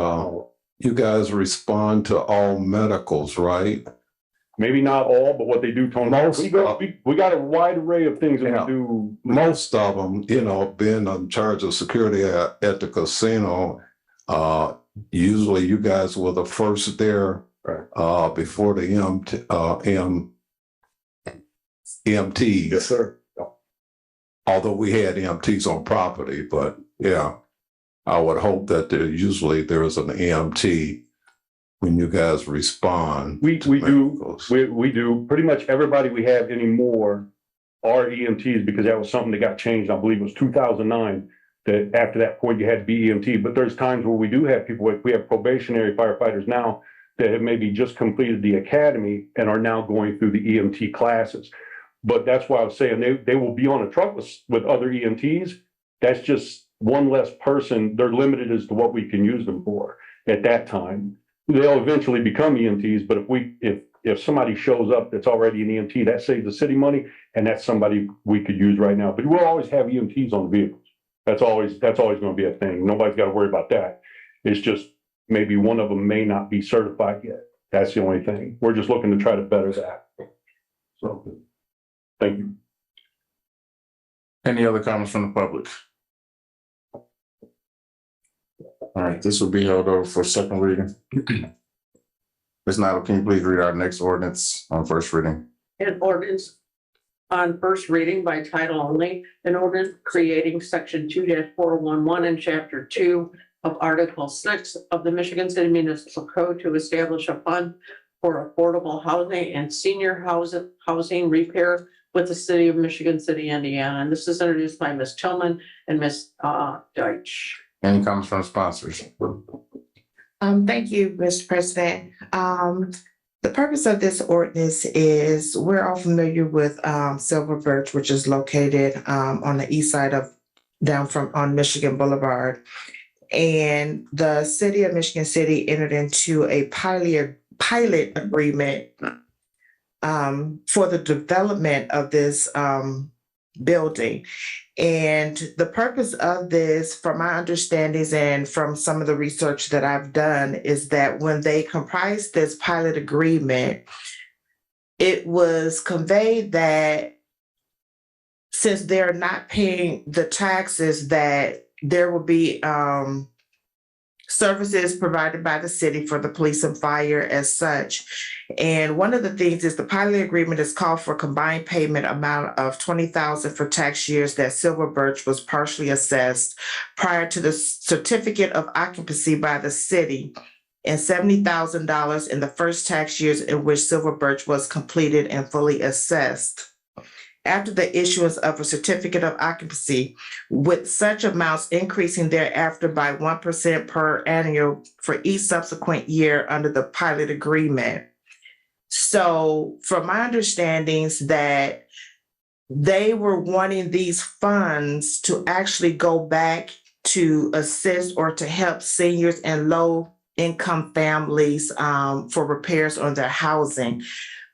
respond to all medicals, right? Maybe not all, but what they do, Tony. We got a wide array of things that we do. Most of them, being in charge of security at the casino, usually you guys were the first there, before the EMTs. Yes, sir. Although we had EMTs on property, but yeah, I would hope that usually there is an EMT when you guys respond. We do. We do. Pretty much everybody we have anymore are EMTs because that was something that got changed. I believe it was 2009 that after that point you had to be EMT. But there's times where we do have people, we have probationary firefighters now that have maybe just completed the academy and are now going through the EMT classes. But that's why I was saying they will be on a truck with other EMTs. That's just one less person. They're limited as to what we can use them for at that time. They'll eventually become EMTs, but if somebody shows up that's already an EMT, that saves the city money, and that's somebody we could use right now. But we'll always have EMTs on the vehicles. That's always going to be a thing. Nobody's got to worry about that. It's just maybe one of them may not be certified yet. That's the only thing. We're just looking to try to better that. So, thank you. Any other comments from the public? All right, this will be held over for second reading. Ms. Nyla, can you please read our next ordinance on first reading? An ordinance on first reading by title only, an ordinance creating section 2-411 and chapter 2 of article 6 of the Michigan City Municipal Code to establish a fund for affordable housing and senior housing repair with the city of Michigan City, Indiana. And this is introduced by Ms. Tillman and Ms. Deitch. Any comments from sponsors? Thank you, Mr. President. The purpose of this ordinance is we're all familiar with Silver Birch, which is located on the east side of on Michigan Boulevard. And the city of Michigan City entered into a pilot agreement for the development of this building. And the purpose of this, from my understandings and from some of the research that I've done, is that when they comprised this pilot agreement, it was conveyed that since they're not paying the taxes, that there will be services provided by the city for the police and fire as such. And one of the things is the pilot agreement is called for combined payment amount of $20,000 for tax years that Silver Birch was partially assessed prior to the certificate of occupancy by the city, and $70,000 in the first tax years in which Silver Birch was completed and fully assessed. After the issuance of a certificate of occupancy, with such amounts increasing thereafter by 1% per annum for each subsequent year under the pilot agreement. So from my understandings that they were wanting these funds to actually go back to assist or to help seniors and low income families for repairs on their housing.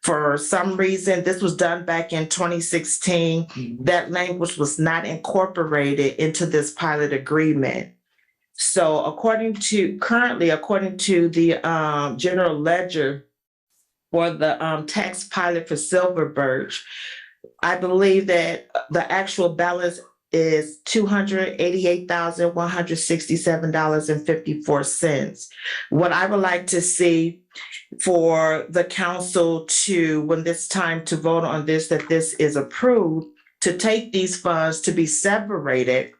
For some reason, this was done back in 2016. That language was not incorporated into this pilot agreement. So currently, according to the general ledger for the tax pilot for Silver Birch, I believe that the actual balance is $288,167.54. What I would like to see for the council to, when it's time to vote on this, that this is approved, to take these funds to be separated,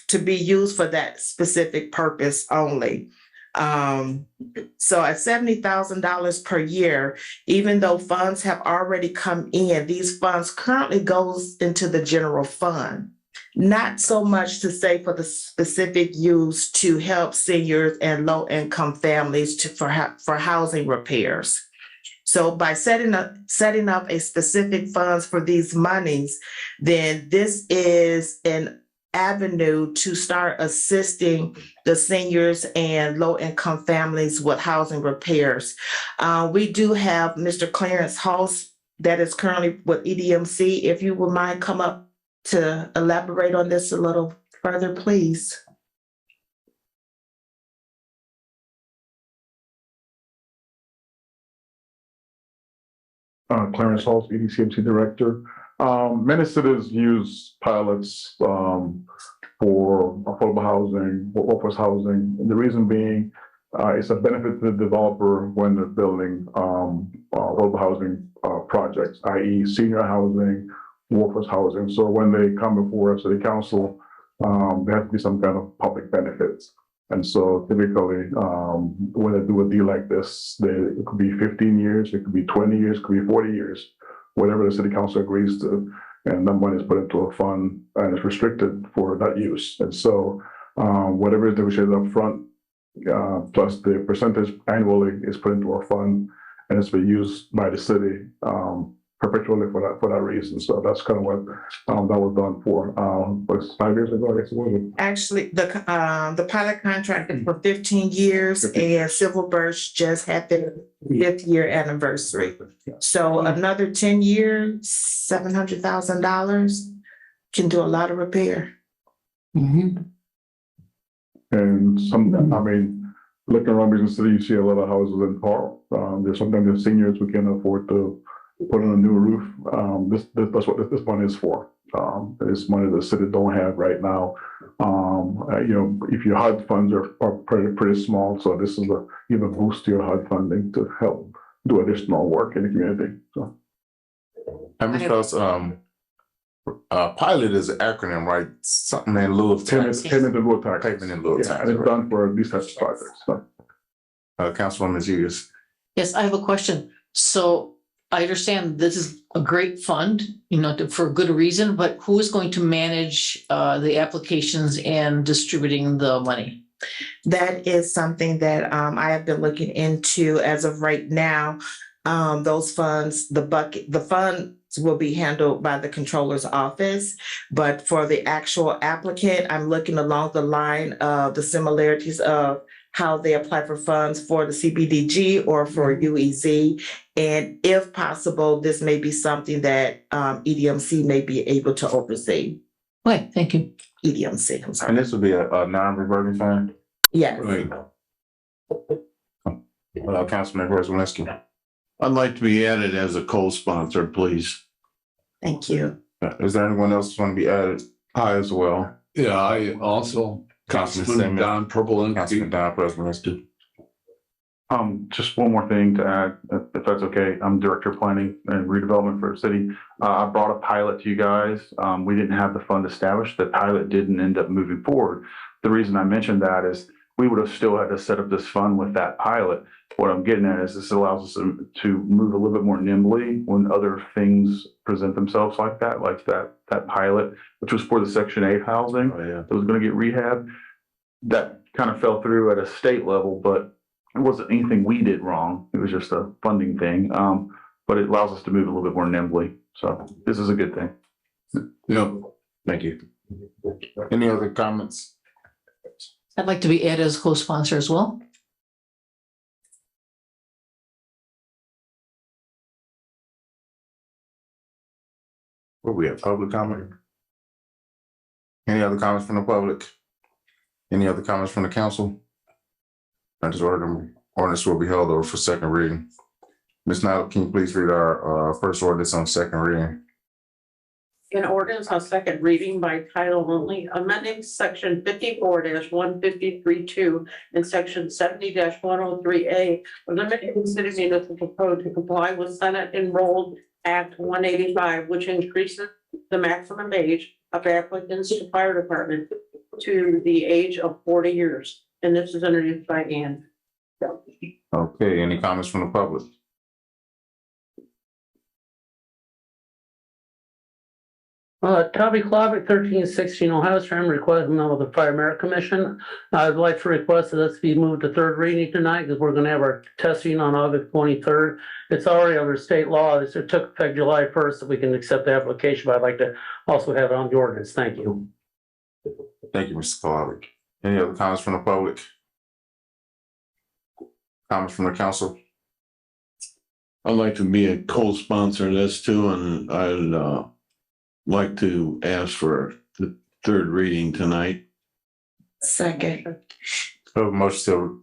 to be used for that specific purpose only. So at $70,000 per year, even though funds have already come in, these funds currently goes into the general fund. Not so much to say for the specific use to help seniors and low-income families for housing repairs. So by setting up a specific funds for these monies, then this is an avenue to start assisting the seniors and low-income families with housing repairs. We do have Mr. Clarence Hulse that is currently with EDMC. If you would mind come up to elaborate on this a little further, please. Clarence Halls, EDCMC Director. Many cities use pilots for affordable housing, workforce housing. And the reason being, it's a benefit to the developer when they're building affordable housing projects, i.e. senior housing, workforce housing. So when they come before city council, there has to be some kind of public benefits. And so typically, when they do a deal like this, it could be 15 years, it could be 20 years, it could be 40 years, whatever the city council agrees to. And that money is put into a fund and it's restricted for that use. And so whatever is negotiated up front, plus the percentage annually is put into a fund and it's been used by the city perpetually for that reason. So that's kind of what that was done for. Was 5 years ago, I guess it was. Actually, the pilot contract is for 15 years and Civil Birch just had their 5th year anniversary. So another 10 years, $700,000 can do a lot of repair. And I mean, looking around Michigan City, you see a lot of houses in Carl. There's sometimes the seniors who can't afford to put on a new roof. That's what this money is for. It's money the city don't have right now. If your HUD funds are pretty small, so this is even boost to your HUD funding to help do additional work in the community. So, And Mr. pilot is an acronym, right? Something in lieu of tax. Payment in lieu of tax. Payment in lieu of tax. And it's done for these types of projects. So. Councilwoman Hughes. Yes, I have a question. So I understand this is a great fund, for a good reason, but who is going to manage the applications and distributing the money? That is something that I have been looking into as of right now. Those funds, the funds will be handled by the controller's office. But for the actual applicant, I'm looking along the line of the similarities of how they apply for funds for the CBDG or for UEZ. And if possible, this may be something that EDMC may be able to oversee. Okay, thank you. EDMC, I'm sorry. And this would be a non-reverting fund? Yes. Right. Councilman Preselinski. I'd like to be added as a co-sponsor, please. Thank you. Is there anyone else want to be added? I as well. Yeah, I also. Councilman Don Purple. Councilman Don Preselinski. Just one more thing to add, if that's okay. I'm Director of Planning and Redevelopment for the city. I brought a pilot to you guys. We didn't have the fund established. The pilot didn't end up moving forward. The reason I mentioned that is we would have still had to set up this fund with that pilot. What I'm getting at is this allows us to move a little bit more nimbly when other things present themselves like that pilot, which was for the Section 8 housing. Oh, yeah. That was going to get rehab. That kind of fell through at a state level, but it wasn't anything we did wrong. It was just a funding thing. But it allows us to move a little bit more nimbly. So this is a good thing. Yeah. Thank you. Any other comments? I'd like to be added as co-sponsor as well. Where we have public comment? Any other comments from the public? Any other comments from the council? This ordinance will be held over for second reading. Ms. Nyla, can you please read our first ordinance on second reading? An ordinance on second reading by title only, amending section 54-153(2) and section 70-103A of the Michigan City Municipal Code to comply with Senate Enrolled Act 185, which increases the maximum age of applicants to fire department to the age of 40 years. And this is introduced by Ann. Okay, any comments from the public? Toby Klovic, 1316 Ohio Street, requesting of the Fire Merit Commission. I'd like to request that this be moved to third reading tonight because we're going to have our testing on August 23rd. It's already under state law. It took effect July 1st that we can accept the application, but I'd like to also have it on the ordinance. Thank you. Thank you, Mr. Klovic. Any other comments from the public? Comments from the council? I'd like to be a co-sponsor of this too, and I'd like to ask for the third reading tonight. Second. Motion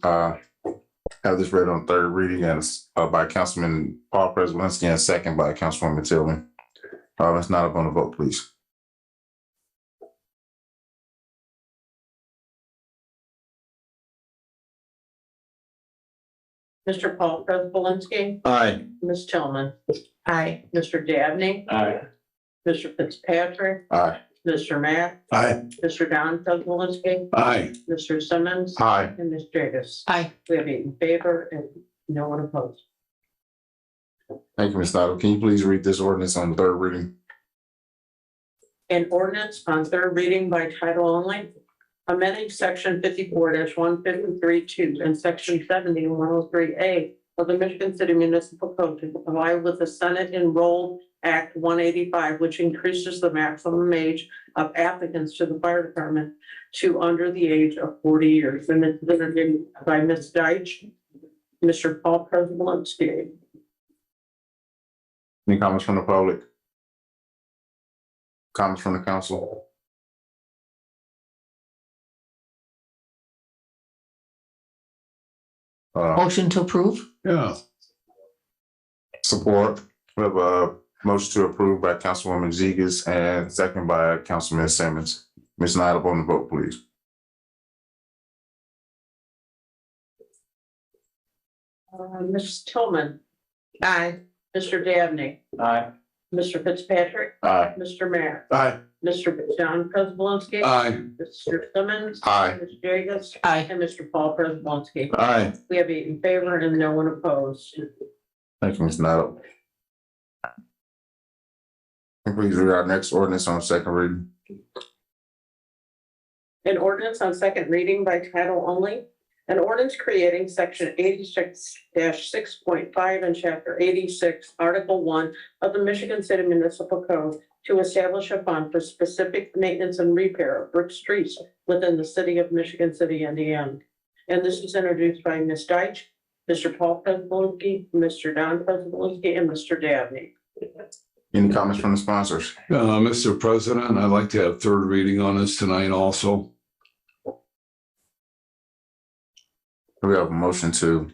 Have this read on third reading and by Councilman Paul Preselinski and second by Councilwoman Tillman. Ms. Nyla, on the vote, please. Mr. Paul Preselinski. Aye. Ms. Tillman. Aye. Mr. Dabney. Aye. Mr. Fitzpatrick. Aye. Mr. Matt. Aye. Mr. Don Prespolinski. Aye. Mr. Simmons. Aye. And Ms. Jagus. Aye. We have 8 in favor and no one opposed. Thank you, Ms. Nyla. Can you please read this ordinance on third reading? An ordinance on third reading by title only, amending section 54-153(2) and section 70-103A of the Michigan City Municipal Code to comply with the Senate Enrolled Act 185, which increases the maximum age of applicants to the fire department to under the age of 40 years. And it's been introduced by Ms. Deitch, Mr. Paul Preselinski. Any comments from the public? Comments from the council? Motion to approve? Yeah. Support. We have a motion to approve by Councilwoman Jigus and second by Councilman Simmons. Ms. Nyla, on the vote, please. Ms. Tillman. Aye. Mr. Dabney. Aye. Mr. Fitzpatrick. Aye. Mr. Mayor. Aye. Mr. John Prespolinski. Aye. Mr. Simmons. Aye. Ms. Jagus. Aye. And Mr. Paul Prespolinski. Aye. We have 8 in favor and no one opposed. Thank you, Ms. Nyla. Can you please read our next ordinance on second reading? An ordinance on second reading by title only. An ordinance creating section 86-6.5 and chapter 86, article 1 of the Michigan City Municipal Code to establish a fund for specific maintenance and repair of brick streets within the city of Michigan City, Indiana. And this is introduced by Ms. Deitch, Mr. Paul Prespolinski, Mr. Don Prespolinski, and Mr. Dabney. Any comments from the sponsors? Mr. President, I'd like to have third reading on this tonight also. We have a motion to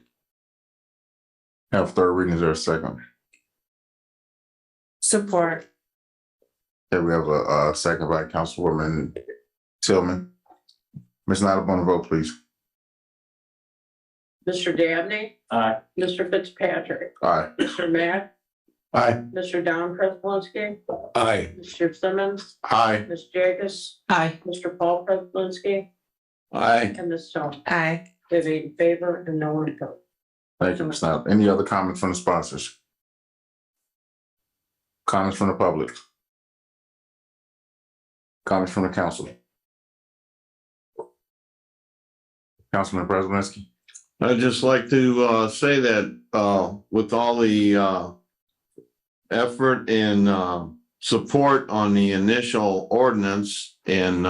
have third reading. Is there a second? Support. Okay, we have a second by Councilwoman Tillman. Ms. Nyla, on the vote, please. Mr. Dabney. Aye. Mr. Fitzpatrick. Aye. Mr. Matt. Aye. Mr. Don Prespolinski. Aye. Mr. Simmons. Aye. Ms. Jagus. Aye. Mr. Paul Prespolinski. Aye. And Ms. Tillman. Aye. We have 8 in favor and no one opposed. Thank you, Ms. Nyla. Any other comments from the sponsors? Comments from the public? Comments from the council? Councilman Prespolinski? I'd just like to say that with all the effort and support on the initial ordinance, and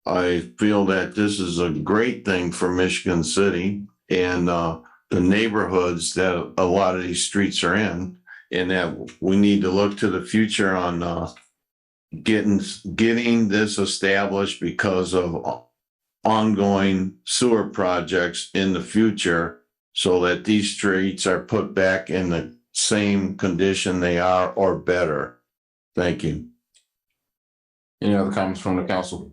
I feel that this is a great thing for Michigan City and the neighborhoods that a lot of these streets are in, and that we need to look to the future on getting this established because of ongoing sewer projects in the future, so that these streets are put back in the same condition they are or better. Thank you. Any other comments from the council?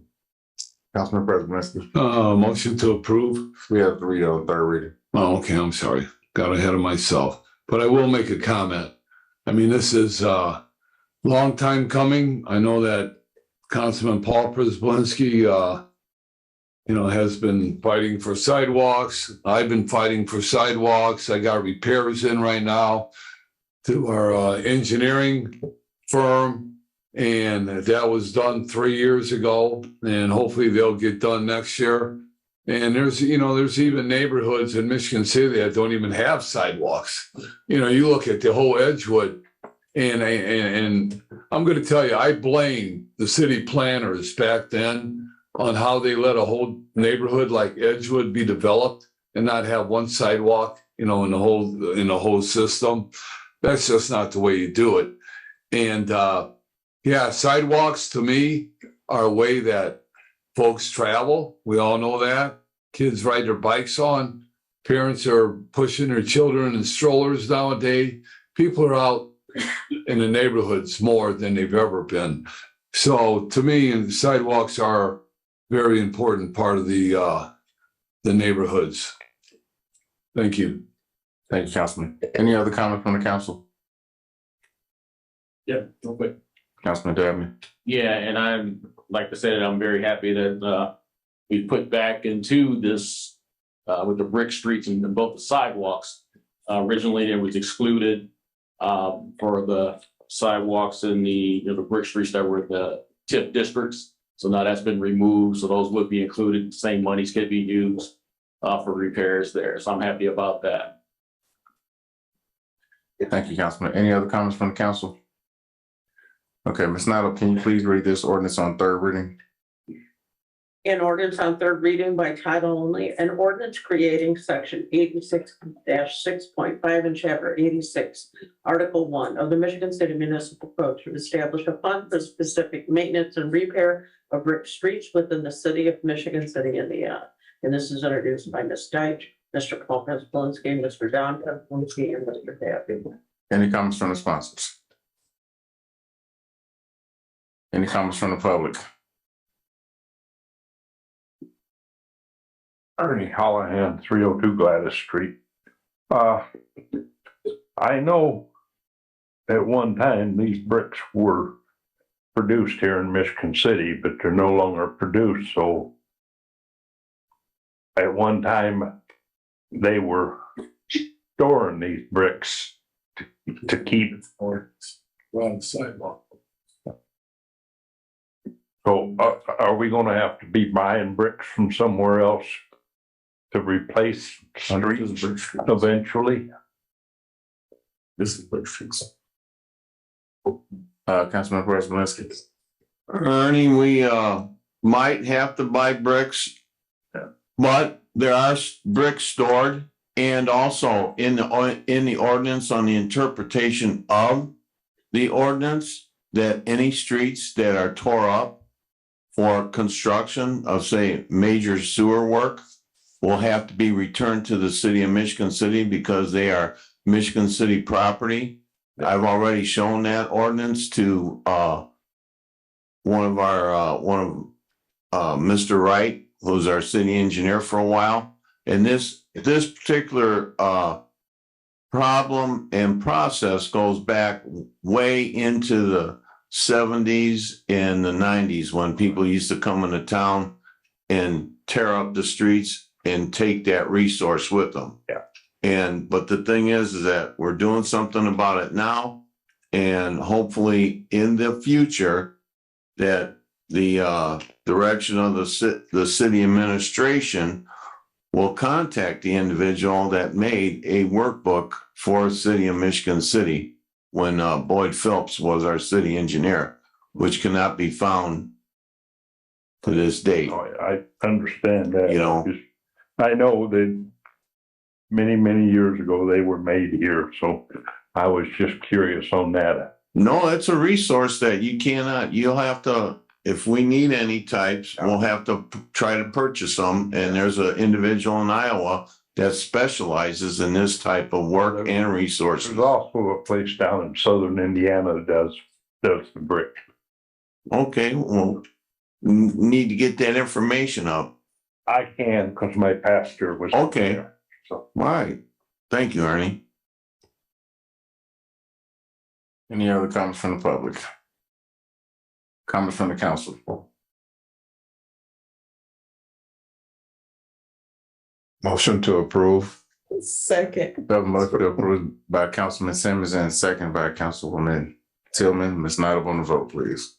Councilman Prespolinski? Motion to approve. We have to read on third reading. Oh, okay, I'm sorry. Got ahead of myself. But I will make a comment. I mean, this is a long time coming. I know that Councilman Paul Prespolinski, has been fighting for sidewalks. I've been fighting for sidewalks. I got repairs in right now to our engineering firm. And that was done 3 years ago, and hopefully they'll get done next year. And there's even neighborhoods in Michigan City that don't even have sidewalks. You look at the whole Edgewood, and I'm going to tell you, I blame the city planners back then on how they let a whole neighborhood like Edgewood be developed and not have one sidewalk, in the whole system. That's just not the way you do it. And sidewalks to me are a way that folks travel. We all know that. Kids ride their bikes on. Parents are pushing their children in strollers nowadays. People are out in the neighborhoods more than they've ever been. So to me, sidewalks are a very important part of the neighborhoods. Thank you. Thank you, Councilman. Any other comment from the council? Yeah, real quick. Councilman Dabney? Yeah, and like I said, I'm very happy that we put back into this with the brick streets and both the sidewalks. Originally, it was excluded for the sidewalks in the brick streets that were in the TIF districts. So now that's been removed. So those would be included. Same monies could be used for repairs there. So I'm happy about that. Thank you, Councilman. Any other comments from the council? Okay, Ms. Nyla, can you please read this ordinance on third reading? An ordinance on third reading by title only, an ordinance creating section 86-6.5 in chapter 86, article 1 of the Michigan City Municipal Code to establish a fund for specific maintenance and repair of brick streets within the city of Michigan City, Indiana. And this is introduced by Ms. Deitch, Mr. Paul Prespolinski, Mr. Don Prespolinski, and Mr. Dabney. Any comments from the sponsors? Any comments from the public? Ernie Hollahan, 302 Gladys Street. I know at one time these bricks were produced here in Michigan City, but they're no longer produced. So at one time they were storing these bricks to keep or around the sidewalk. So are we going to have to be buying bricks from somewhere else to replace streets eventually? This is brick streets. Councilman Prespolinski. Ernie, we might have to buy bricks, but there are bricks stored, and also in the ordinance on the interpretation of the ordinance that any streets that are tore up for construction of, say, major sewer work will have to be returned to the city of Michigan City because they are Michigan City property. I've already shown that ordinance to Mr. Wright, who's our city engineer for a while. And this particular problem and process goes back way into the 70s and the 90s when people used to come into town and tear up the streets and take that resource with them. Yeah. But the thing is that we're doing something about it now, and hopefully in the future that the direction of the city administration will contact the individual that made a workbook for the city of Michigan City when Boyd Phillips was our city engineer, which cannot be found to this date. I understand that. You know, I know that many, many years ago they were made here, so I was just curious on that. no, it's a resource that you'll have to, if we need any types, we'll have to try to purchase them. And there's an individual in Iowa that specializes in this type of work and resources. There's also a place down in southern Indiana that does the brick. Okay, well, need to get that information up. I can, because my pastor was Okay. there. So All right. Thank you, Ernie. Any other comments from the public? Comments from the council? Motion to approve. Second. We have a motion to approve by Councilman Simmons and second by Councilwoman Tillman. Ms. Nyla on the vote, please.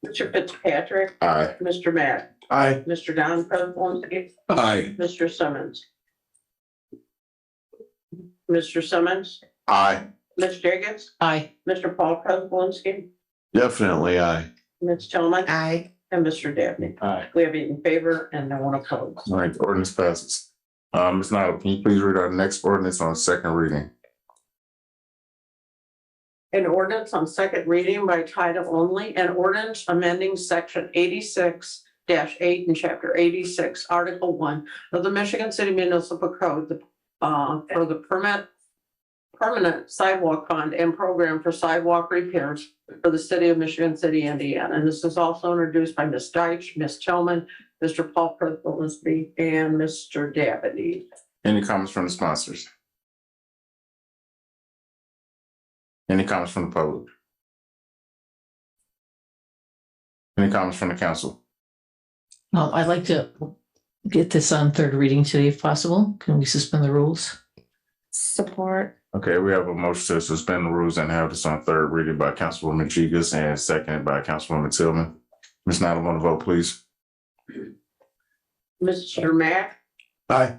Mr. Fitzpatrick. Aye. Mr. Matt. Aye. Mr. Don Prespolinski. Aye. Mr. Simmons. Mr. Simmons. Aye. Ms. Jacobs. Aye. Mr. Paul Prespolinski. Definitely aye. Ms. Tillman. Aye. And Mr. Dabney. Aye. We have 8 in favor and no one opposed. All right, the ordinance passes. Ms. Nyla, can you please read our next ordinance on second reading? An ordinance on second reading by title only, an ordinance amending section 86-8 in chapter 86, article 1 of the Michigan City Municipal Code for the permanent sidewalk fund and program for sidewalk repairs for the city of Michigan City, Indiana. And this is also introduced by Ms. Deitch, Ms. Tillman, Mr. Paul Prespolinski, and Mr. Dabney. Any comments from the sponsors? Any comments from the public? Any comments from the council? I'd like to get this on third reading today if possible. Can we suspend the rules? Support. Okay, we have a motion to suspend the rules and have this on third reading by Councilwoman Jigus and seconded by Councilwoman Tillman. Ms. Nyla, on the vote, please. Mr. Mack, Aye.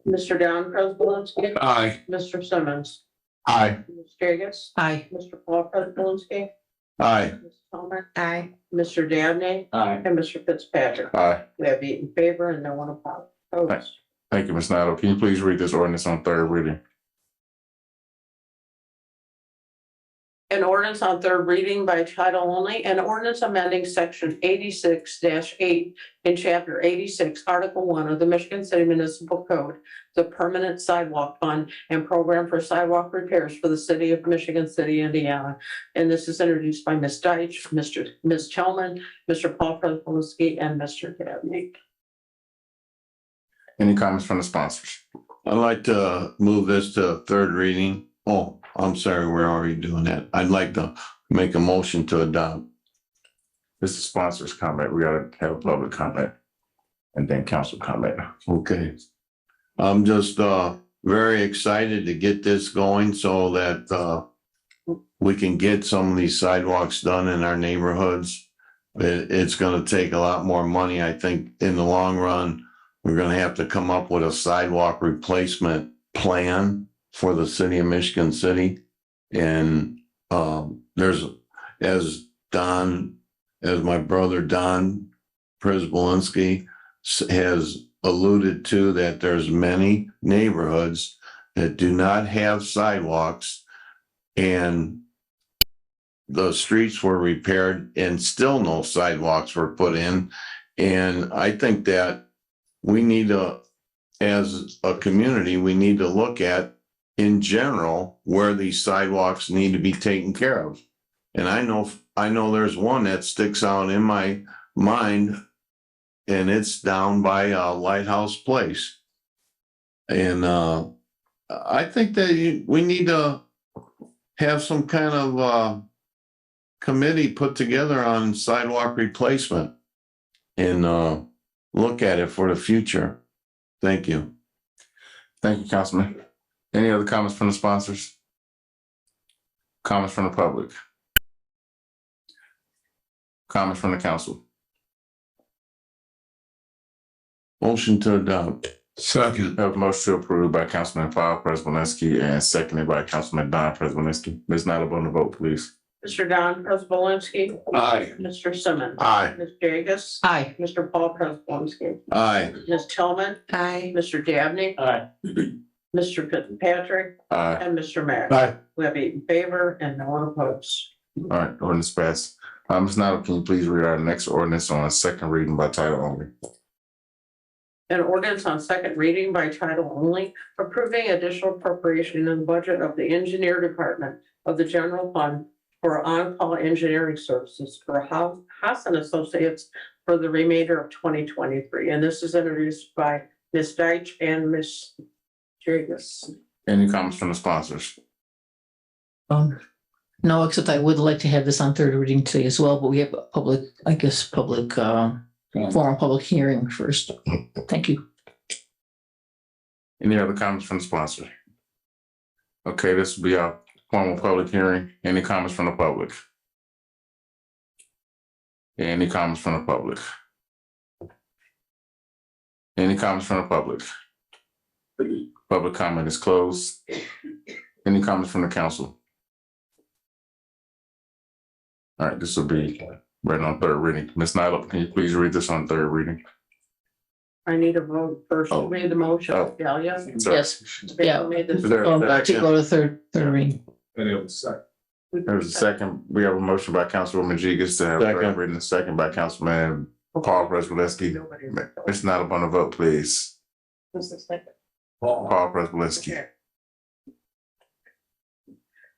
Mr. Don Prespolinski. Aye. Mr. Simmons. Aye. Ms. Jagus. Aye. Mr. Paul Prespolinski. Aye. Ms. Tillman. Aye. Mr. Dabney. Aye. And Mr. Fitzpatrick. Aye. We have 8 in favor and no one opposed. Thank you, Ms. Nyla. Can you please read this ordinance on third reading? An ordinance on third reading by title only, an ordinance amending section 86-8 in chapter 86, article 1 of the Michigan City Municipal Code, the permanent sidewalk fund and program for sidewalk repairs for the city of Michigan City, Indiana. And this is introduced by Ms. Deitch, Ms. Tillman, Mr. Paul Prespolinski, and Mr. Dabney. Any comments from the sponsors? I'd like to move this to third reading. Oh, I'm sorry, we're already doing that. I'd like to make a motion to adopt. This is sponsors comment. We gotta have a public comment and then council comment. Okay. I'm just very excited to get this going so that we can get some of these sidewalks done in our neighborhoods. It's gonna take a lot more money. I think in the long run, we're gonna have to come up with a sidewalk replacement plan for the city of Michigan City. And there's, as my brother Don Prespolinski has alluded to, that there's many neighborhoods that do not have sidewalks, and the streets were repaired and still no sidewalks were put in. And I think that we need to, as a community, we need to look at in general where these sidewalks need to be taken care of. And I know there's one that sticks out in my mind, and it's down by Lighthouse Place. And I think that we need to have some kind of committee put together on sidewalk replacement and look at it for the future. Thank you. Thank you, Councilman. Any other comments from the sponsors? Comments from the public? Comments from the council? Motion to adopt. Second. I have a motion to approve by Councilman Paul Prespolinski and seconded by Councilman Don Prespolinski. Ms. Nyla, on the vote, please. Mr. Don Prespolinski. Aye. Mr. Simmons. Aye. Ms. Jagus. Aye. Mr. Paul Prespolinski. Aye. Ms. Tillman. Aye. Mr. Dabney. Aye. Mr. Fitzpatrick. Aye. And Mr. Mack. Aye. We have 8 in favor and no one opposed. All right, ordinance passed. Ms. Nyla, can you please read our next ordinance on second reading by title only? An ordinance on second reading by title only, approving additional appropriation in the budget of the engineer department of the general fund for on-call engineering services for Haas and Associates for the remainder of 2023. And this is introduced by Ms. Deitch and Ms. Jagus. Any comments from the sponsors? No, except I would like to have this on third reading today as well, but we have a public forum, public hearing first. Thank you. Any other comments from the sponsor? Okay, this will be our formal public hearing. Any comments from the public? Any comments from the public? Any comments from the public? Public comment is closed. Any comments from the council? All right, this will be read on third reading. Ms. Nyla, can you please read this on third reading? I need a vote first. Oh. Who made the motion? Oh. Delia? Sorry. Yes. Rachel Yeah. made the- Is there a To second? go to third reading. There's a second. We have a motion by Councilwoman Jigus to have third reading, a second by Councilman Paul Prespolinski. Ms. Nyla, on the vote, please. Who's the second? Paul Prespolinski.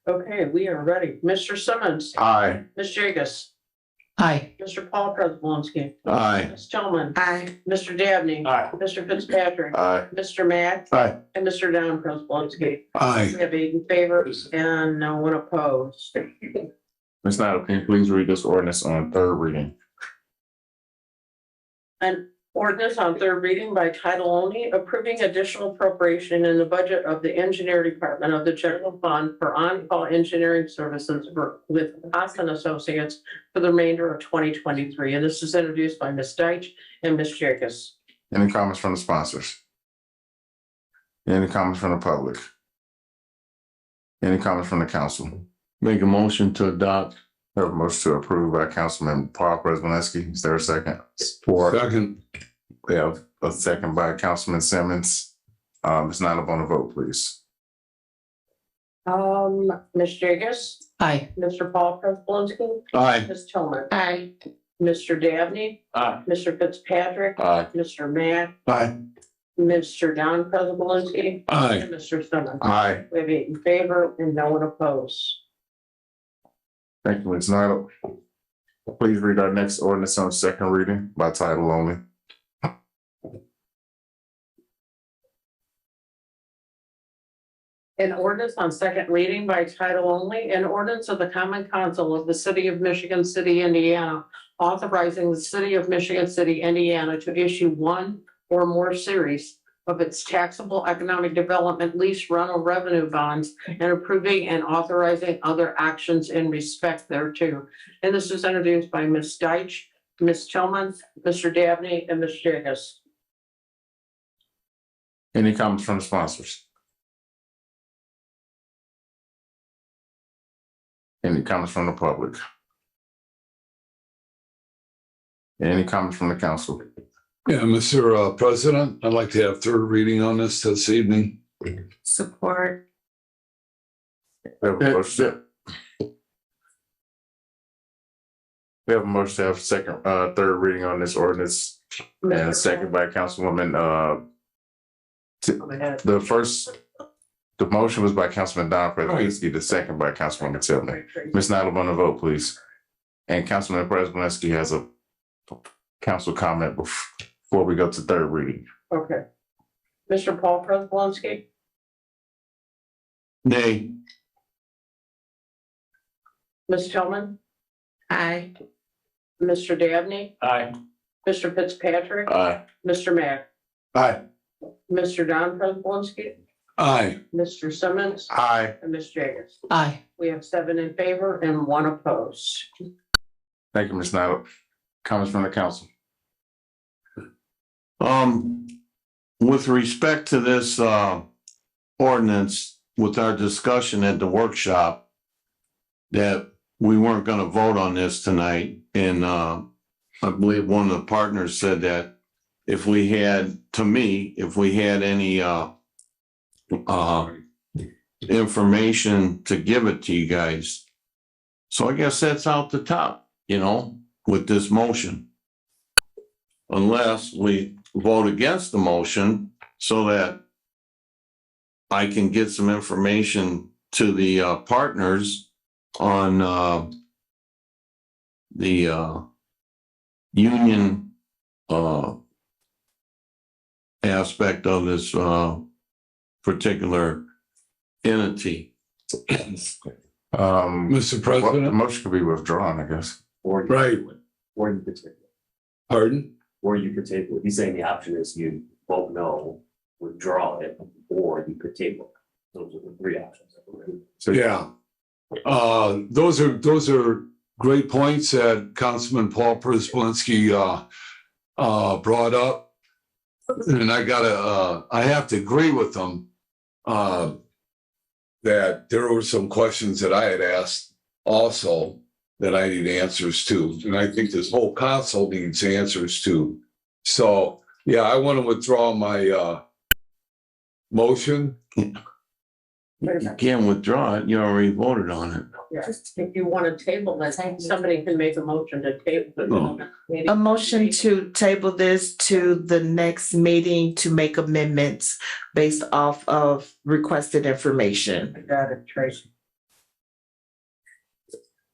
Okay, we are ready. Mr. Simmons. Aye. Ms. Jagus. Aye. Mr. Paul Prespolinski. Aye. Ms. Tillman. Aye. Mr. Dabney. Aye. Mr. Fitzpatrick. Aye. Mr. Matt. Aye. And Mr. Don Prespolinski. Aye. We have 8 in favor and no one opposed. Ms. Nyla, can you please read this ordinance on third reading? An ordinance on third reading by title only, approving additional appropriation in the budget of the engineer department of the general fund for on-call engineering services with Austin Associates for the remainder of 2023. And this is introduced by Ms. Deitch and Ms. Jagus. Any comments from the sponsors? Any comments from the public? Any comments from the council? Make a motion to adopt. We have a motion to approve by Councilman Paul Prespolinski. Is there a second? Support. Second. We have a second by Councilman Simmons. Ms. Nyla, on the vote, please. Ms. Jagus. Aye. Mr. Paul Prespolinski. Aye. Ms. Tillman. Aye. Mr. Dabney. Aye. Mr. Fitzpatrick. Aye. Mr. Matt. Aye. Mr. Don Prespolinski. Aye. And Mr. Simmons. Aye. We have 8 in favor and no one opposed. Thank you, Ms. Nyla. Please read our next ordinance on second reading by title only. An ordinance on second reading by title only, an ordinance of the Common Council of the City of Michigan City, Indiana, authorizing the City of Michigan City, Indiana to issue one or more series of its taxable economic development lease rental revenue bonds and approving and authorizing other actions in respect thereto. And this is introduced by Ms. Deitch, Ms. Tillman, Mr. Dabney, and Ms. Jagus. Any comments from the sponsors? Any comments from the public? Any comments from the council? Yeah, Mr. President, I'd like to have third reading on this evening. Support. We have a motion. We have a motion to have second, third reading on this ordinance and a second by Councilwoman, the motion was by Councilman Don Prespolinski, the second by Councilwoman Tillman. Ms. Nyla, on the vote, please. And Councilman Prespolinski has a council comment before we go to third reading. Okay. Mr. Paul Prespolinski. Nay. Ms. Tillman. Aye. Mr. Dabney. Aye. Mr. Fitzpatrick. Aye. Mr. Matt. Aye. Mr. Don Prespolinski. Aye. Mr. Simmons. Aye. And Ms. Jagus. Aye. We have 7 in favor and 1 opposed. Thank you, Ms. Nyla. Comments from the council? With respect to this, ordinance, with our discussion at the workshop, that we weren't gonna vote on this tonight, and, I believe one of the partners said that if we had, to me, if we had any, information to give it to you guys. So I guess that's out the top, with this motion. Unless we vote against the motion so that I can get some information to the partners on the union aspect of this particular entity. Mr. President? The motion could be withdrawn, I guess. Right. Or you could table it. Pardon? Or you could table it. He's saying the option is you vote no, withdraw it, or you could table it. Those are the 3 options. So, Yeah. Those are great points that Councilman Paul Prespolinski brought up. And I have to agree with them that there were some questions that I had asked also that I need answers to. And I think this whole council needs answers to. So, yeah, I want to withdraw my motion. You can't withdraw it. You already voted on it. Just if you want to table this, somebody can make a motion to table. it. A motion to table this to the next meeting to make amendments based off of requested information. Got it, Tracy.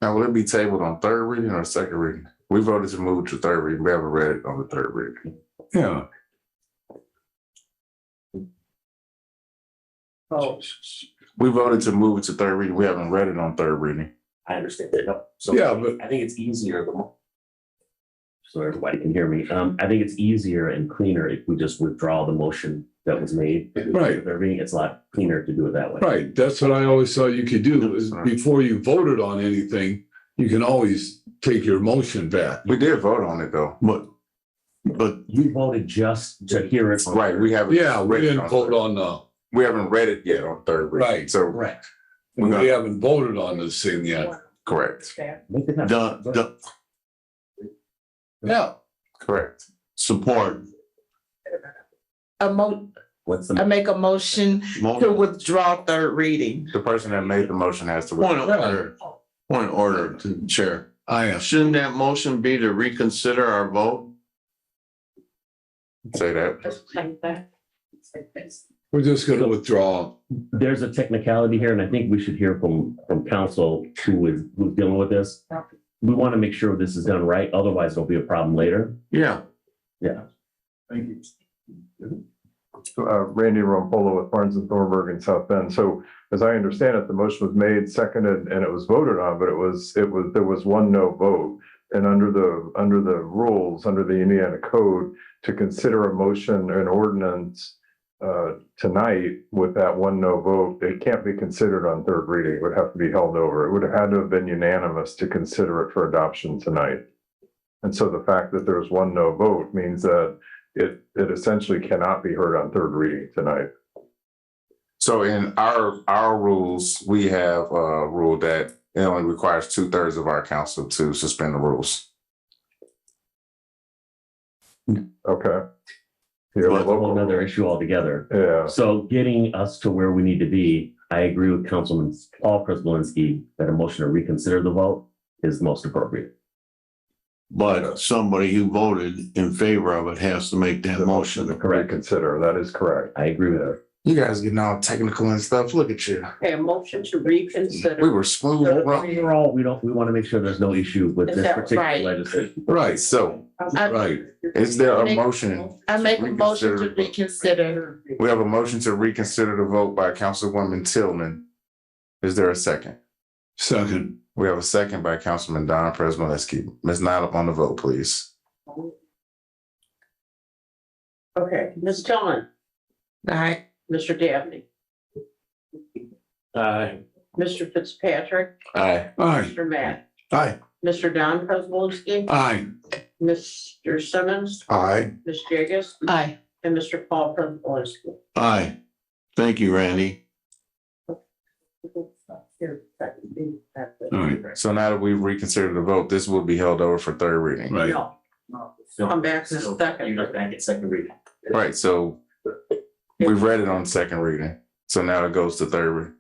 Now, will it be tabled on third reading or second reading? We voted to move to third reading. We haven't read it on the third reading. Yeah. Oh, We voted to move it to third reading. We haven't read it on third reading. I understand that. No. So Yeah, but- I think it's easier. So everybody can hear me. I think it's easier and cleaner if we just withdraw the motion that was made. Right. It's a lot cleaner to do it that way. Right, that's what I always thought you could do, is before you voted on anything, you can always take your motion back. We did vote on it though. But You voted just to hear it. Right, we haven't. Yeah, we read it didn't on vote third. on the, We haven't read it yet on third reading. Right. So, Correct. we haven't voted on this thing yet. correct, Yeah. correct. support. What's I make a motion to withdraw third reading. The person that made the motion has to. Point of order. Point of order to the chair. Shouldn't that motion be to reconsider our vote? Say that. We're just gonna withdraw. There's a technicality here, and I think we should hear from council who's dealing with this. We want to make sure this is done right, otherwise there'll be a problem later. Yeah. Yeah. Thank you. Randy Rompolo with Barnes and Thornburg in South Bend. So as I understand it, the motion was made, seconded, and it was voted on, but there was one no vote. And under the rules, under the Indiana code, to consider a motion or an ordinance tonight with that one no vote, it can't be considered on third reading. It would have to be held over. It would have had to have been unanimous to consider it for adoption tonight. And so the fact that there's one no vote means that it essentially cannot be heard on third reading tonight. So in our rules, we have a rule that it only requires 2/3 of our council to suspend the rules. Okay. That's a whole nother issue altogether. Yeah. So getting us to where we need to be, I agree with Councilman Paul Prespolinski that a motion to reconsider the vote is most appropriate. But somebody who voted in favor of it has to make that motion. Correct. Reconsider, that is correct. I agree with that. You guys getting all technical and stuff. Look at you. Okay, a motion to reconsider. We were smooth. Overall, we want to make sure there's no issue with Is this that particular right? legislation. Right, So right. is there a motion? I make a motion to Reconsider. reconsider. We have a motion to reconsider the vote by Councilwoman Tillman. Is there a second? Second. We have a second by Councilman Don Prespolinski. Ms. Nyla on the vote, please. Okay, Ms. Tillman, Aye. Mr. Dabney, Mr. Fitzpatrick, Aye. Aye. Mr. Matt, Aye. Mr. Don Prespolinski, Aye. Mr. Simmons, Aye. Ms. Jagus, Aye. and Mr. Paul Prespolinski. Aye. Thank you, Randy. All right. So now that we've reconsidered the vote, this will be held over for third reading. Right. No, come back to the second. You're back at second reading. Right, so we've read it on second reading. So now it goes to third reading.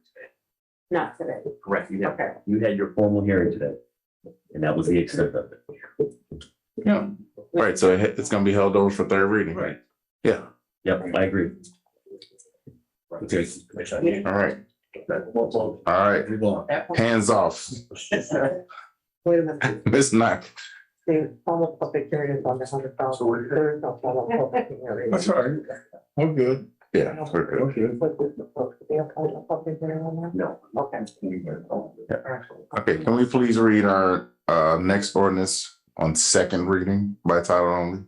Not today. Correct. Okay. You had your formal hearing today, and that was the extent of it. Yeah. Right, so it's gonna be held over for third reading. Right. Yeah, Yep, I agree. okay, all right, all right, Move on. hands off. Wait a minute. Ms. Knack. The formal public hearing is on the 100,000. There is no formal public hearing. That's all right. I'm good. Yeah, we're good. Okay. But this is supposed to be a public hearing on that? No. Okay. Okay, can we please read our next ordinance on second reading by title only?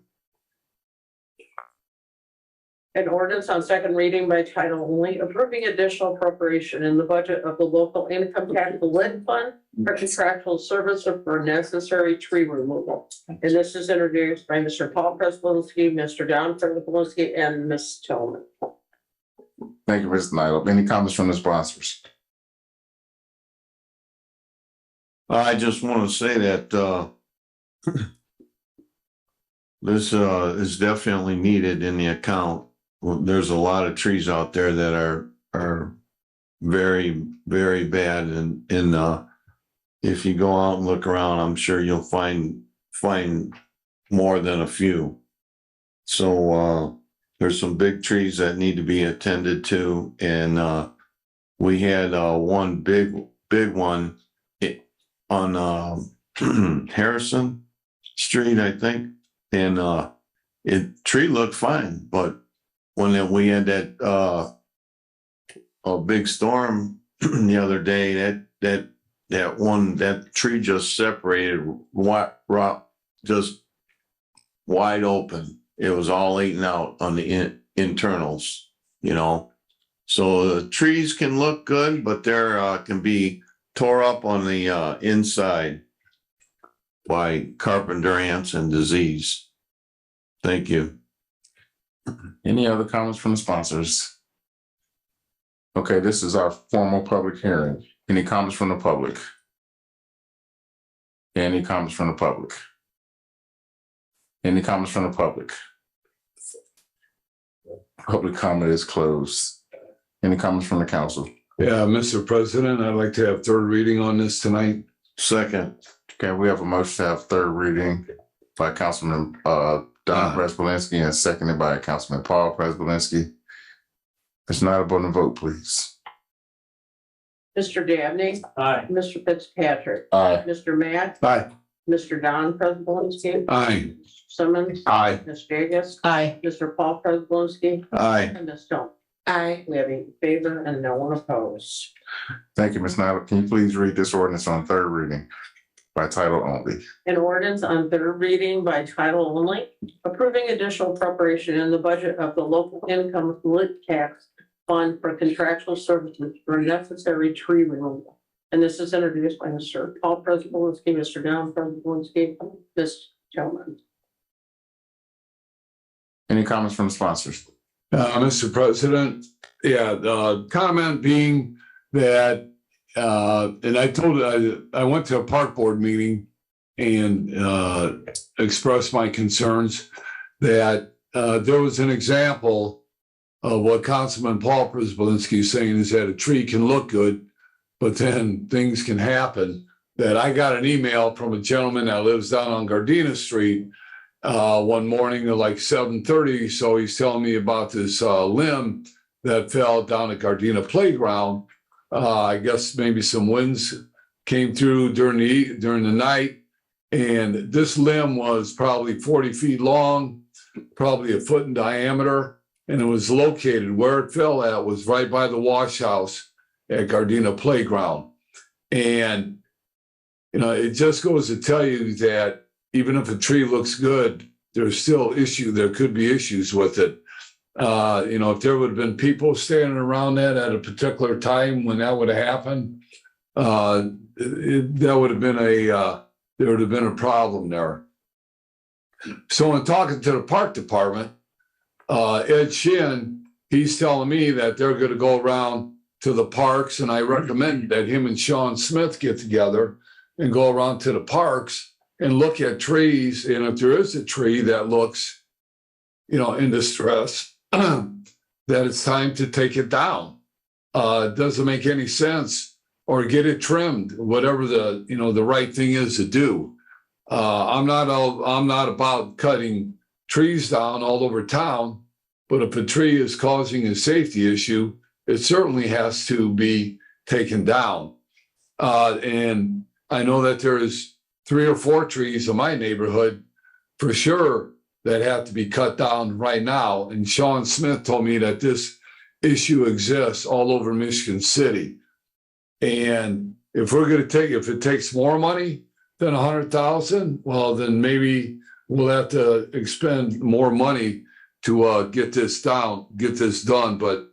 An ordinance on second reading by title only, approving additional appropriation in the budget of the local income tax lid fund for contractual services for necessary tree removal. And this is introduced by Mr. Paul Prespolinski, Mr. Don Prespolinski, and Ms. Tillman. Thank you, Mr. Nyla. Any comments from the sponsors? I just want to say that this is definitely needed in the account. There's a lot of trees out there that are very, very bad. And if you go out and look around, I'm sure you'll find more than a few. So there's some big trees that need to be attended to. And we had one big one on Harrison Street, I think. And tree looked fine, but when we had that a big storm the other day, that tree just separated, just wide open. It was all eaten out on the internals, you know. So the trees can look good, but they're can be tore up on the inside by carpenter ants and disease. Thank you. Any other comments from the sponsors? Okay, this is our formal public hearing. Any comments from the public? Any comments from the public? Any comments from the public? Public comment is closed. Any comments from the council? Yeah, Mr. President, I'd like to have third reading on this tonight. Second. Okay, we have a motion to have third reading by Councilman Don Prespolinski and seconded by Councilman Paul Prespolinski. It's not about the vote, please. Mr. Dabney. Aye. Mr. Fitzpatrick. Aye. Mr. Matt. Aye. Mr. Don Prespolinski. Aye. Simmons. Aye. Ms. Jagus. Aye. Mr. Paul Prespolinski. Aye. And Ms. Stone. Aye. We have 8 in favor and no one opposed. Thank you, Ms. Nyla. Can you please read this ordinance on third reading by title only? An ordinance on third reading by title only, approving additional appropriation in the budget of the local income lit tax fund for contractual services for necessary tree removal. And this is introduced by Mr. Paul Prespolinski, Mr. Don Prespolinski, Ms. Tillman. Any comments from the sponsors? Mr. President, yeah, the comment being that, and I went to a park board meeting and expressed my concerns that there was an example of what Councilman Paul Prespolinski is saying, is that a tree can look good, but then things can happen. That I got an email from a gentleman that lives down on Gardena Street one morning at like 7:30. So he's telling me about this limb that fell down at Gardena Playground. I guess maybe some winds came through during the night, and this limb was probably 40 feet long, probably a foot in diameter, and it was located where it fell at was right by the wash house at Gardena Playground. And you know, it just goes to tell you that even if a tree looks good, there's still there could be issues with it. You know, if there would have been people standing around that at a particular time when that would have happened, there would have been a problem there. So in talking to the park department, Ed Shin, he's telling me that they're going to go around to the parks, and I recommend that him and Sean Smith get together and go around to the parks and look at trees. And if there is a tree that looks, you know, in distress, that it's time to take it down. It doesn't make any sense, or get it trimmed, whatever the right thing is to do. I'm not about cutting trees down all over town, but if a tree is causing a safety issue, it certainly has to be taken down. And I know that there is 3 or 4 trees in my neighborhood for sure that have to be cut down right now. And Sean Smith told me that this issue exists all over Michigan City. And if it takes more money than $100,000, well, then maybe we'll have to expend more money to get this done. But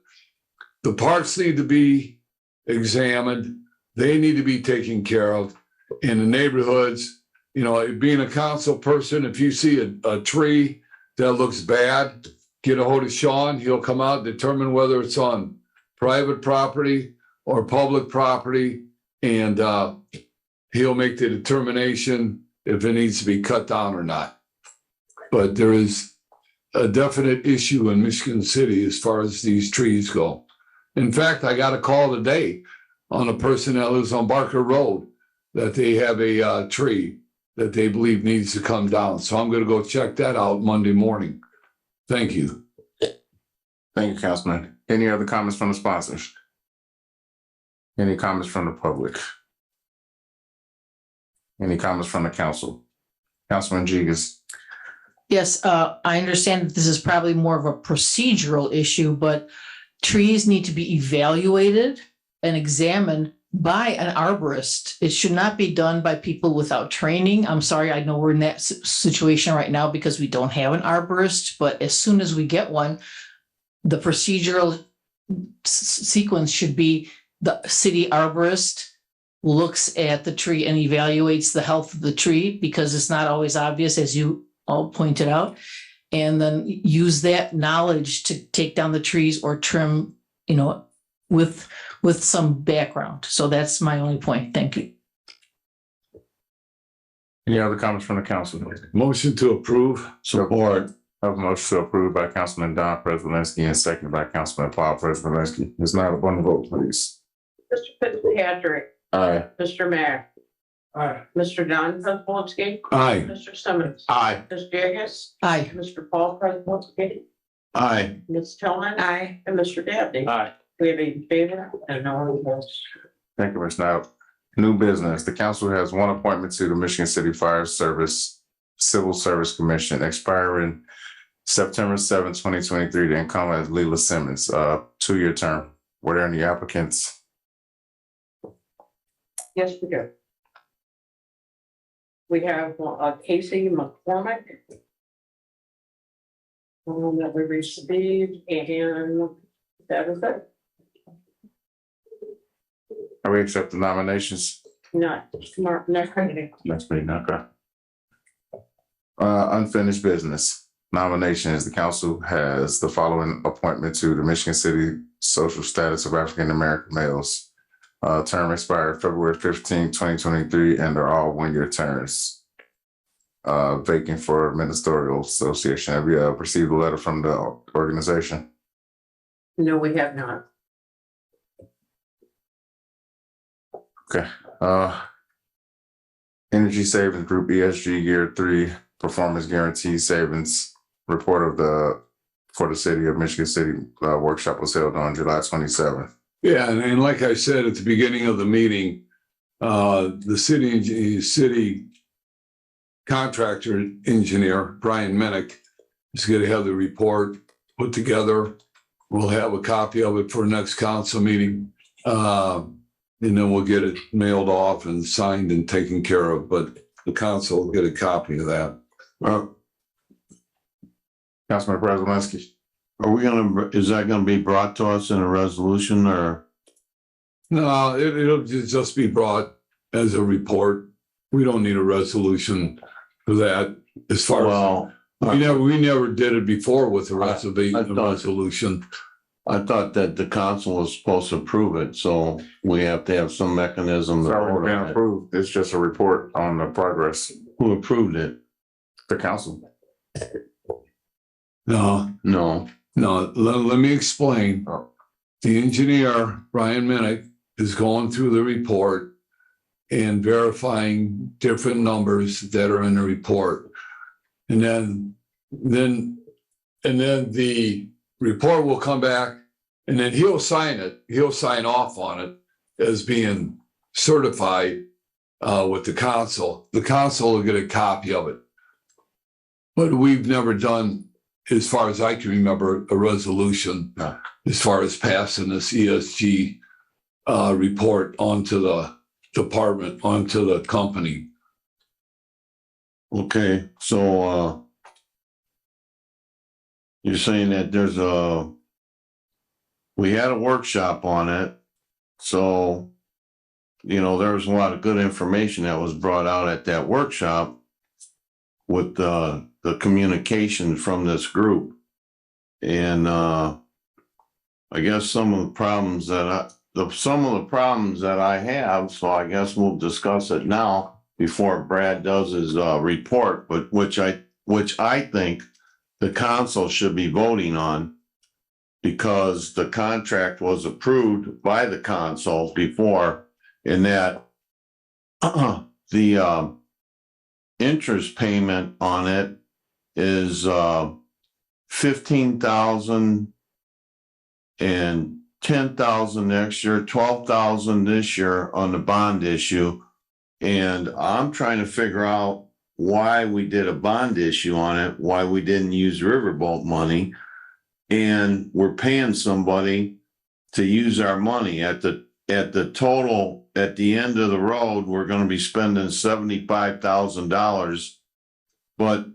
the parks need to be examined. They need to be taken care of. In the neighborhoods, you know, being a council person, if you see a tree that looks bad, get a hold of Sean. He'll come out, determine whether it's on private property or public property, and he'll make the determination if it needs to be cut down or not. But there is a definite issue in Michigan City as far as these trees go. In fact, I got a call today on a person that lives on Barker Road that they have a tree that they believe needs to come down. So I'm going to go check that out Monday morning. Thank you. Thank you, Councilman. Any other comments from the sponsors? Any comments from the public? Any comments from the council? Councilman Jigus. Yes, I understand that this is probably more of a procedural issue, but trees need to be evaluated and examined by an arborist. It should not be done by people without training. I'm sorry, I know we're in that situation right now because we don't have an arborist, but as soon as we get one, the procedural sequence should be the city arborist looks at the tree and evaluates the health of the tree, because it's not always obvious, as you all pointed out, and then use that knowledge to take down the trees or trim, with some background. So that's my only point. Thank you. Any other comments from the council? Motion to approve. Support. I have a motion to approve by Councilman Don Prespolinski and seconded by Councilman Paul Prespolinski. Ms. Nyla, one vote, please. Mr. Fitzpatrick. Aye. Mr. Mayor. Aye. Mr. Don Prespolinski. Aye. Mr. Simmons. Aye. Ms. Jigus. Aye. Mr. Paul Prespolinski. Aye. Ms. Tillman. Aye. And Mr. Dabney. Aye. We have 8 in favor and no one opposed. Thank you, Ms. Nyla. New business. The council has one appointment to the Michigan City Fire Service Civil Service Commission expiring September 7th, 2023. The incumbent is Leila Simmons, 2-year term. Were there any applicants? Yes, we do. We have Casey McCormick. That we received, and that was it. Are we accepting nominations? Not smart, not credit. Next meeting, okay. Unfinished business. Nominations. The council has the following appointment to the Michigan City Social Status of African American Males. Term expired February 15, 2023, and they're all 1-year terms. Vacant for Ministerial Association. Have you received a letter from the organization? No, we have not. Okay. Energy Savings Group ESG Year 3 Performance Guarantee Savings Report for the City of Michigan City workshop was held on July 27th. Yeah, and like I said at the beginning of the meeting, the city contractor engineer, Brian Minnick, is going to have the report put together. We'll have a copy of it for next council meeting. And then we'll get it mailed off and signed and taken care of, but the council will get a copy of that. Councilman Prespolinski. Is that gonna be brought to us in a resolution or? No, it'll just be brought as a report. We don't need a resolution for that. As far as we never did it before with the resolution. I thought that the council was supposed to approve it, so we have to have some mechanism. It's already been approved. It's just a report on the progress. Who approved it? The council. No. Let me explain. The engineer, Brian Minnick, is going through the report and verifying different numbers that are in the report. And then the report will come back and then he'll sign it. He'll sign off on it as being certified with the council. The council will get a copy of it. But we've never done, as far as I can remember, a resolution as far as passing this ESG report onto the department, onto the company. Okay, so you're saying that we had a workshop on it, so there was a lot of good information that was brought out at that workshop with the communication from this group. And I guess some of the problems that I have, so I guess we'll discuss it now before Brad does his report, but which I think the council should be voting on, because the contract was approved by the council before, in that the interest payment on it is 15,000 and 10,000 next year, 12,000 this year on the bond issue. And I'm trying to figure out why we did a bond issue on it, why we didn't use Riverboat money. And we're paying somebody to use our money at the total, at the end of the road, we're going to be spending $75,000. But,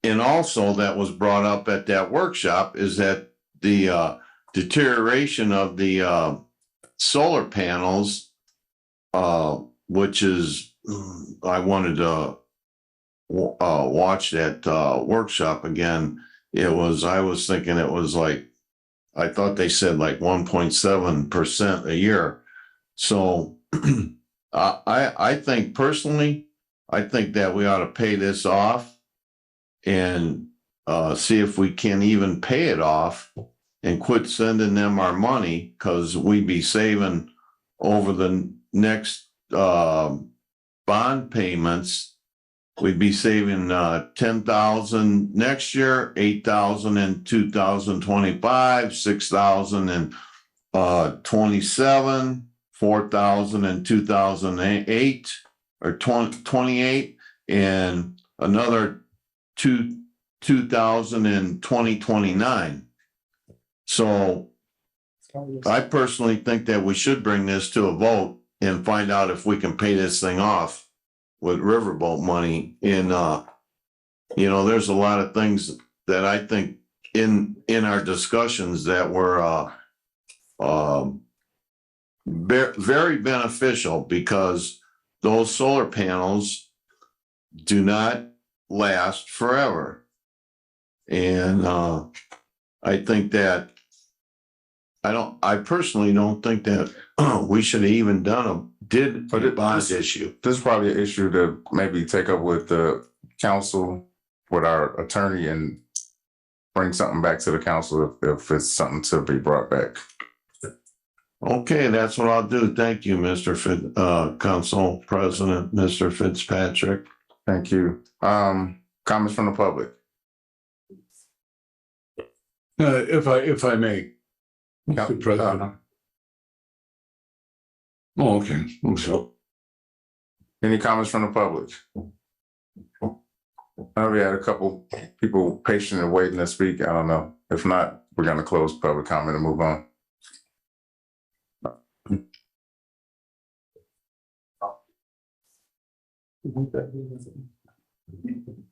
and also that was brought up at that workshop, is that the deterioration of the solar panels, which is, I wanted to watch that workshop again. I was thinking it was like, I thought they said like 1.7% a year. So I think personally, I think that we ought to pay this off and see if we can even pay it off and quit sending them our money, because we'd be saving over the next bond payments. We'd be saving 10,000 next year, 8,000 in 2025, 6,000 in 27, 4,000 in 2008 or 28, and another 2,000 in 2029. So I personally think that we should bring this to a vote and find out if we can pay this thing off with Riverboat money. And there's a lot of things that I think in our discussions that were very beneficial, because those solar panels do not last forever. And I think that I personally don't think that we should have even did a bond issue. This is probably an issue to maybe take up with the council, with our attorney, and bring something back to the council if it's something to be brought back. Okay, that's what I'll do. Thank you, Mr. Council President, Mr. Fitzpatrick. Thank you. Comments from the public? If I may, Mr. President. Oh, okay. I'm sorry. Any comments from the public? We had a couple people patient and waiting to speak. I don't know. If not, we're going to close public comment and move on.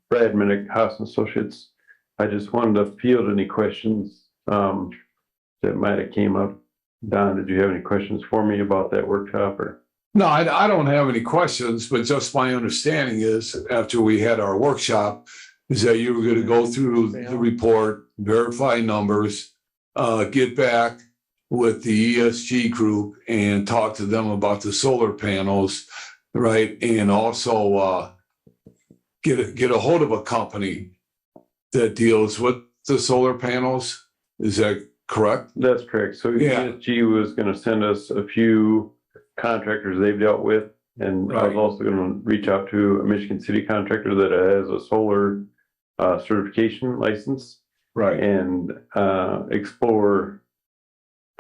Brad Minnick, House and Associates. I just wanted to field any questions that might have came up. Don, did you have any questions for me about that workshop, or? No, I don't have any questions, but just my understanding is, after we had our workshop, is that you were going to go through the report, verify numbers, get back with the ESG group and talk to them about the solar panels, right? And also get a hold of a company that deals with the solar panels. Is that correct? That's correct. So ESG was going to send us a few contractors they've dealt with. And I was also going to reach out to a Michigan City contractor that has a solar certification license. Right. And explore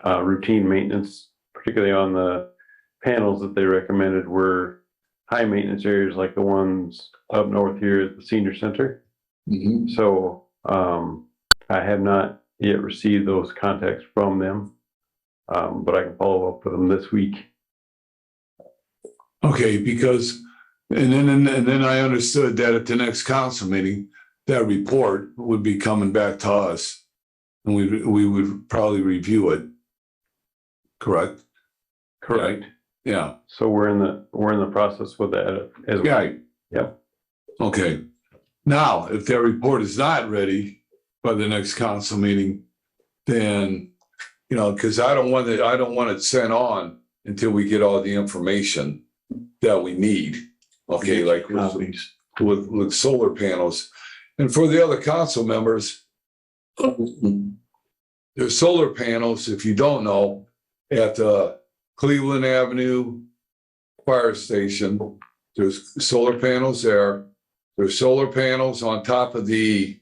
routine maintenance, particularly on the panels that they recommended were high maintenance areas like the ones up north here at the senior center. Mm-hmm. So I have not yet received those contacts from them, but I can follow up with them this week. Okay, because, and then I understood that at the next council meeting, that report would be coming back to us, and we would probably review it. Correct? Correct. Yeah. So we're in the process with that as well. Right. Yep. Okay. Now, if that report is not ready by the next council meeting, then, because I don't want it sent on until we get all the information that we need. Okay, like with solar panels. And for the other council members, there's solar panels, if you don't know, at the Cleveland Avenue Fire Station. There's solar panels there. There's solar panels on top of the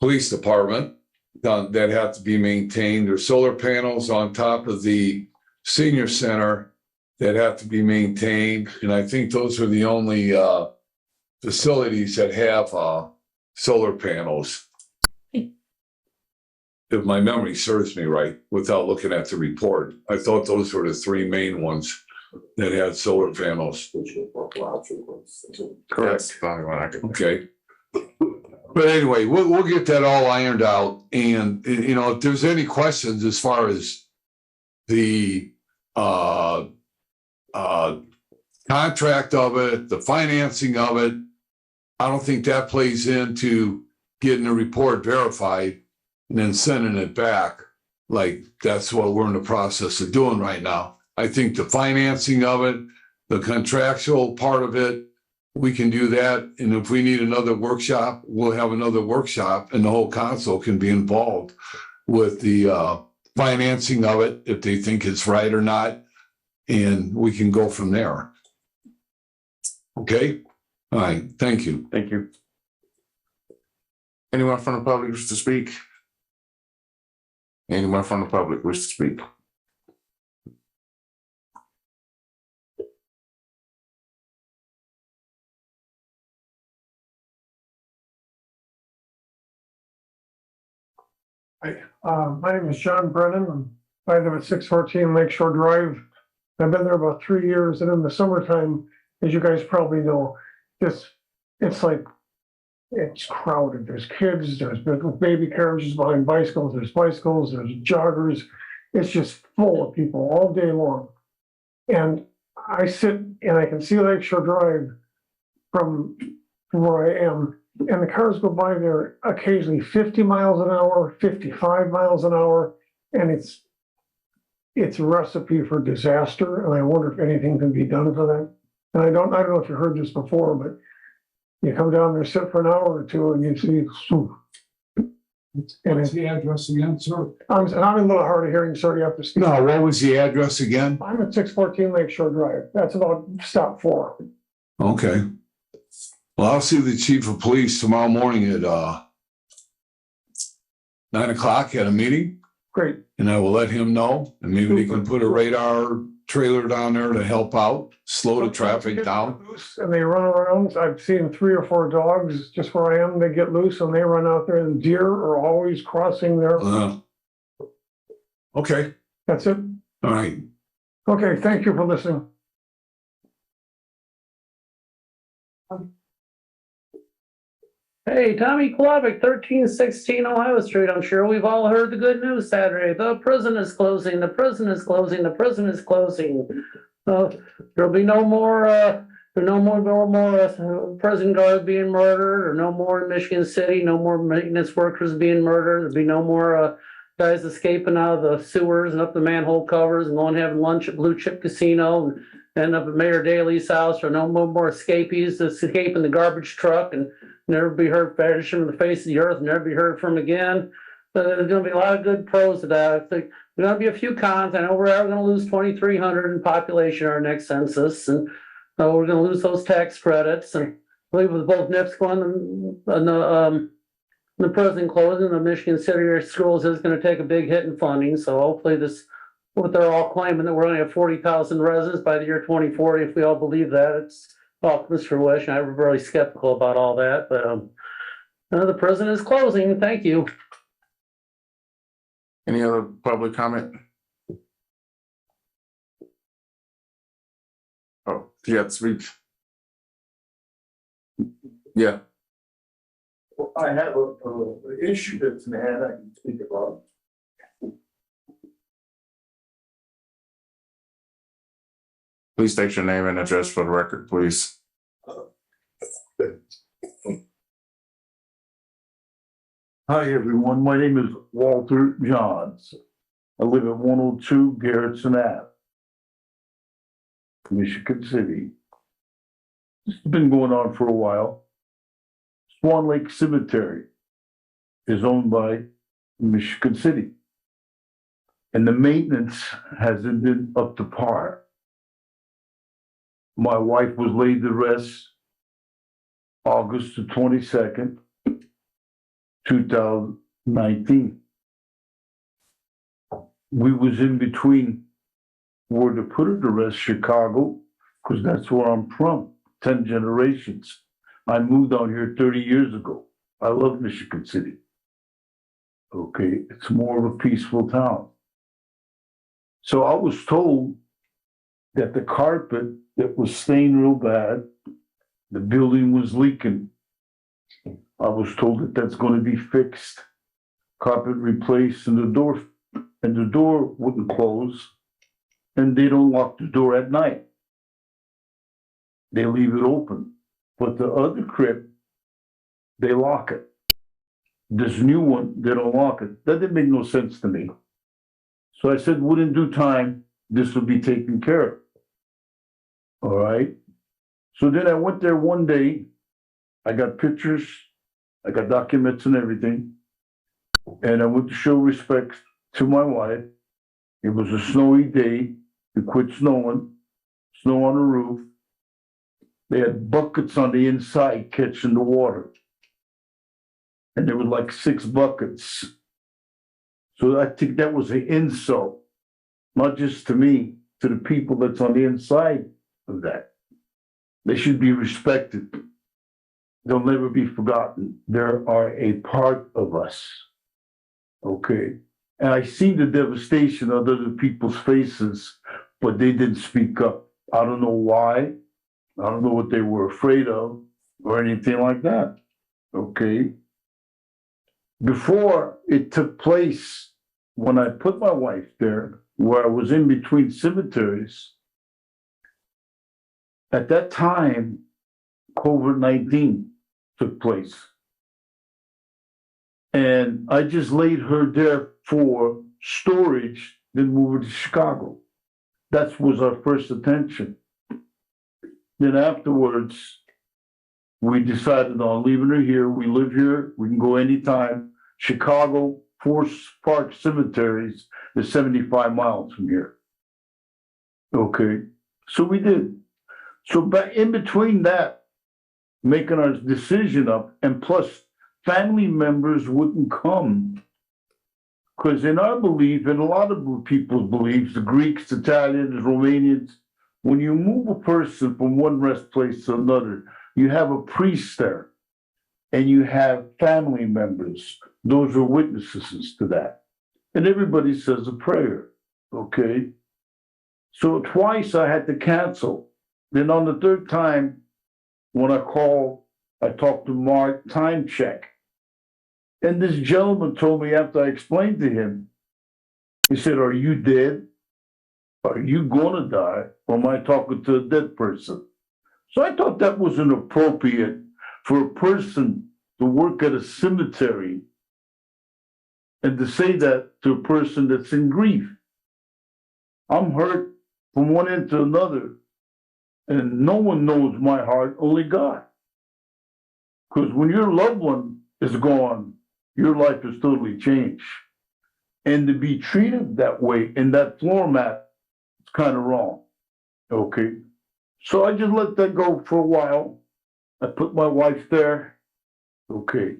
police department that have to be maintained. There's solar panels on top of the senior center that have to be maintained. And I think those are the only facilities that have solar panels. If my memory serves me right, without looking at the report, I thought those were the three main ones that had solar panels. Correct. Okay. But anyway, we'll get that all ironed out. And, you know, if there's any questions as far as the contract of it, the financing of it, I don't think that plays into getting the report verified and then sending it back. Like that's what we're in the process of doing right now. I think the financing of it, the contractual part of it, we can do that. And if we need another workshop, we'll have another workshop and the whole council can be involved with the financing of it, if they think it's right or not. And we can go from there. Okay? All right. Thank you. Thank you. Anyone from the public wish to speak? Anyone from the public wish to speak? My name is John Brennan. I live at 614 Lakeshore Drive. I've been there about 3 years, and in the summertime, as you guys probably know, it's crowded. There's kids, there's baby carriages behind bicycles, there's joggers. It's just full of people all day long. And I sit and I can see Lakeshore Drive from where I am, and the cars go by there occasionally 50 miles an hour, 55 miles an hour, and it's a recipe for disaster. And I wonder if anything can be done for that. And I don't know if you heard this before, but you come down there, sit for an hour or two, and you see. And it's the address again, sir. I'm a little hard of hearing, sir. You have to speak. No, what was the address again? I'm at 614 Lakeshore Drive. That's about stop 4. Okay. Well, I'll see the chief of police tomorrow morning at 9 o'clock at a meeting. Great. And I will let him know, and maybe they can put a radar trailer down there to help out, slow the traffic down. And they run around. I've seen 3 or 4 dogs just where I am. They get loose and they run out there, and deer are always crossing there. Okay. That's it. All right. Okay, thank you for listening. Hey, Tommy Klovic, 1316 Ohio Street. I'm sure we've all heard the good news Saturday. The prison is closing, the prison is closing, the prison is closing. There'll be no more prison guards being murdered, or no more in Michigan City, no more maintenance workers being murdered. There'll be no more guys escaping out of the sewers and up the manhole covers and going having lunch at Blue Chip Casino and end up at Mayor Daley's house, or no more escapees escaping the garbage truck and never be heard, vanishing from the face of the earth, never be heard from again. There's going to be a lot of good pros to that. I think there's going to be a few cons. I know we're going to lose 2,300 in population our next census, and we're going to lose those tax credits. And I believe with both NIPSCO and the prison closing, the Michigan City area schools is going to take a big hit in funding. So hopefully this, what they're all claiming, that we're going to have 40,000 residents by the year 2040, if we all believe that, it's optimist for wish. I'm really skeptical about all that, but the prison is closing. Thank you. Any other public comment? Oh, you have to speak. Yeah. Well, I have an issue that's in hand I can speak about. Please state your name and address for the record, please. Hi, everyone. My name is Walter Johns. I live at 102 Garrettson Ave, Michigan City. This has been going on for a while. Swan Lake Cemetery is owned by in Michigan City. And the maintenance hasn't been up to par. My wife was laid to rest August the 22nd, 2019. We was in between where to put her to rest, Chicago, because that's where I'm from, 10 generations. I moved down here 30 years ago. I love Michigan City. Okay, it's more of a peaceful town. So I was told that the carpet that was stained real bad, the building was leaking. I was told that that's going to be fixed, carpet replaced, and the door wouldn't close, and they don't lock the door at night. They leave it open. But the other crib, they lock it. This new one, they don't lock it. That didn't make no sense to me. So I said, within due time, this will be taken care of. All right. So then I went there one day. I got pictures, I got documents and everything. And I went to show respect to my wife. It was a snowy day. It quit snowing, snow on the roof. They had buckets on the inside catching the water. And there were like 6 buckets. So I think that was an insult, not just to me, to the people that's on the inside of that. They should be respected. They'll never be forgotten. They are a part of us. Okay. And I seen the devastation on other people's faces, but they didn't speak up. I don't know why. I don't know what they were afraid of or anything like that. Okay. Before it took place, when I put my wife there, where I was in between cemeteries, at that time, COVID-19 took place. And I just laid her there for storage, then move her to Chicago. That was our first attention. Then afterwards, we decided on leaving her here. We live here. We can go anytime. Chicago, Forest Park Cemeteries is 75 miles from here. Okay, so we did. So back in between that, making our decision up, and plus family members wouldn't come. Because in our belief, and a lot of people's beliefs, the Greeks, Italians, Romanians, when you move a person from one rest place to another, you have a priest there and you have family members. Those are witnesses to that. And everybody says a prayer, okay? So twice I had to cancel. Then on the third time, when I called, I talked to Mark, time check. And this gentleman told me after I explained to him, he said, are you dead? Are you gonna die? Or am I talking to a dead person? So I thought that was inappropriate for a person to work at a cemetery and to say that to a person that's in grief. I'm hurt from one end to another, and no one knows my heart, only God. Because when your loved one is gone, your life is totally changed. And to be treated that way in that format, it's kind of wrong. Okay. So I just let that go for a while. I put my wife there. Okay.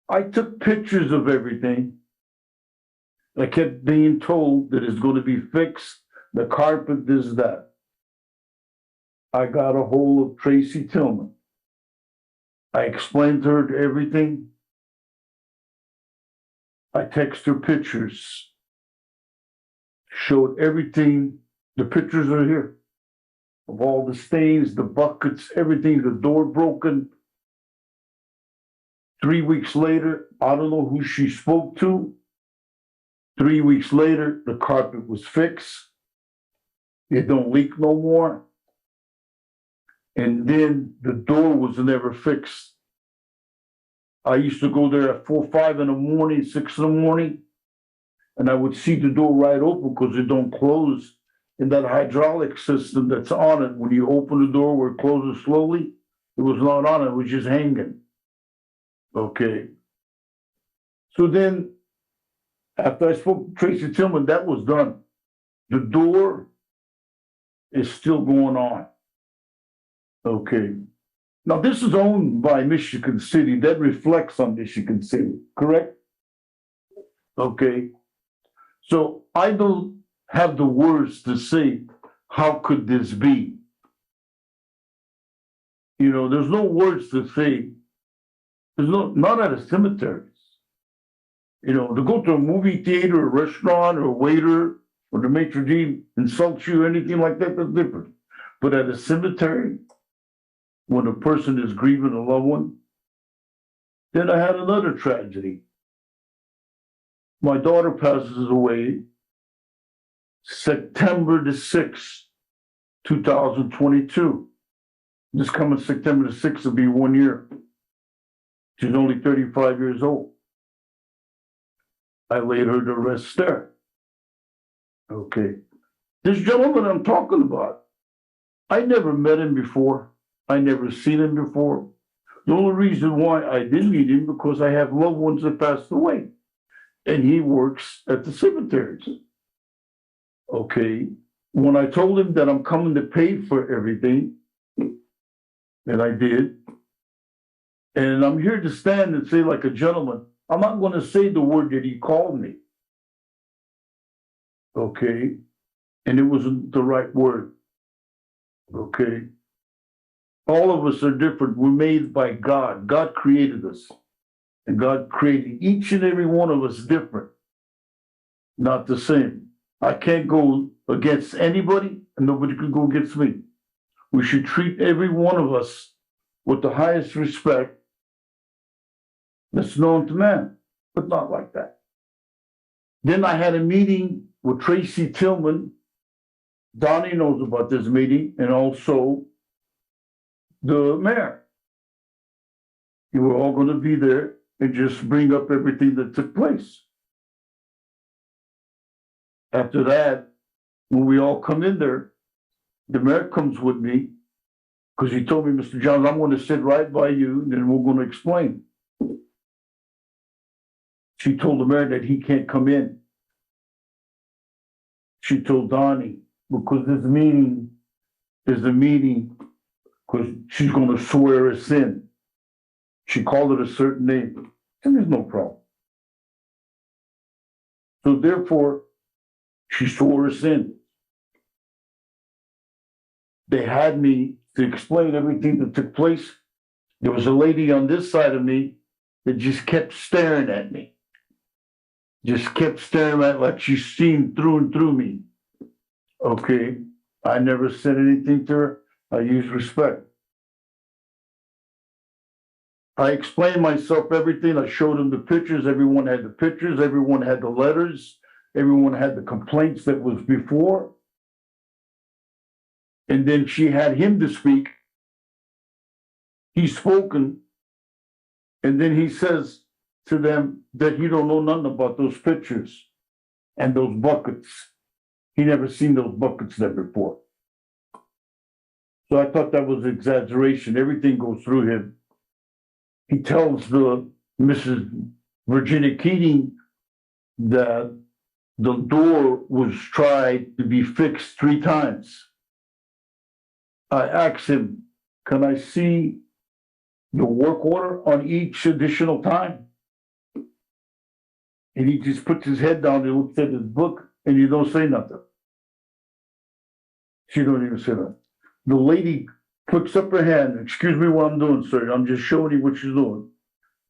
I took pictures of everything. I kept being told that it's going to be fixed. The carpet, this, that. I got a hold of Tracy Tillman. I explained to her everything. I texted her pictures. Showed everything. The pictures are here. Of all the stains, the buckets, everything, the door broken. 3 weeks later, I don't know who she spoke to. 3 weeks later, the carpet was fixed. It don't leak no more. And then the door was never fixed. I used to go there at 4, 5 in the morning, 6 in the morning, and I would see the door right open because it don't close. And that hydraulic system that's on it, when you open the door where it closes slowly, it was not on it, it was just hanging. Okay. So then After I spoke to Tracy Tillman, that was done. The door is still going on. Okay. Now, this is owned by Michigan City. That reflects on Michigan City, correct? Okay. So I don't have the words to say, how could this be? You know, there's no words to say. There's not at a cemeteries. You know, to go to a movie theater, a restaurant, or a waiter, or the maitre d' insults you or anything like that, that's different. But at a cemetery, when a person is grieving a loved one, then I had another tragedy. My daughter passes away September the 6th, 2022. This coming September the 6th will be 1 year. She's only 35 years old. I laid her to rest there. Okay. This gentleman I'm talking about, I never met him before. I never seen him before. The only reason why I did meet him because I have loved ones that passed away. And he works at the cemeteries. Okay. When I told him that I'm coming to pay for everything, and I did, and I'm here to stand and say like a gentleman, I'm not going to say the word that he called me. Okay. And it wasn't the right word. Okay. All of us are different. We're made by God. God created us. And God created each and every one of us different. Not the same. I can't go against anybody and nobody can go against me. We should treat every one of us with the highest respect that's known to man, but not like that. Then I had a meeting with Tracy Tillman. Donnie knows about this meeting, and also the mayor. You were all going to be there and just bring up everything that took place. After that, when we all come in there, the mayor comes with me because he told me, Mr. Johns, I'm going to sit right by you, and then we're going to explain. She told the mayor that he can't come in. She told Donnie, because this meeting is a meeting, because she's going to swear us in. She called it a certain name, and there's no problem. So therefore, she swore us in. They had me to explain everything that took place. There was a lady on this side of me that just kept staring at me. Just kept staring at like she's seen through and through me. Okay, I never said anything to her. I used respect. I explained myself everything. I showed them the pictures. Everyone had the pictures. Everyone had the letters. Everyone had the complaints that was before. And then she had him to speak. He's spoken. And then he says to them that he don't know nothing about those pictures and those buckets. He never seen those buckets there before. So I thought that was exaggeration. Everything goes through him. He tells the Mrs. Virginia Keating that the door was tried to be fixed 3 times. I asked him, can I see the work order on each additional time? And he just puts his head down and looks at his book and he don't say nothing. She don't even say that. The lady puts up her hand, excuse me what I'm doing, sir. I'm just showing you what she's doing.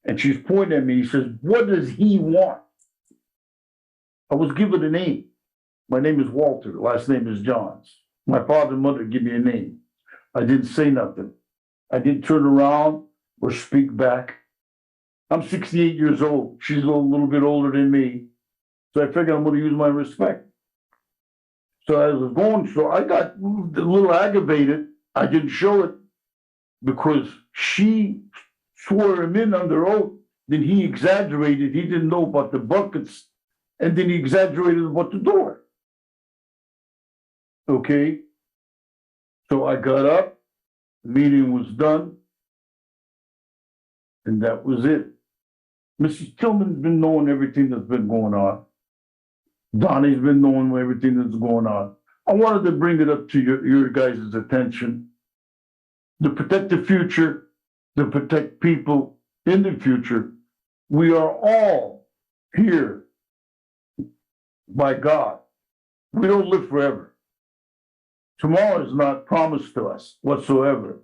And she's pointing at me. He says, what does he want? I was given a name. My name is Walter. Last name is Johns. My father and mother give me a name. I didn't say nothing. I didn't turn around or speak back. I'm 68 years old. She's a little bit older than me. So I figured I'm going to use my respect. So as I was going, so I got a little aggravated. I didn't show it because she swore him in under oath. Then he exaggerated. He didn't know about the buckets. And then he exaggerated about the door. Okay. So I got up. The meeting was done. And that was it. Mrs. Tillman's been knowing everything that's been going on. Donnie's been knowing everything that's going on. I wanted to bring it up to your guys' attention. To protect the future, to protect people in the future, we are all here by God. We don't live forever. Tomorrow is not promised to us whatsoever.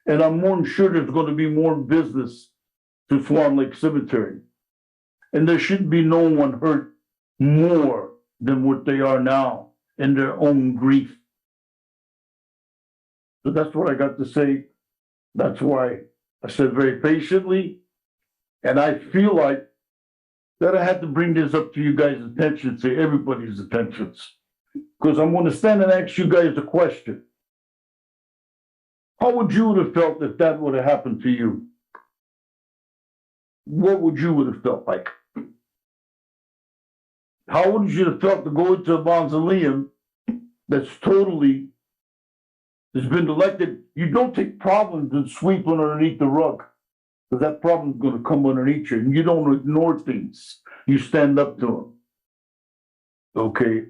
And I'm more than sure there's going to be more business to Swan Lake Cemetery. And there should be no one hurt more than what they are now in their own grief. So that's what I got to say. That's why I said very patiently. And I feel like that I had to bring this up to you guys' attention, to everybody's attentions. Because I'm going to stand and ask you guys a question. How would you have felt if that would have happened to you? What would you have felt like? How would you have felt to go into a mausoleum that's totally has been elected? You don't take problems and sweep them underneath the rug, because that problem's going to come underneath you, and you don't ignore things. You stand up to them. Okay.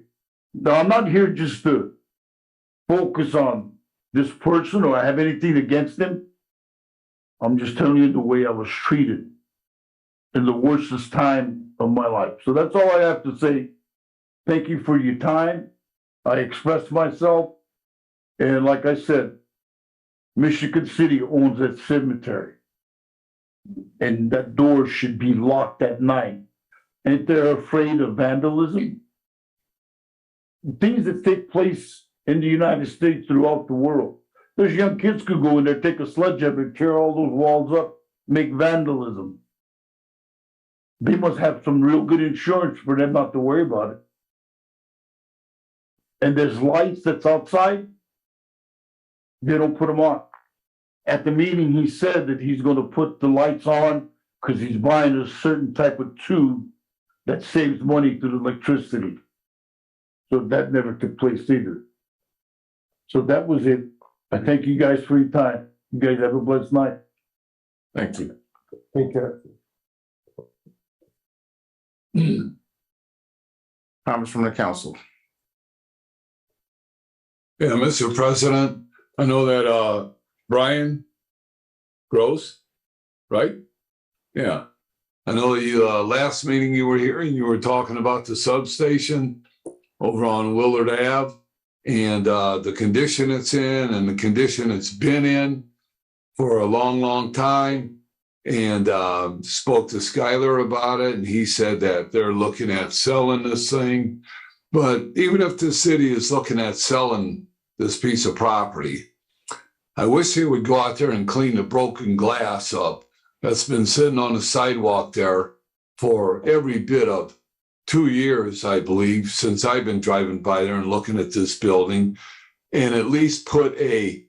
Now, I'm not here just to focus on this person or I have anything against him. I'm just telling you the way I was treated in the worstest time of my life. So that's all I have to say. Thank you for your time. I expressed myself. And like I said, Michigan City owns that cemetery. And that door should be locked at night. Ain't they afraid of vandalism? Things that take place in the United States throughout the world. Those young kids could go in there, take a sledgehammer, and tear all those walls up, make vandalism. They must have some real good insurance for them not to worry about it. And there's lights that's outside. They don't put them on. At the meeting, he said that he's going to put the lights on because he's buying a certain type of tube that saves money through the electricity. So that never took place either. So that was it. I thank you guys for your time. You guys have a blessed night. Thank you. Take care. Comments from the council. Yeah, Mr. President, I know that Brian Gross, right? Yeah. I know you last meeting you were here and you were talking about the substation over on Willard Ave and the condition it's in and the condition it's been in for a long, long time. And spoke to Skylar about it, and he said that they're looking at selling this thing. But even if the city is looking at selling this piece of property, I wish they would go out there and clean the broken glass up that's been sitting on the sidewalk there for every bit of 2 years, I believe, since I've been driving by there and looking at this building, and at least put a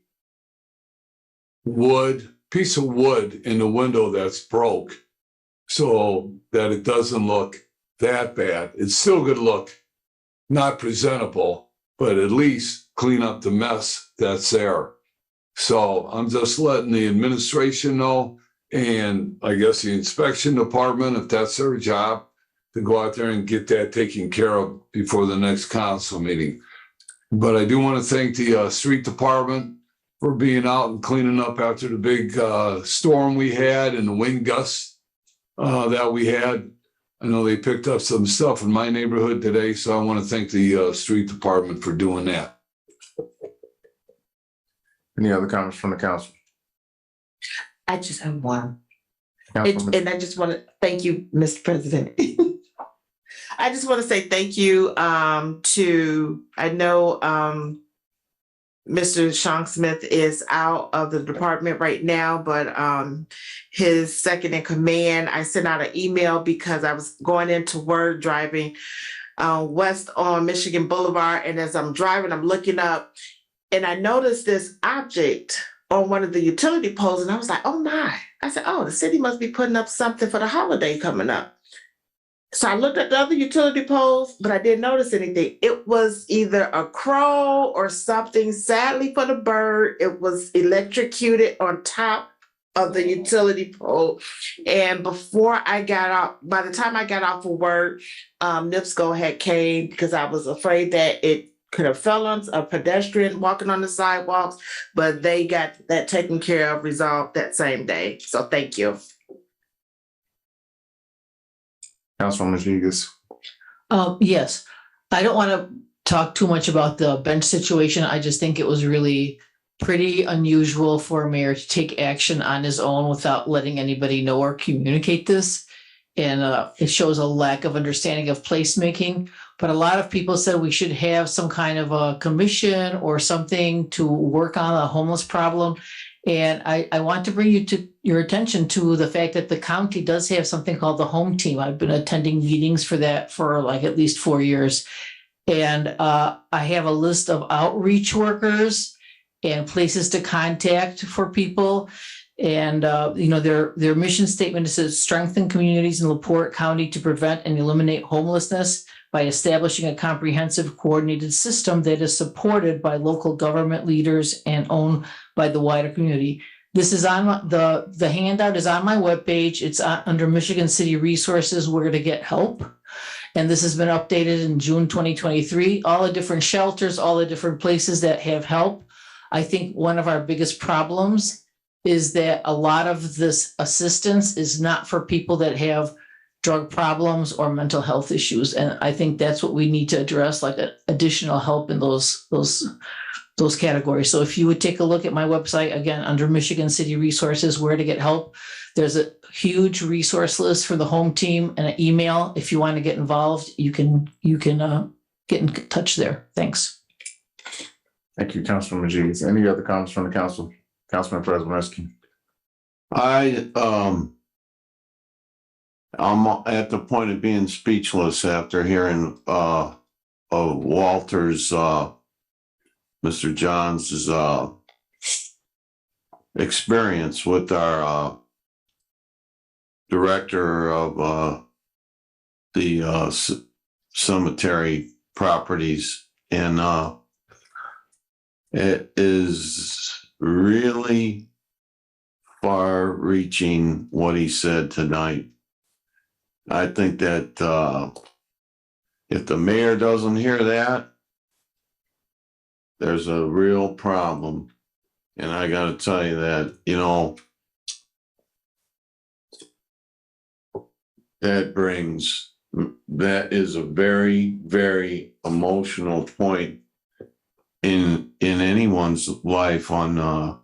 piece of wood in the window that's broke so that it doesn't look that bad. It's still going to look not presentable, but at least clean up the mess that's there. So I'm just letting the administration know, and I guess the inspection department, if that's their job, to go out there and get that taken care of before the next council meeting. But I do want to thank the street department for being out and cleaning up after the big storm we had and the wind gusts that we had. I know they picked up some stuff in my neighborhood today, so I want to thank the street department for doing that. Any other comments from the council? I just have one. Councilman. And I just want to thank you, Mr. President. I just want to say thank you to, I know Mr. Sean Smith is out of the department right now, but his second in command, I sent out an email because I was going into work driving west on Michigan Boulevard. And as I'm driving, I'm looking up and I noticed this object on one of the utility poles. And I was like, oh my. I said, oh, the city must be putting up something for the holiday coming up. So I looked at the other utility poles, but I didn't notice anything. It was either a crow or something. Sadly for the bird, it was electrocuted on top of the utility pole. And before I got off, by the time I got off of work, NIPSCO had came because I was afraid that it could have fell on a pedestrian walking on the sidewalks, but they got that taken care of, resolved that same day. So thank you. Councilwoman Jigus. Yes, I don't want to talk too much about the bench situation. I just think it was really pretty unusual for a mayor to take action on his own without letting anybody know or communicate this. And it shows a lack of understanding of placemaking. But a lot of people said we should have some kind of a commission or something to work on a homeless problem. And I want to bring your attention to the fact that the county does have something called the Home Team. I've been attending meetings for that for like at least 4 years. And I have a list of outreach workers and places to contact for people. And, their mission statement is to strengthen communities in LaPorte County to prevent and eliminate homelessness by establishing a comprehensive coordinated system that is supported by local government leaders and owned by the wider community. This is on the handout is on my webpage. It's under Michigan City Resources, where to get help. And this has been updated in June 2023. All the different shelters, all the different places that have help. I think one of our biggest problems is that a lot of this assistance is not for people that have drug problems or mental health issues. And I think that's what we need to address, like additional help in those categories. So if you would take a look at my website, again, under Michigan City Resources, where to get help, there's a huge resource list for the Home Team and an email. If you want to get involved, you can get in touch there. Thanks. Thank you, Councilman Jigus. Any other comments from the council? Councilman Preseminski. I'm at the point of being speechless after hearing of Walter's Mr. Johns' experience with our director of the cemetery properties, and it is really far-reaching what he said tonight. I think that if the mayor doesn't hear that, there's a real problem. And I got to tell you that, that is a very, very emotional point in anyone's life on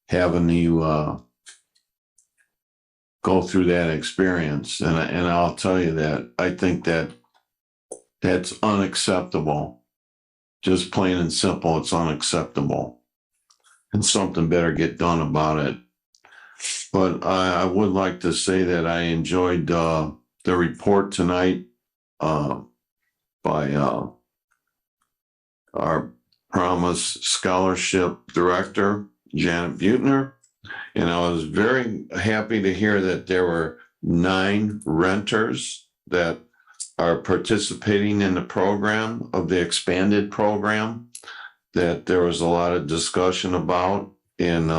having to go through that experience. And I'll tell you that I think that that's unacceptable. Just plain and simple, it's unacceptable. And something better get done about it. But I would like to say that I enjoyed the report tonight by our Promise Scholarship Director, Janet Butner. And I was very happy to hear that there were 9 renters that are participating in the program, of the expanded program, that there was a lot of discussion about. And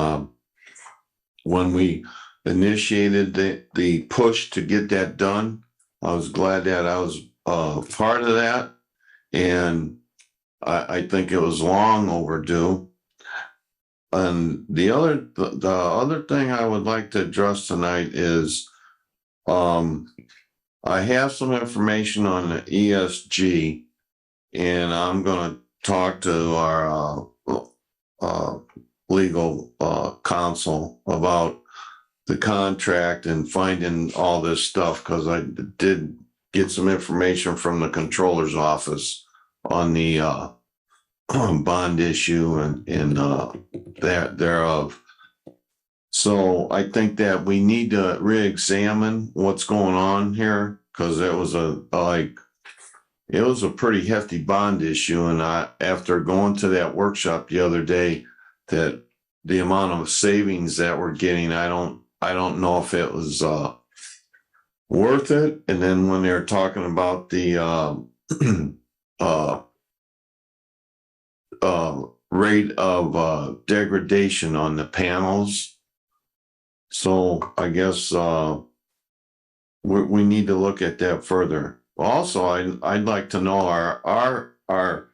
when we initiated the push to get that done, I was glad that I was part of that. And I think it was long overdue. And the other thing I would like to address tonight is I have some information on the ESG, and I'm going to talk to our legal counsel about the contract and finding all this stuff, because I did get some information from the controller's office on the bond issue and that thereof. So I think that we need to re-examine what's going on here, because it was a pretty hefty bond issue. And after going to that workshop the other day, that the amount of savings that we're getting, I don't know if it was worth it. And then when they're talking about the rate of degradation on the panels, So I guess, we need to look at that further. Also, I'd like to know, our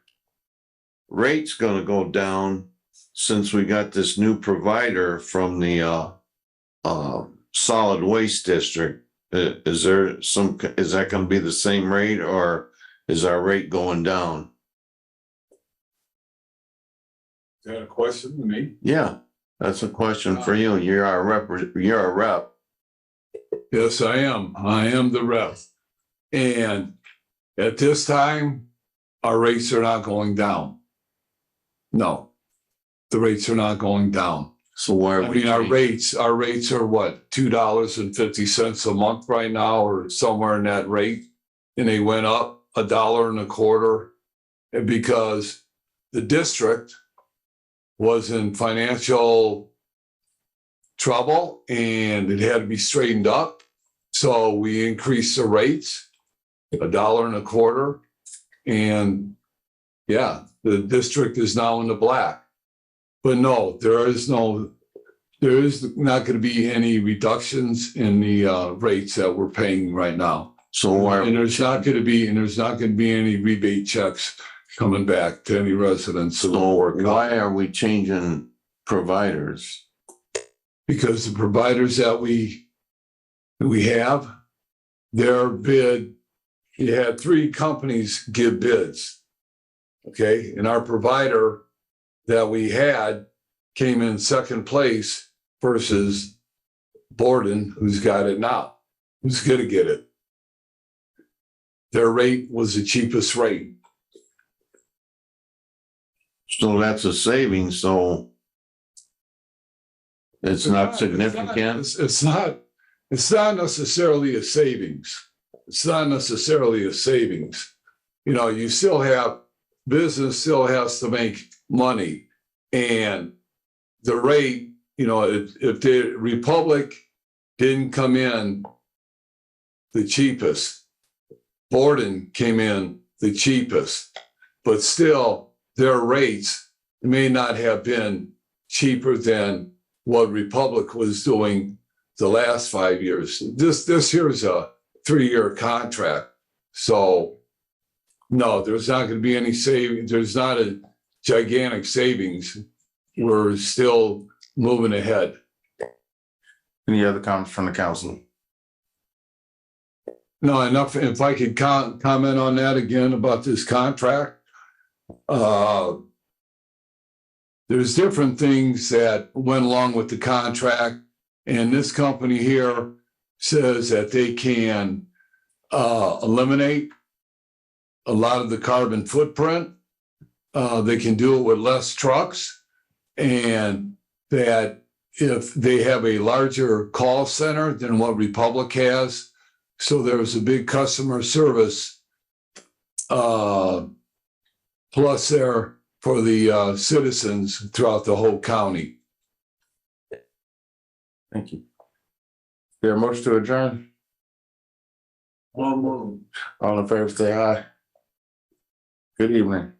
rate's gonna go down since we got this new provider from the, solid waste district. Is that gonna be the same rate, or is our rate going down? Is that a question to me? Yeah, that's a question for you. You're our rep. Yes, I am. I am the rep. And at this time, our rates are not going down. No, the rates are not going down. So why are I we? mean, our rates are what, $2.50 a month right now, or somewhere in that rate? And they went up $1.25 because the district was in financial trouble and it had to be straightened up. So we increased the rates $1.25. And yeah, the district is now in the black. But no, there is not going to be any reductions in the rates that we're paying right now. So and there's not going to be any rebate checks coming back to any residents. So why are we changing providers? Because the providers that we have, their bid, you had 3 companies give bids. Okay, and our provider that we had came in second place versus Borden, who's got it now, who's going to get it. Their rate was the cheapest rate. So that's a saving, so it's not significant. It's not necessarily a savings. It's not necessarily a savings. You know, you still have, business still has to make money. And the rate, you know, if the Republic didn't come in the cheapest, Borden came in the cheapest, but still their rates may not have been cheaper than what Republic was doing the last 5 years. This here is a 3-year contract. So no, there's not going to be any savings. There's not a gigantic savings. We're still moving ahead. Any other comments from the council? No, enough. If I could comment on that again about this contract. There's different things that went along with the contract, and this company here says that they can eliminate a lot of the carbon footprint. They can do it with less trucks, and that if they have a larger call center than what Republic has, so there's a big customer service plus there for the citizens throughout the whole county. Thank you. There a motion to adjourn? One move. All in favor, say aye. Good evening.